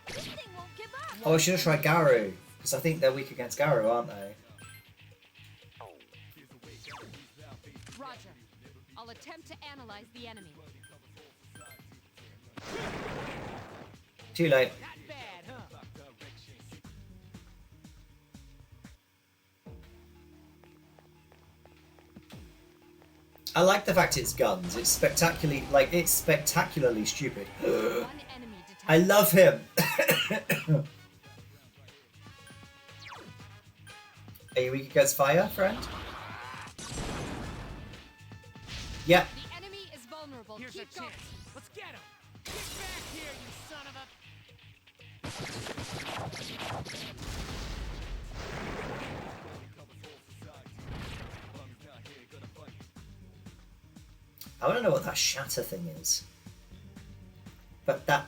This thing won't give up. Oh, I should have tried Garu, because I think they're weak against Garu, aren't they? Roger. I'll attempt to analyze the enemy. Too late. Not bad, huh? I like the fact it's guns. It's spectacularly stupid. One enemy detected. I love him. Are you weak against fire, friend? Yep. The enemy is vulnerable. Here's Keep a going. chance. Let's get him. Get back here, you son of a... I want to know what that shatter thing is. But the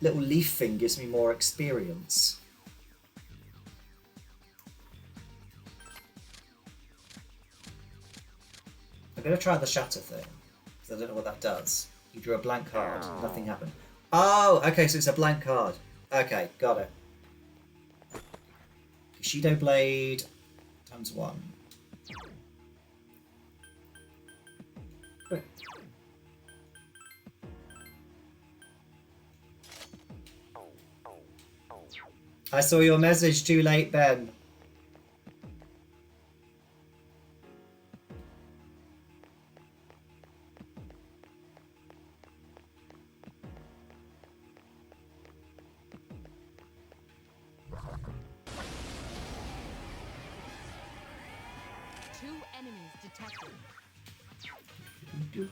little leaf thing gives me more experience. I'm going to try the shatter thing, because I don't know what that does. You drew a blank card, nothing happened. Oh, okay, so it's a blank card. Okay, got it. Kishido Blade times 1. Great. I saw your message too late, Ben. Two enemies detected. You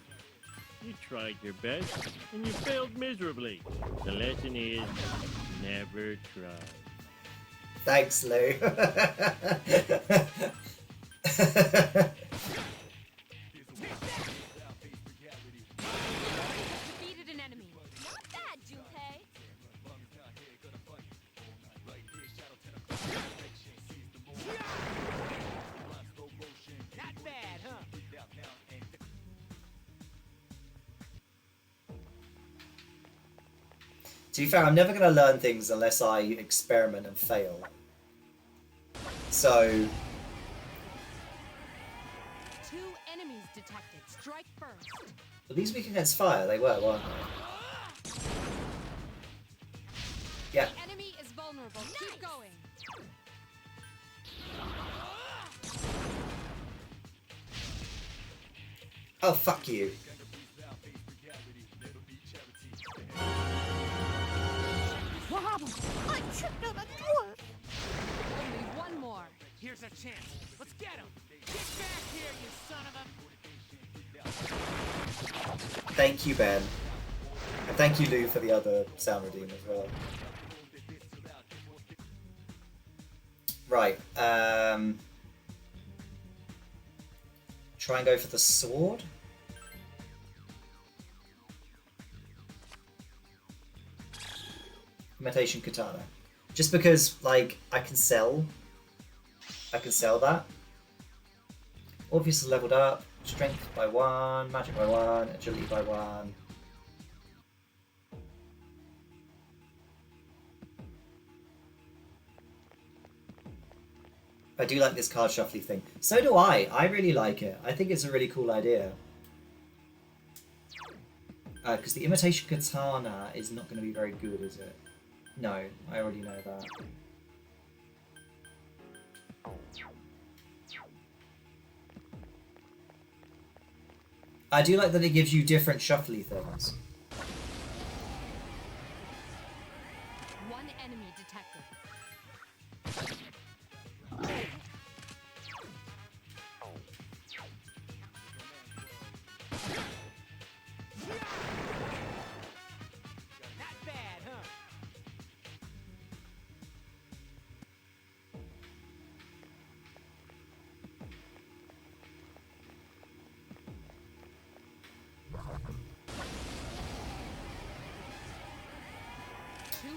tried your best, and you failed miserably. The lesson is, never try. Thanks, Lou. Defeated an enemy. Not bad, Junpei. Not bad, huh? To be fair, I'm never going to learn things unless I experiment and fail. So, Two enemies detected. Strike first. were these weak against fire? They were, weren't they? Yeah. The enemy is vulnerable. Keep going. Oh, fuck you. What happened? I tripped on a door. Only one more. Here's a chance. Let's get him. Get back here, you son of a... Thank you, Ben. And thank you, Lou, for the other sound redeem as well. Right. Try and go for the sword. Imitation katana. Just because, like, I can sell that. Obviously leveled up. Strength by 1, magic by 1, agility by 1. I do like this card shuffling thing. So do I. I really like it. I think it's a really cool idea. Because the imitation katana is not going to be very good, is it? No, I already know that. I do like that it gives you different shuffly things. One enemy detected. Not bad, huh?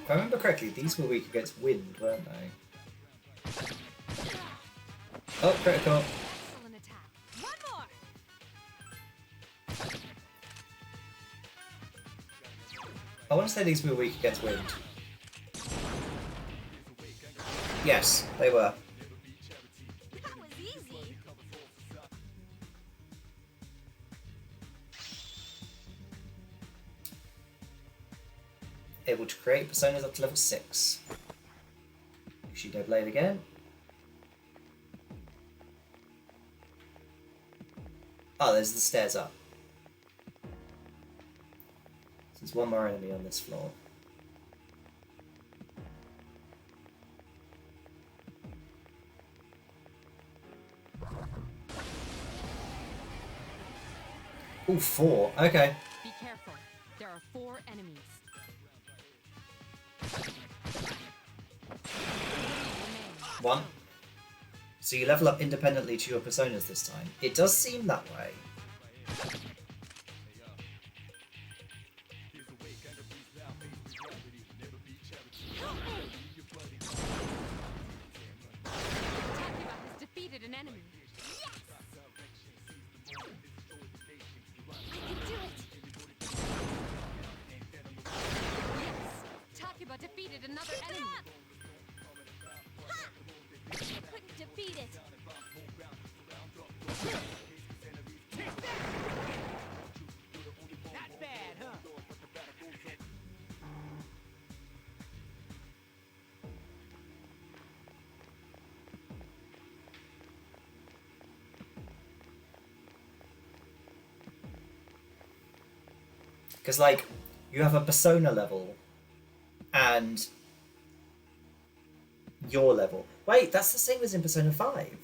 If I remember correctly, these were weak against wind, weren't they? Oh, critical. Excellent attack. One more. I want to say these were weak against wind. Yes, they were. That was easy. Able to create personas up to level 6. Bushido Blade again. Oh, there's the stairs up. So there's one more enemy on this floor. Ooh, 4. Okay. Be careful. There are 4 enemies. One. So you level up independently to your personas this time. It does seem that way. Takeba has defeated an enemy. I can do it. Yes, Takeba defeated another enemy. Couldn't defeat it. Not bad, huh? Because, like, you have a persona level and your level. Wait, that's the same as in Persona 5.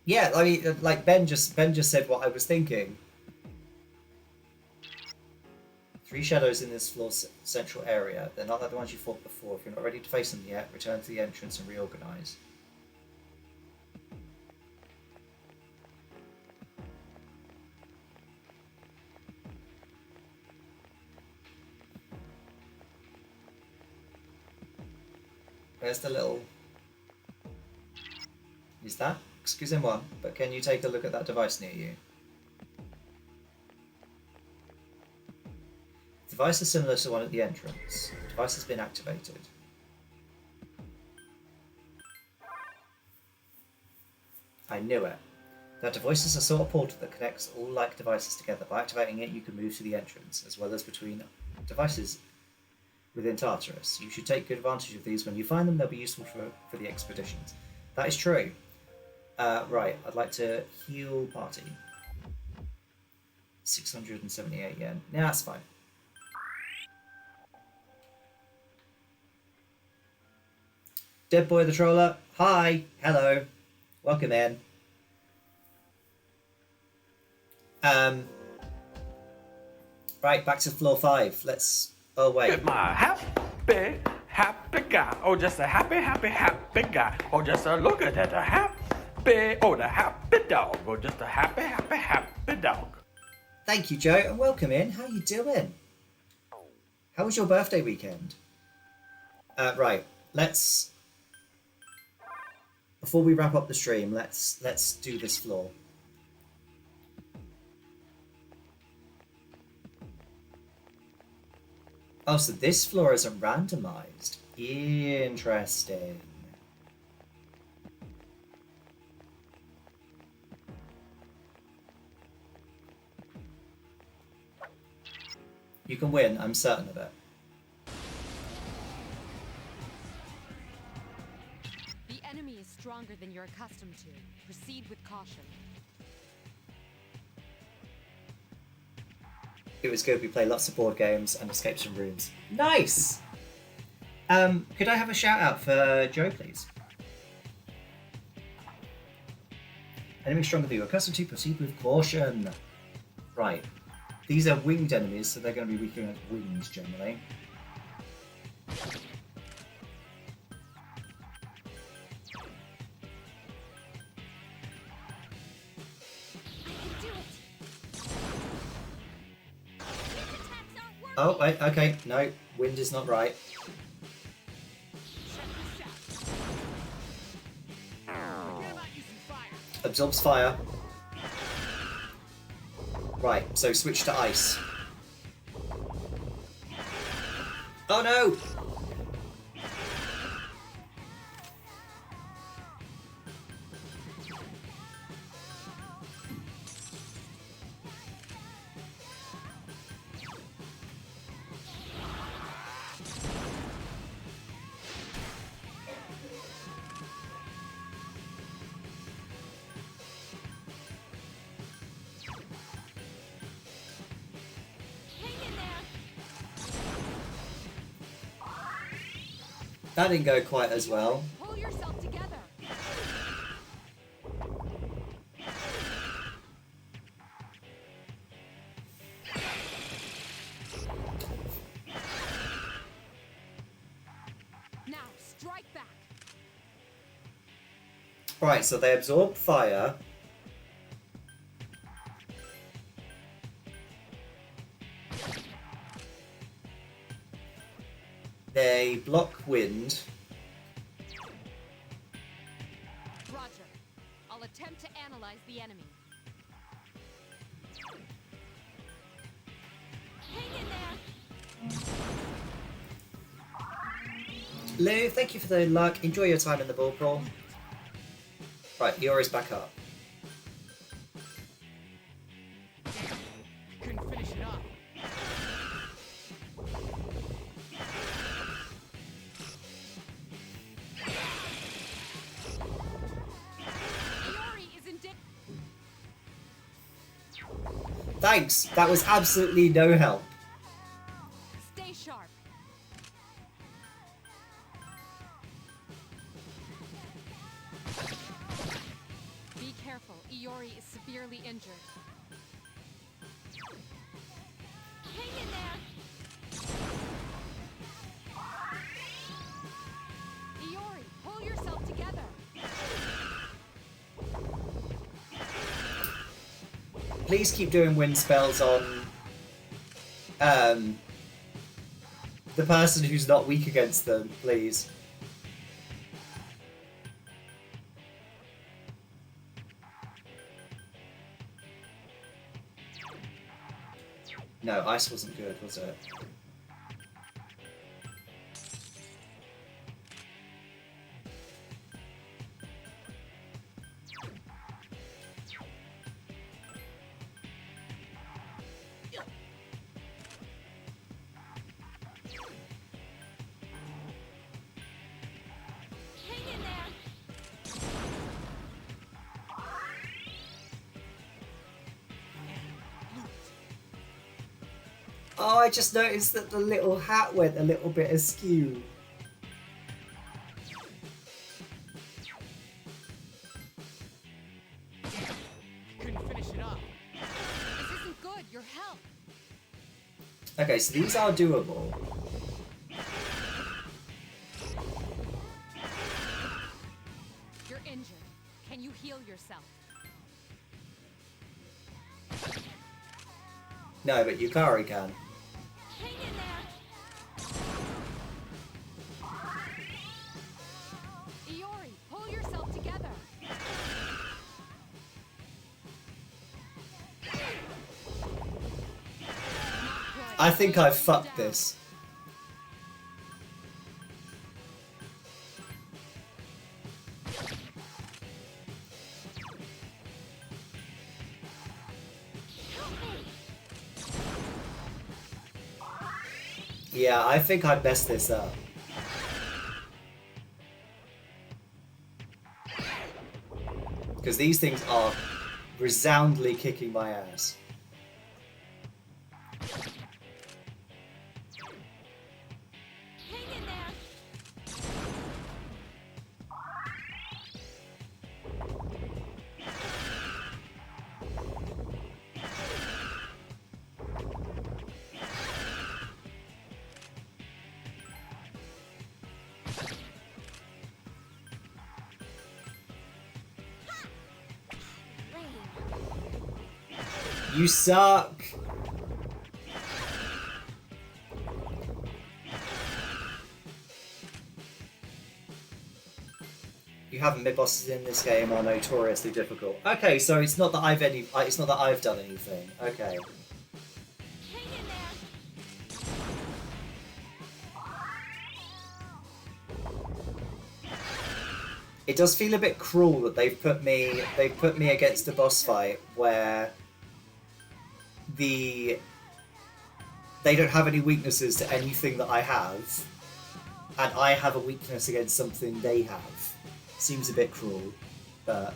Yeah, I mean, like Ben just said what I was thinking. 3 shadows in this floor's central area. They're not like the ones you fought before. If you're not ready to face them yet, return to the entrance and reorganize. Where's the little... Is that? Excusez-moi, but can you take a look at that device near you? The device is similar to the one at the entrance. The device has been activated. I knew it. That device is a sort of portal that connects all like devices together. By activating it, you can move to the entrance, as well as between devices within Tartarus. You should take good advantage of these when you find them. They'll be useful for the expeditions. That is true. Right, I'd like to heal party. 678 yen. Yeah, that's fine. Dead Boy the Troller. Hi. Hello. Welcome in. Right, back to floor 5. Let's... Oh, wait. Get my happy guy. Oh, just a happy guy. Oh, just a look at that, a happy, oh, the happy dog. Oh, just a happy dog. Thank you, Joe, and welcome in. How you doing? How was your birthday weekend? Right, let's... Before we wrap up the stream, let's do this floor. Oh, so this floor isn't randomized. Interesting. You can win, I'm certain of it. Be enemy is stronger than you're accustomed to. Proceed with caution. It was good. We played lots of board games and escaped some rooms. Nice! Could I have a shout out for Joe, please? Enemy stronger than you're accustomed to. Proceed with caution. Right. These are winged enemies, so they're going to be weaker against wings generally. Oh, wait, okay, no, wind is not right. Absorbs fire. Right, so switch to ice. Oh no! That didn't go quite as well. Pull yourself together. Now strike back. Right, so they absorb fire. They block wind. Roger. I'll attempt to analyze the enemy. Hang in there. Lou, thank you for the luck. Enjoy your time in the ball pool. Right, Iori's back up. Couldn't finish it off. Thanks, that was absolutely no help. Stay sharp. Be careful. Iori is severely injured. Hang in there. Iori, pull yourself together. Please keep doing wind spells on the person who's not weak against them, please. No, ice wasn't good, was it? Hang in there. Oh, I just noticed that the little hat went a little bit askew. Couldn't finish it off. This isn't good. Your help. Okay, so these are doable. You're injured. Can you heal yourself? No, but Yukari can. Hang in there. Iori, pull yourself together. I think I fucked this. Yeah, I think I messed this up. Because these things are resoundingly kicking my ass. You suck! You haven't mid bosses in this game are notoriously difficult. Okay, so it's not that I've done anything. Okay. It does feel a bit cruel that they've put me against a boss fight where they don't have any weaknesses to anything that I have, and I have a weakness against something they have. Seems a bit cruel, but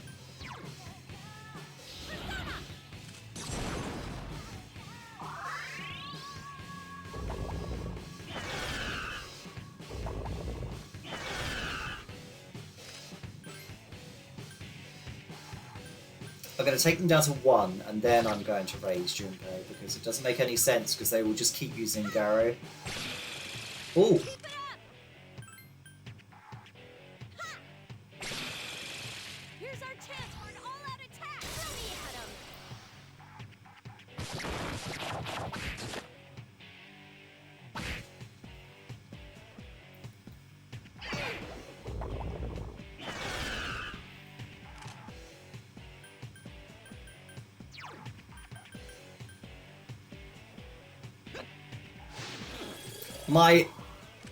I'm going to take them down to 1, and then I'm going to raise Junpei, because it doesn't make any sense, because they will just keep using Garo. Ooh! Here's our chance for an all-out attack! Throw me at him!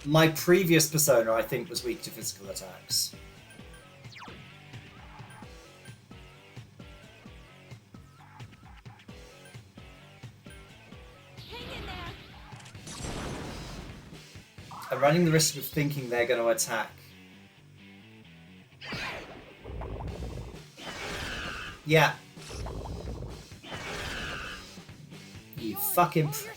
My previous persona, I think, was weak to physical attacks. I'm running the risk of thinking they're going to attack. Yeah. You fucking prick.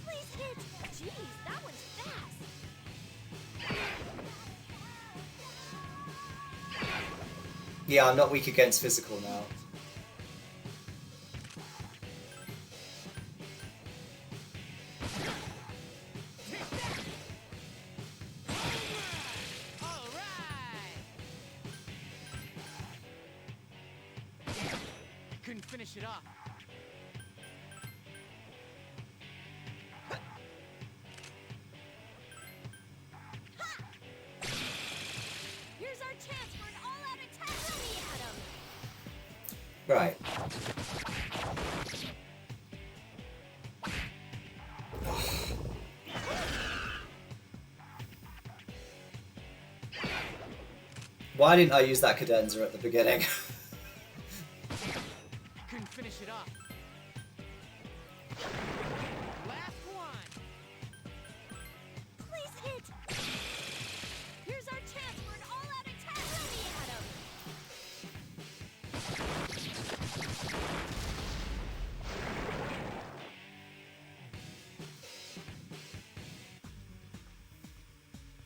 Please hit! Jeez, that one's fast! Yeah, I'm not weak against physical now. Couldn't finish it off. Here's our chance for an all-out attack! Throw me at him! Right. Why didn't I use that cadenza at the beginning? Couldn't finish it off. Last one. Please hit! Here's our chance for an all-out attack! Throw me at him!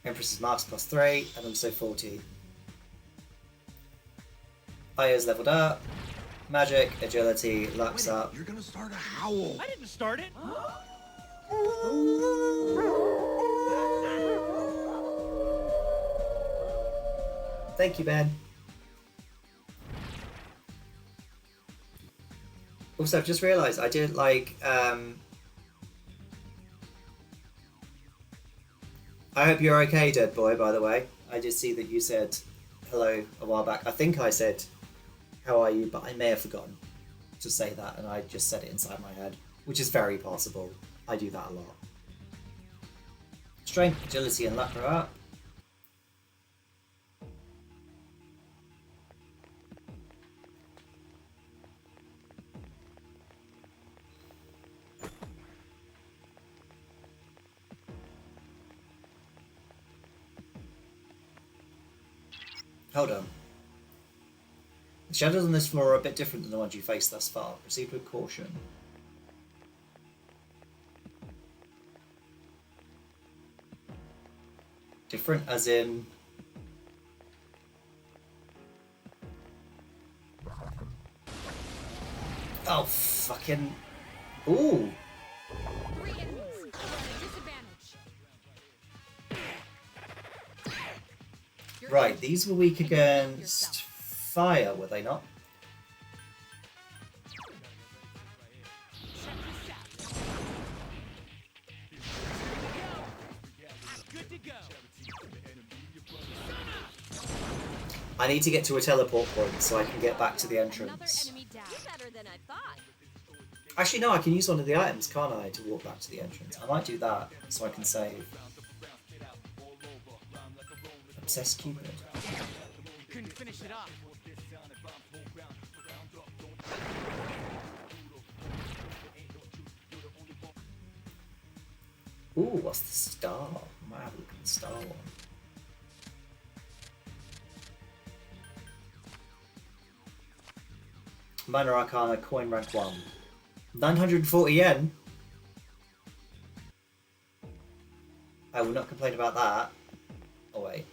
Empress's Marks +3, and also 40. Aya's leveled up. Magic, agility, luck's up. You're gonna start a howl. I didn't start it. Thank you, Ben. Also, I've just realised I did like I hope you're okay, dead boy, by the way. I did see that you said hello a while back. I think I said, how are you? But I may have forgotten to say that, and I just said it inside my head, which is very possible. I do that a lot. Strength, agility, and luck are up. Hold on. The shadows on this floor are a bit different than the ones you faced thus far. Proceed with caution. Different as in... Oh, fucking... Ooh! Right, these were weak against fire, were they not? I need to get to a teleport point so I can get back to the entrance. Actually, no, I can use one of the items, can't I, to walk back to the entrance? I might do that so I can save. Obsessed Cupid. Couldn't finish it off. Ooh, what's the star? I might have a look at the star one. Minor Arcana, coin rank 1. 940 yen? I will not complain about that. Oh wait.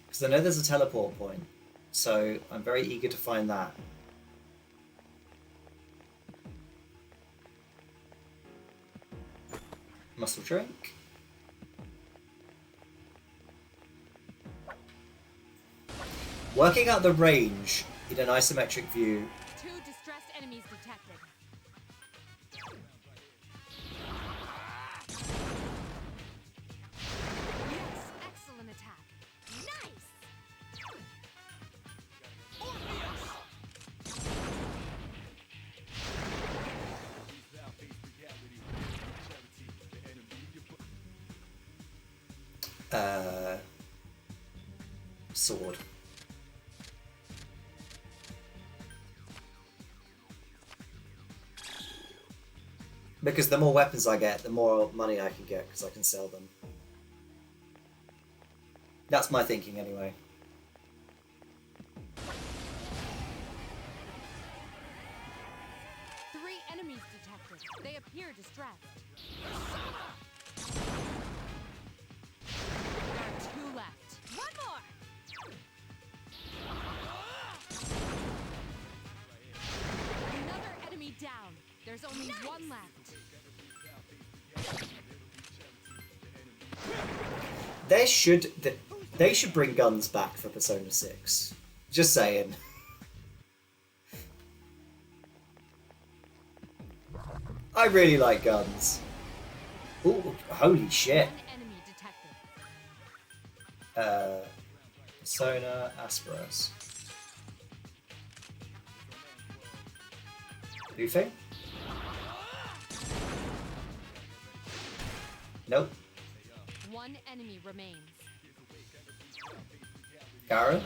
Because I know there's a teleport point, so I'm very eager to find that. Muscle drink. Working out the range in an isometric view. 2 distressed enemies detected. Yes, excellent attack. Nice. Sword. Because the more weapons I get, the more money I can get because I can sell them. That's my thinking anyway. Three enemies detected. They appear distressed. There are 2 left. One more! Another enemy down. There's only one left. They should bring guns back for Persona 6. Just saying. I really like guns. Ooh, holy shit. One enemy detected. Persona Asperus. Luffy? Nope. One enemy remains. Gara?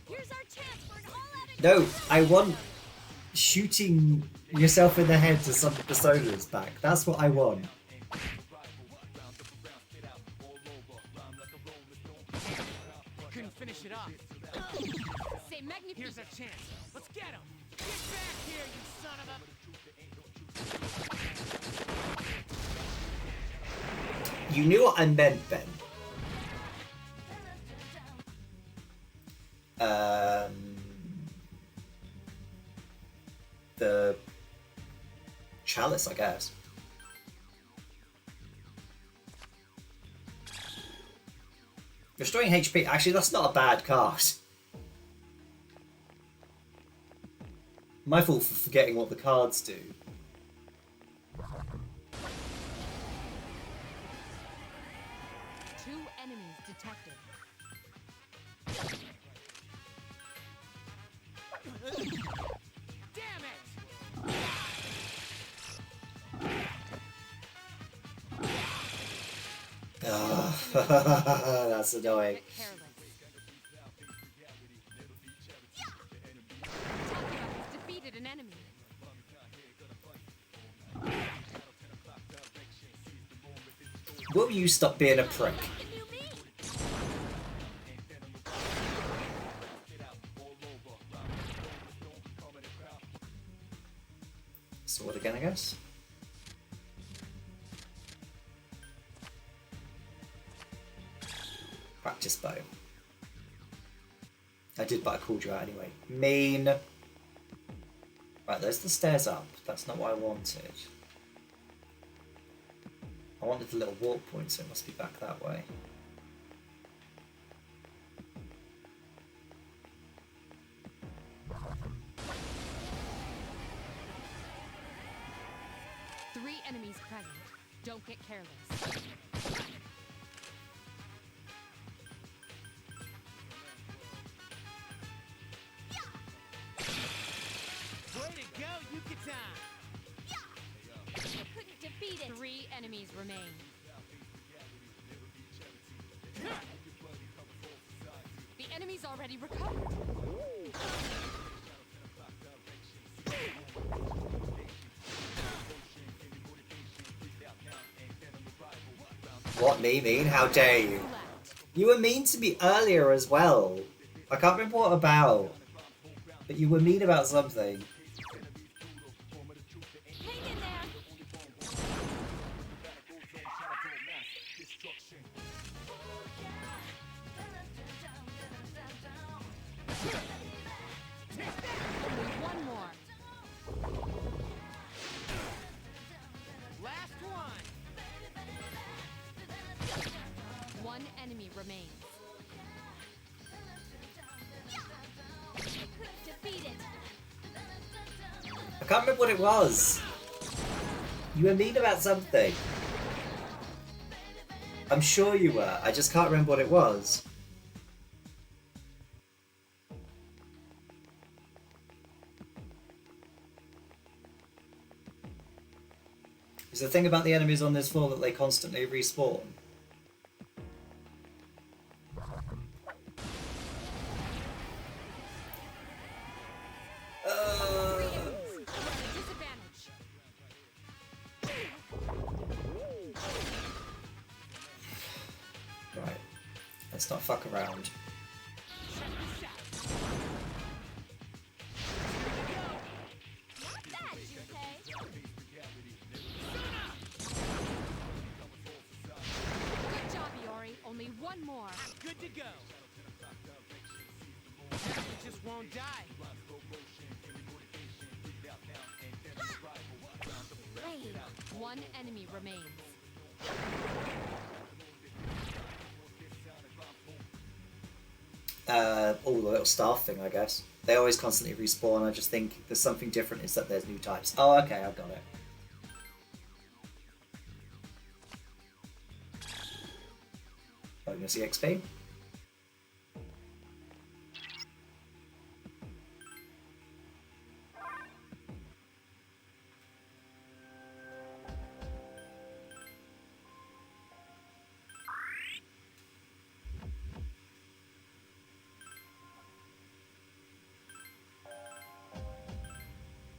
Here's our chance for an all-out. No, I want shooting yourself in the head to some personas back. That's what I want. Couldn't finish it off. Say magnifique. Here's our chance. Let's get him. Get back here, you son of a... You knew what I meant, Ben. The chalice, I guess. Restoring HP. Actually, that's not a bad card. My fault for forgetting what the cards do. Two enemies detected. Damn it! Oh, that's annoying. Defeated an enemy. Will you stop being a prick? Sword again, I guess. Practice bow. I did, but I called you out anyway. Mean. Right, there's the stairs up. That's not what I wanted. I wanted the little walk point, so it must be back that way. Three enemies present. Don't get careless. Way to go, Yucatan! Couldn't defeat it. Three enemies remain. The enemy's already recovered. What, me mean? How dare you? You were mean to me earlier as well. I can't remember what about. But you were mean about something. One more. Last one! One enemy remains. Defeat it. I can't remember what it was. You were mean about something. I'm sure you were. I just can't remember what it was. Is the thing about the enemies on this floor that they constantly respawn? Right. Let's not fuck around. Good job, Iori. Only one more. Good to go! It just won't die. One enemy remains. Oh, the little staff thing, I guess. They always constantly respawn. I just think there's something different is that there's new types. Oh, okay, I've got it. Bonus EXP.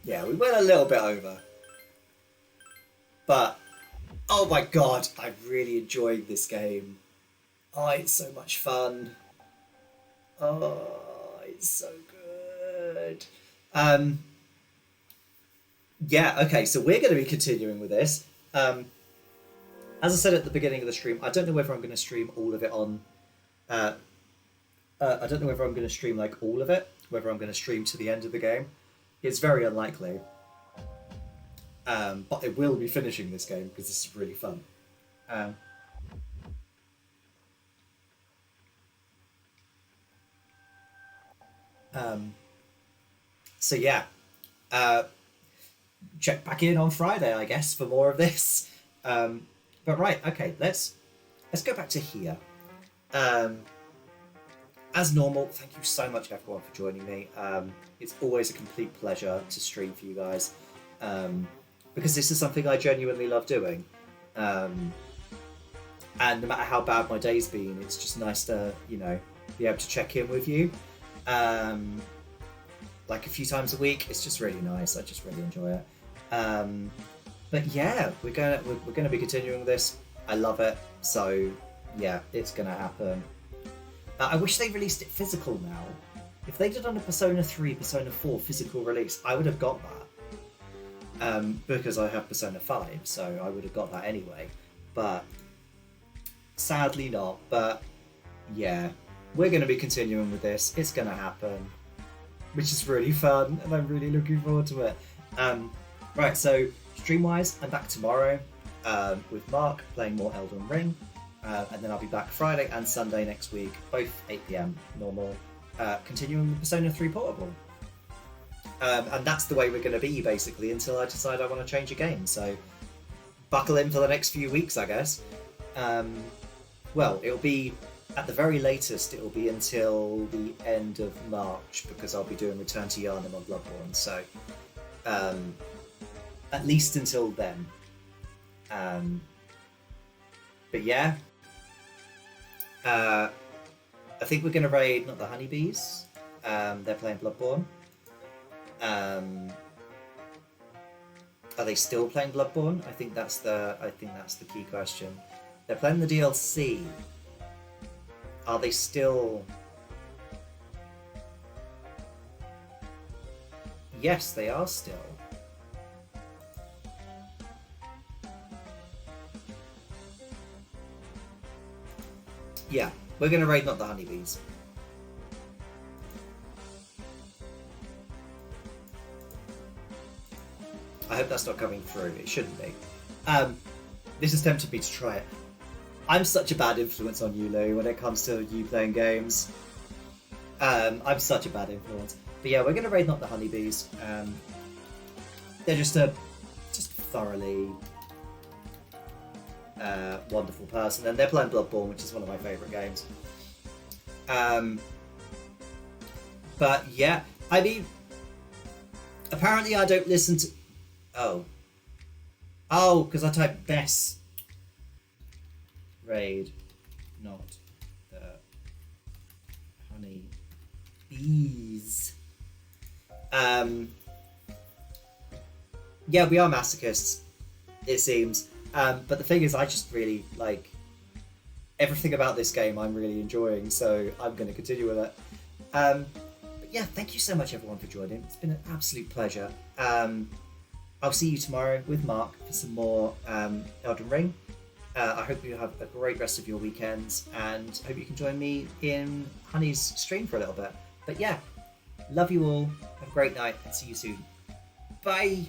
Yeah, we went a little bit over. But, oh my god, I really enjoyed this game. Oh, it's so much fun. Oh, it's so good. Yeah, okay, so we're going to be continuing with this. As I said at the beginning of the stream, I don't know whether I'm going to stream all of it on... I don't know whether I'm going to stream like all of it, whether I'm going to stream to the end of the game. It's very unlikely. But I will be finishing this game because this is really fun. So yeah, check back in on Friday, I guess, for more of this. But right, okay, let's go back to here. as normal, thank you so much everyone for joining me. It's always a complete pleasure to stream for you guys, because this is something I genuinely love doing. And no matter how bad my day's been, it's just nice to, you know, be able to check in with you. Like a few times a week. It's just really nice. I just really enjoy it. But yeah, we're gonna be continuing this. I love it. So yeah, it's gonna happen. I wish they released it physical now. If they did on a Persona 3, Persona 4 physical release, I would have got that. Because I have Persona 5, so I would have got that anyway. But sadly not. But yeah, we're going to be continuing with this. It's going to happen, which is really fun, and I'm really looking forward to it. Right, so stream-wise, I'm back tomorrow with Mark playing more Elden Ring. And then I'll be back Friday and Sunday next week, both 8 PM normal, continuing with Persona 3 Portable. And that's the way we're going to be, basically, until I decide I want to change a game. So buckle in for the next few weeks, I guess. Well, it'll be, at the very latest, it'll be until the end of March, because I'll be doing Return to Yharnam on Bloodborne. So at least until then. But yeah, I think we're going to raid not the honeybees. They're playing Bloodborne. Are they still playing Bloodborne? I think that's the key question. They're playing the DLC. Are they still? Yes, they are still. Yeah, we're going to raid not the honeybees. I hope that's not coming through. It shouldn't be. This has tempted me to try it. I'm such a bad influence on you, Lou, when it comes to you playing games. I'm such a bad influence. But yeah, we're going to raid not the honeybees. They're just thoroughly wonderful person, and they're playing Bloodborne, which is one of my favourite games. But yeah, I mean, apparently I don't listen to... Oh, because I typed Bess. Raid, not the honey bees. Yeah, we are masochists, it seems. But the thing is, I just really like everything about this game. I'm really enjoying, so I'm going to continue with it. But yeah, thank you so much, everyone, for joining. It's been an absolute pleasure. I'll see you tomorrow with Mark for some more Elden Ring. I hope you have a great rest of your weekends, and hope you can join me in Honey's stream for a little bit. But yeah, love you all. Have a great night, and see you soon. Bye.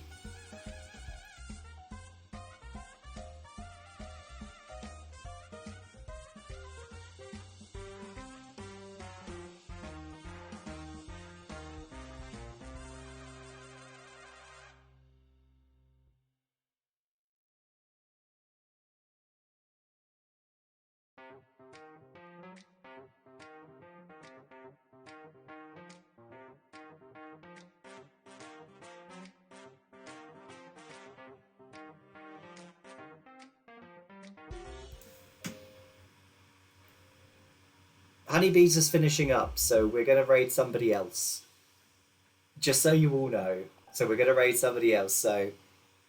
Honeybees is finishing up, so we're going to raid somebody else. Just so you all know. So we're going to raid somebody else. So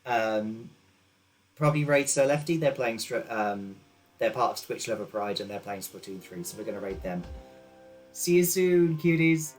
probably raid Sir Lefty. They're playing. They're part of Twitch Lover Pride, and they're playing Splatoon 3. So we're going to raid them. See you soon, cuties.